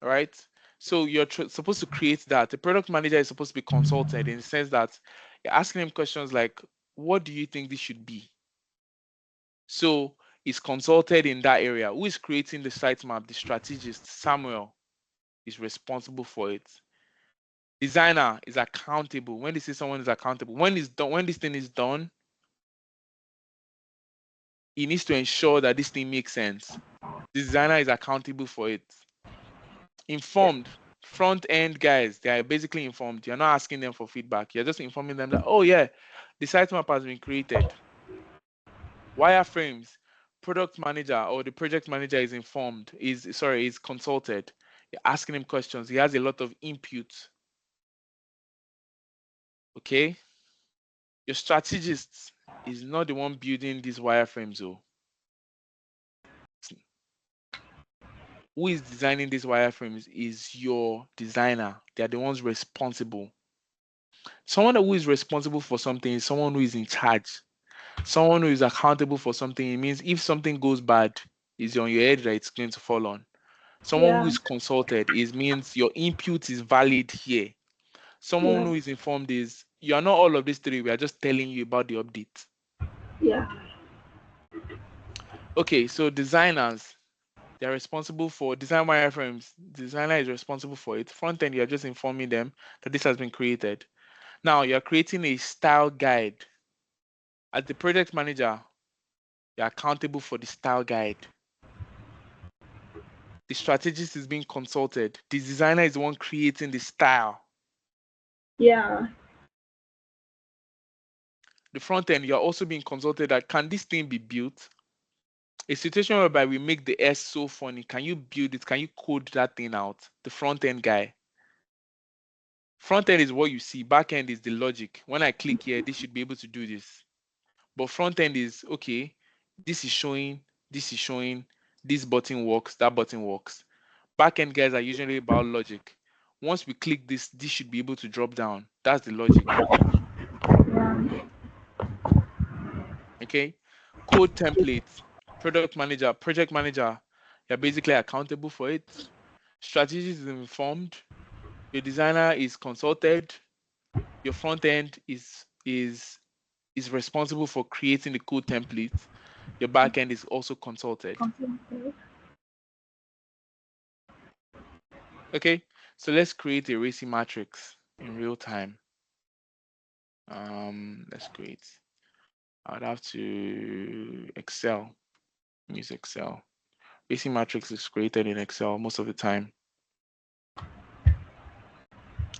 [SPEAKER 1] right? So you're supposed to create that. The product manager is supposed to be consulted in the sense that you're asking him questions like, what do you think this should be? So he's consulted in that area. Who is creating the sitemap? The strategist, Samuel, is responsible for it. Designer is accountable. When they say someone is accountable, when it's done, when this thing is done, he needs to ensure that this thing makes sense. The designer is accountable for it. Informed, front end guys, they are basically informed. You're not asking them for feedback. You're just informing them that, oh yeah, the sitemap has been created. Wireframes, product manager or the project manager is informed, is consulted. You're asking him questions. He has a lot of input. Okay. Your strategist is not the one building these wireframes, though. Who is designing these wireframes is your designer. They are the ones responsible. Someone who is responsible for something is someone who is in charge. Someone who is accountable for something. It means if something goes bad, it's on your head that it's going to fall on. Someone who
[SPEAKER 2] Yeah.
[SPEAKER 1] is consulted means your input is valid here. Someone
[SPEAKER 2] Yeah.
[SPEAKER 1] who is informed is you are not all of these three. We are just telling you about the update.
[SPEAKER 2] Yeah.
[SPEAKER 1] Okay, so designers, they're responsible for design wireframes. Designer is responsible for it. Front end, you're just informing them that this has been created. Now you're creating a style guide. As the project manager, you're accountable for the style guide. The strategist is being consulted. The designer is the one creating the style.
[SPEAKER 2] Yeah.
[SPEAKER 1] The front end, you're also being consulted that can this thing be built? A situation whereby we make the S so funny. Can you build it? Can you code that thing out? The front end guy. Front end is what you see. Back end is the logic. When I click here, this should be able to do this. But front end is okay. This is showing. This is showing. This button works. That button works. Back end guys are usually about logic. Once we click this, this should be able to drop down. That's the logic.
[SPEAKER 2] Yeah.
[SPEAKER 1] Okay. Code templates. Product manager, project manager. You're basically accountable for it. Strategy is informed. Your designer is consulted. Your front end is responsible for creating the code template. Your back end is also consulted.
[SPEAKER 2] Concentrate.
[SPEAKER 1] Okay, so let's create a racing matrix in real time. Let's create. I'd have to Excel. Use Excel. Racing matrix is created in Excel most of the time.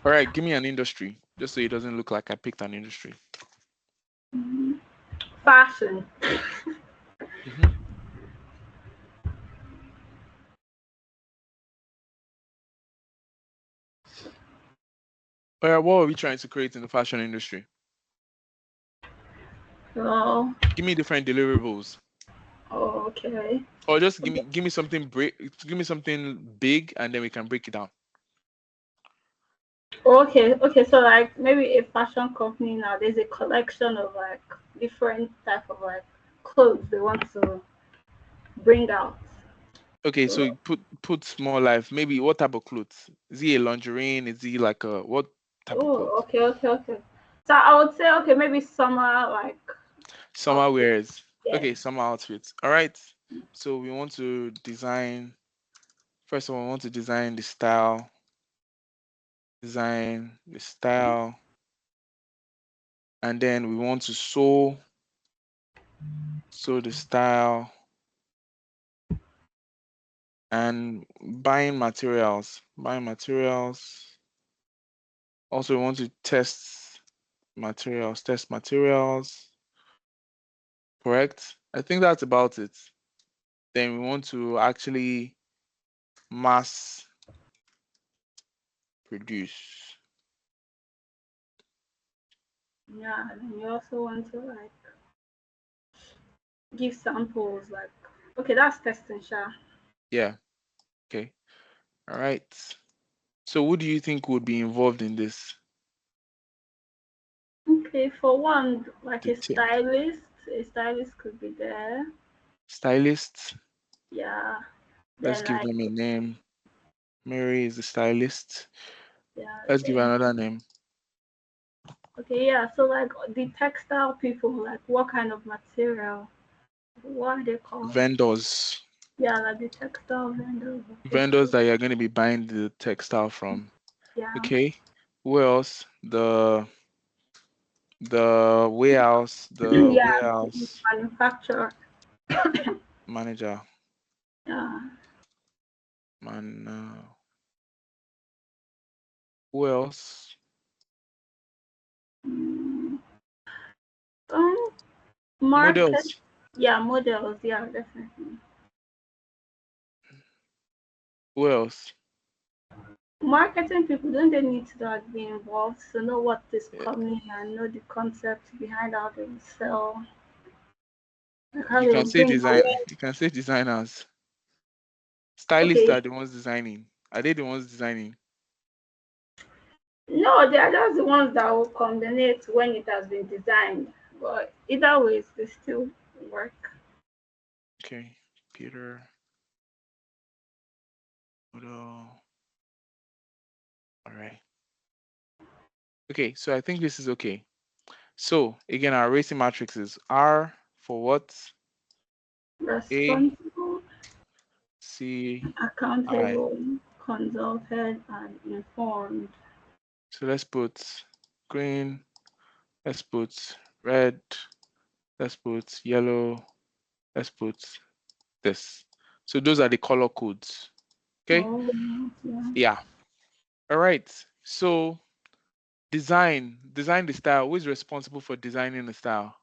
[SPEAKER 1] All right, give me an industry, just so it doesn't look like I picked an industry.
[SPEAKER 2] Fashion.
[SPEAKER 1] Mm-hmm. All right, what are we trying to create in the fashion industry?
[SPEAKER 2] So,
[SPEAKER 1] Give me different deliverables,
[SPEAKER 2] okay.
[SPEAKER 1] or just give me something give me something big, and then we can break it down.
[SPEAKER 2] Okay. So like maybe a fashion company now, there's a collection of like different type of like clothes they want to bring out.
[SPEAKER 1] Okay, so
[SPEAKER 2] So,
[SPEAKER 1] you put more life. Maybe what type of clothes? Is he a lingerie? Is he like a what type of
[SPEAKER 2] oh,
[SPEAKER 1] clothes?
[SPEAKER 2] okay. So I would say okay, maybe summer like
[SPEAKER 1] Summer
[SPEAKER 2] outfit.
[SPEAKER 1] wears.
[SPEAKER 2] Yes.
[SPEAKER 1] Okay, summer outfits. All right. So we want to design. First of all, we want to design the style. Design the style, and then we want to sew the style, and buying materials. Also, we want to test materials. Correct. I think that's about it. Then we want to actually mass produce.
[SPEAKER 2] Yeah, and you also want to like give samples like okay, that's testing, sure.
[SPEAKER 1] Yeah. Okay. All right. So who do you think would be involved in this?
[SPEAKER 2] Okay, for one, like
[SPEAKER 1] The
[SPEAKER 2] a stylist could be there.
[SPEAKER 1] stylists.
[SPEAKER 2] Yeah.
[SPEAKER 1] Let's
[SPEAKER 2] Then
[SPEAKER 1] give
[SPEAKER 2] like
[SPEAKER 1] them a name. Mary is the stylist.
[SPEAKER 2] yeah,
[SPEAKER 1] Let's give
[SPEAKER 2] then
[SPEAKER 1] another name.
[SPEAKER 2] okay, yeah. So like the textile people, like what kind of material? What are they called?
[SPEAKER 1] Vendors.
[SPEAKER 2] Yeah, like the textile vendors.
[SPEAKER 1] Vendors that you're going to be buying the textile from.
[SPEAKER 2] Yeah.
[SPEAKER 1] Okay. Who else? The warehouse. The
[SPEAKER 2] Yeah, the
[SPEAKER 1] warehouse
[SPEAKER 2] manufacturer.
[SPEAKER 1] manager.
[SPEAKER 2] Yeah.
[SPEAKER 1] Man. Who else?
[SPEAKER 2] Mm, um, market.
[SPEAKER 1] Models.
[SPEAKER 2] Yeah, models. Yeah, definitely.
[SPEAKER 1] Who else?
[SPEAKER 2] Marketing people don't they need to like be involved to know what is
[SPEAKER 1] Yeah.
[SPEAKER 2] coming and know the concept behind how they will sell, like how
[SPEAKER 1] You
[SPEAKER 2] they will
[SPEAKER 1] can say
[SPEAKER 2] bring
[SPEAKER 1] design.
[SPEAKER 2] awareness.
[SPEAKER 1] You can say designers. Stylists
[SPEAKER 2] Okay,
[SPEAKER 1] are the ones designing. Are they the ones designing?
[SPEAKER 2] no, they are just the ones that will coordinate when it has been designed. But either ways, they still work.
[SPEAKER 1] Okay. Peter. Model. All right. Okay. So I think this is okay. So again, our racing matrix is R for what? A,
[SPEAKER 2] Responsible,
[SPEAKER 1] C, I.
[SPEAKER 2] accountable, consulted, and informed.
[SPEAKER 1] So let's put green. Let's put red. Let's put yellow. Let's put this. So those are the color codes. Okay.
[SPEAKER 2] Oh, yeah.
[SPEAKER 1] Yeah. All right. So design the style. Who is responsible for designing the style?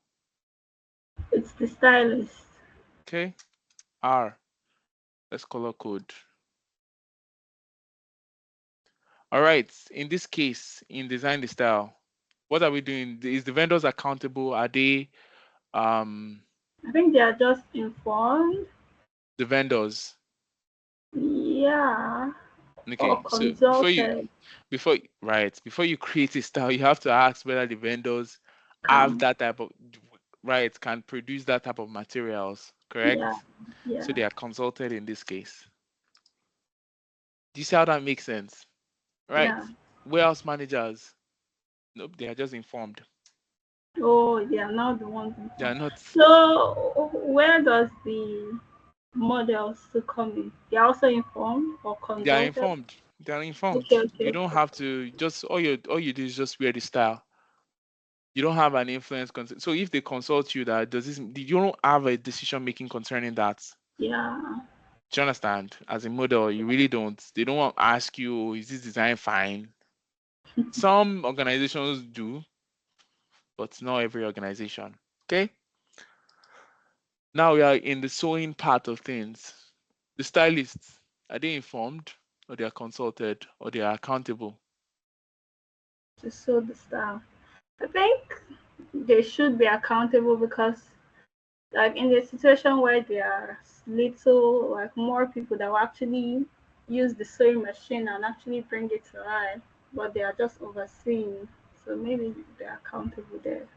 [SPEAKER 2] It's the stylist.
[SPEAKER 1] Okay. R. Let's color code. All right. In this case, in design the style, what are we doing? Is the vendors accountable? Are they
[SPEAKER 2] I think they are just informed.
[SPEAKER 1] the vendors?
[SPEAKER 2] Yeah, or
[SPEAKER 1] Okay. So
[SPEAKER 2] consulted.
[SPEAKER 1] before you create a style, you have to ask whether the vendors have
[SPEAKER 2] Come.
[SPEAKER 1] that type of can produce that type of materials,
[SPEAKER 2] Yeah,
[SPEAKER 1] correct? So
[SPEAKER 2] yeah,
[SPEAKER 1] they are consulted in this case. Do you see how that makes sense? Right?
[SPEAKER 2] yeah.
[SPEAKER 1] Warehouse managers, nope, they are just informed.
[SPEAKER 2] Oh, they are not the ones
[SPEAKER 1] They are
[SPEAKER 2] informed.
[SPEAKER 1] not.
[SPEAKER 2] So, where does the models to come in? They are also informed or
[SPEAKER 1] They are
[SPEAKER 2] consulted?
[SPEAKER 1] informed. They're informed.
[SPEAKER 2] Okay,
[SPEAKER 1] You
[SPEAKER 2] okay.
[SPEAKER 1] don't have to just all you do is just wear the style. You don't have an influence. So if they consult you, that does this, you don't have a decision making concerning that.
[SPEAKER 2] Yeah.
[SPEAKER 1] Do you understand? As a model, you really don't. They don't want to ask you, "Oh, is this design fine?" Some organizations do, but not every organization. Okay. Now we are in the sewing part of things. The stylists, are they informed, or they are consulted, or they are accountable?
[SPEAKER 2] To show the style. I think they should be accountable because like in the situation where there are little like more people that will actually use the sewing machine and actually bring it to life, but they are just overseeing. So maybe they're accountable there.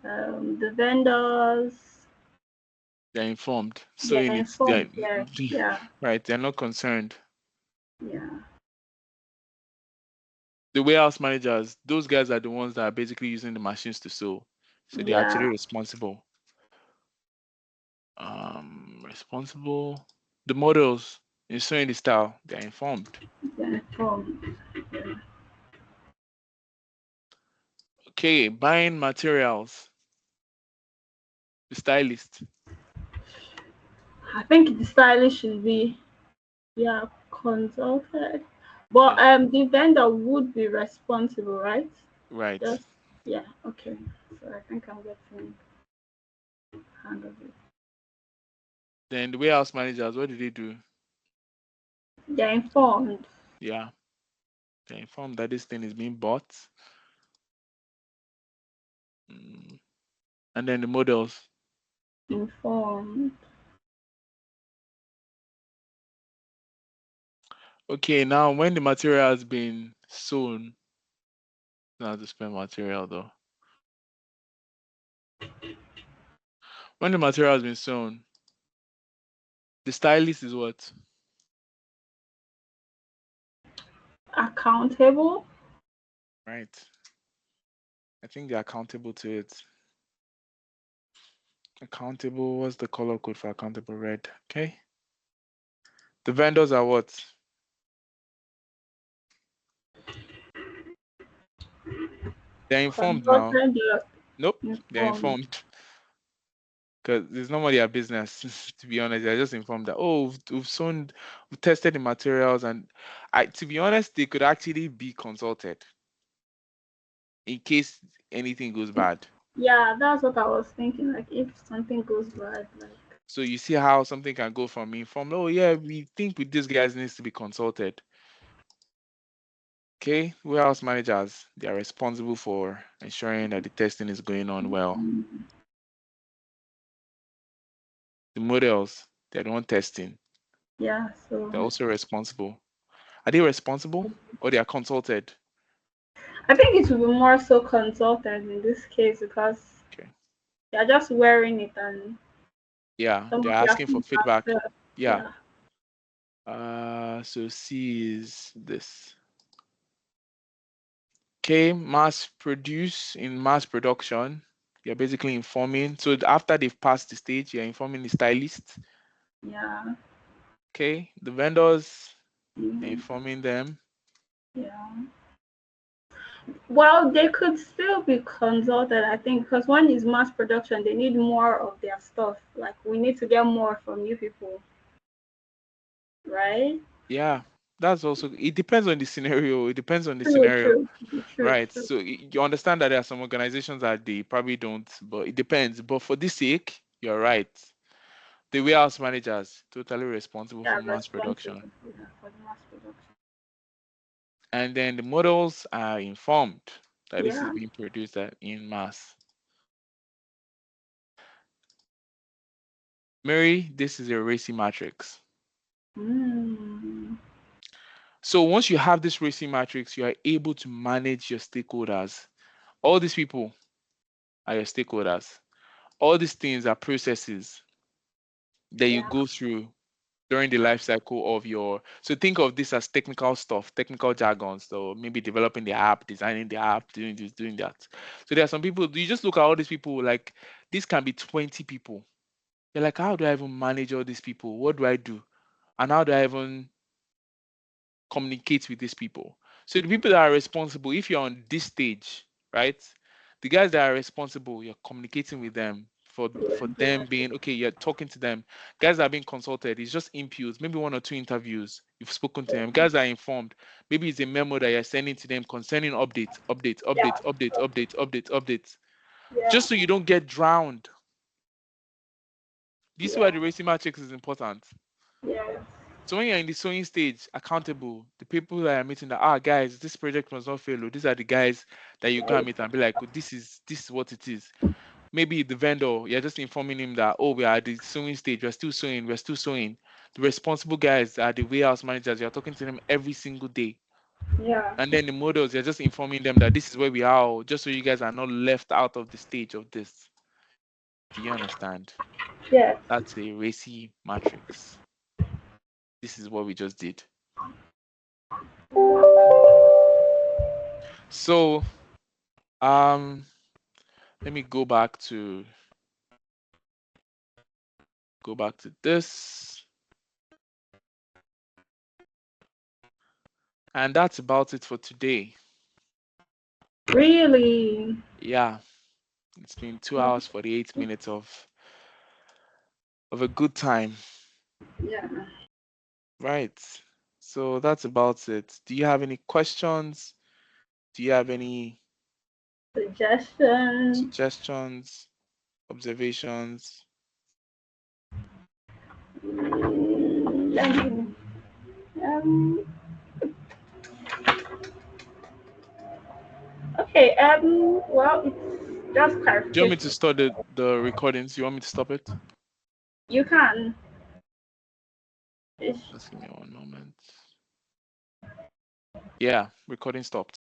[SPEAKER 2] The vendors,
[SPEAKER 1] They're informed.
[SPEAKER 2] they're
[SPEAKER 1] Sewing it, they're
[SPEAKER 2] informed. Yeah, yeah,
[SPEAKER 1] right. They're not concerned.
[SPEAKER 2] yeah,
[SPEAKER 1] The warehouse managers, those guys are the ones that are basically using the machines to sew. So they're actually
[SPEAKER 2] yeah.
[SPEAKER 1] responsible. Responsible. The models in sewing the style, they're informed.
[SPEAKER 2] They're informed. Yeah.
[SPEAKER 1] Okay, buying materials. The stylist.
[SPEAKER 2] I think the stylist should be yeah consulted, but
[SPEAKER 1] Yeah,
[SPEAKER 2] the vendor would be responsible, right?
[SPEAKER 1] right.
[SPEAKER 2] Just yeah, okay. So I think I'm getting hang of it.
[SPEAKER 1] Then the warehouse managers, what do they do?
[SPEAKER 2] They're informed.
[SPEAKER 1] Yeah, they're informed that this thing is being bought. Mm. And then the models.
[SPEAKER 2] Informed.
[SPEAKER 1] Okay, now when the material has been sewn, not to spend material though. When the material has been sewn, the stylist is what?
[SPEAKER 2] Accountable.
[SPEAKER 1] Right. I think they're accountable to it. Accountable, what's the color code for accountable? Red. Okay. The vendors are what? They're informed now.
[SPEAKER 2] Consulted. They're
[SPEAKER 1] Nope, they're
[SPEAKER 2] informed.
[SPEAKER 1] informed. Because it's not their business, to be honest. They're just informed that, oh, we've sewn, we've tested the materials, and to be honest, they could actually be consulted in case anything goes bad.
[SPEAKER 2] Yeah, that's what I was thinking. Like if something goes bad, like
[SPEAKER 1] So you see how something can go from informed, oh yeah, we think with these guys needs to be consulted. Okay, warehouse managers, they are responsible for ensuring that the testing is going on well. The models, they're the one testing.
[SPEAKER 2] yeah. So
[SPEAKER 1] They're also responsible. Are they responsible or they are consulted?
[SPEAKER 2] I think it would be more so consultant in this case because
[SPEAKER 1] Okay.
[SPEAKER 2] they're just wearing it and
[SPEAKER 1] Yeah,
[SPEAKER 2] some
[SPEAKER 1] they're
[SPEAKER 2] of their
[SPEAKER 1] asking for
[SPEAKER 2] feedback.
[SPEAKER 1] feedback. Yeah.
[SPEAKER 2] Yeah,
[SPEAKER 1] So C is this. Okay, mass produce in mass production. You're basically informing. So after they've passed the stage, you're informing the stylist.
[SPEAKER 2] yeah,
[SPEAKER 1] Okay, the vendors, you're
[SPEAKER 2] mhm,
[SPEAKER 1] informing them.
[SPEAKER 2] yeah. Well, they could still be consulted, I think, because when it's mass production, they need more of their stuff. Like we need to get more from you people, right?
[SPEAKER 1] Yeah, that's also, it depends on the scenario. It depends on the
[SPEAKER 2] True,
[SPEAKER 1] scenario,
[SPEAKER 2] true, true,
[SPEAKER 1] right?
[SPEAKER 2] true.
[SPEAKER 1] So you understand that there are some organizations that they probably don't, but it depends. But for this sake, you're right. The warehouse managers totally responsible
[SPEAKER 2] They
[SPEAKER 1] for
[SPEAKER 2] are
[SPEAKER 1] mass
[SPEAKER 2] responsible
[SPEAKER 1] production.
[SPEAKER 2] for the mass production.
[SPEAKER 1] And then the models are informed that this is
[SPEAKER 2] Yeah.
[SPEAKER 1] being produced in mass. Mary, this is a RACI matrix.
[SPEAKER 2] Mm.
[SPEAKER 1] So once you have this RACI matrix, you are able to manage your stakeholders. All these people are your stakeholders. All these things are processes that you
[SPEAKER 2] Yeah.
[SPEAKER 1] go through during the life cycle of your, so think of this as technical stuff, technical jargon. So maybe developing the app, designing the app, doing this, doing that. So there are some people, you just look at all these people, like this can be 20 people. You're like, how do I even manage all these people? What do I do? And how do I even communicate with these people. So the people that are responsible, if you're on this stage, right? The guys that are responsible, you're communicating with them for them being okay, you're talking to them. Guys that are being consulted, it's just inputs, maybe 1 or 2 interviews. You've spoken to them. Guys that are informed, maybe it's a memo that you're sending to them concerning updates, updates,
[SPEAKER 2] Yeah.
[SPEAKER 1] updates, updates, updates, updates, updates.
[SPEAKER 2] Yeah.
[SPEAKER 1] Just so you don't get drowned. This is why the racing matrix is important.
[SPEAKER 2] Yes.
[SPEAKER 1] So when you're in the sowing stage, accountable, the people that are meeting that, guys, this project must not fail. These are the guys that you go and meet and be like, oh, this is what it is. Maybe the vendor, you're just informing him that, oh, we are at the sowing stage, we're still sowing. The responsible guys are the warehouse managers, you're talking to them every single day.
[SPEAKER 2] Yeah.
[SPEAKER 1] And then the models, you're just informing them that this is where we are, just so you guys are not left out of the stage of this. Do you understand?
[SPEAKER 2] Yes.
[SPEAKER 1] That's a racy matrix. This is what we just did. So, let me go back to this. And that's about it for today.
[SPEAKER 2] Really?
[SPEAKER 1] Yeah. It's been 2 hours 48 minutes of a good time.
[SPEAKER 2] Yeah.
[SPEAKER 1] Right. So that's about it. Do you have any questions? Do you have any suggestions, observations?
[SPEAKER 2] Let me, okay. Well, it's just clarification.
[SPEAKER 1] Do you want me to start the recordings? You want me to stop it?
[SPEAKER 2] You can.
[SPEAKER 1] Just give me 1 moment. Yeah, recording stopped.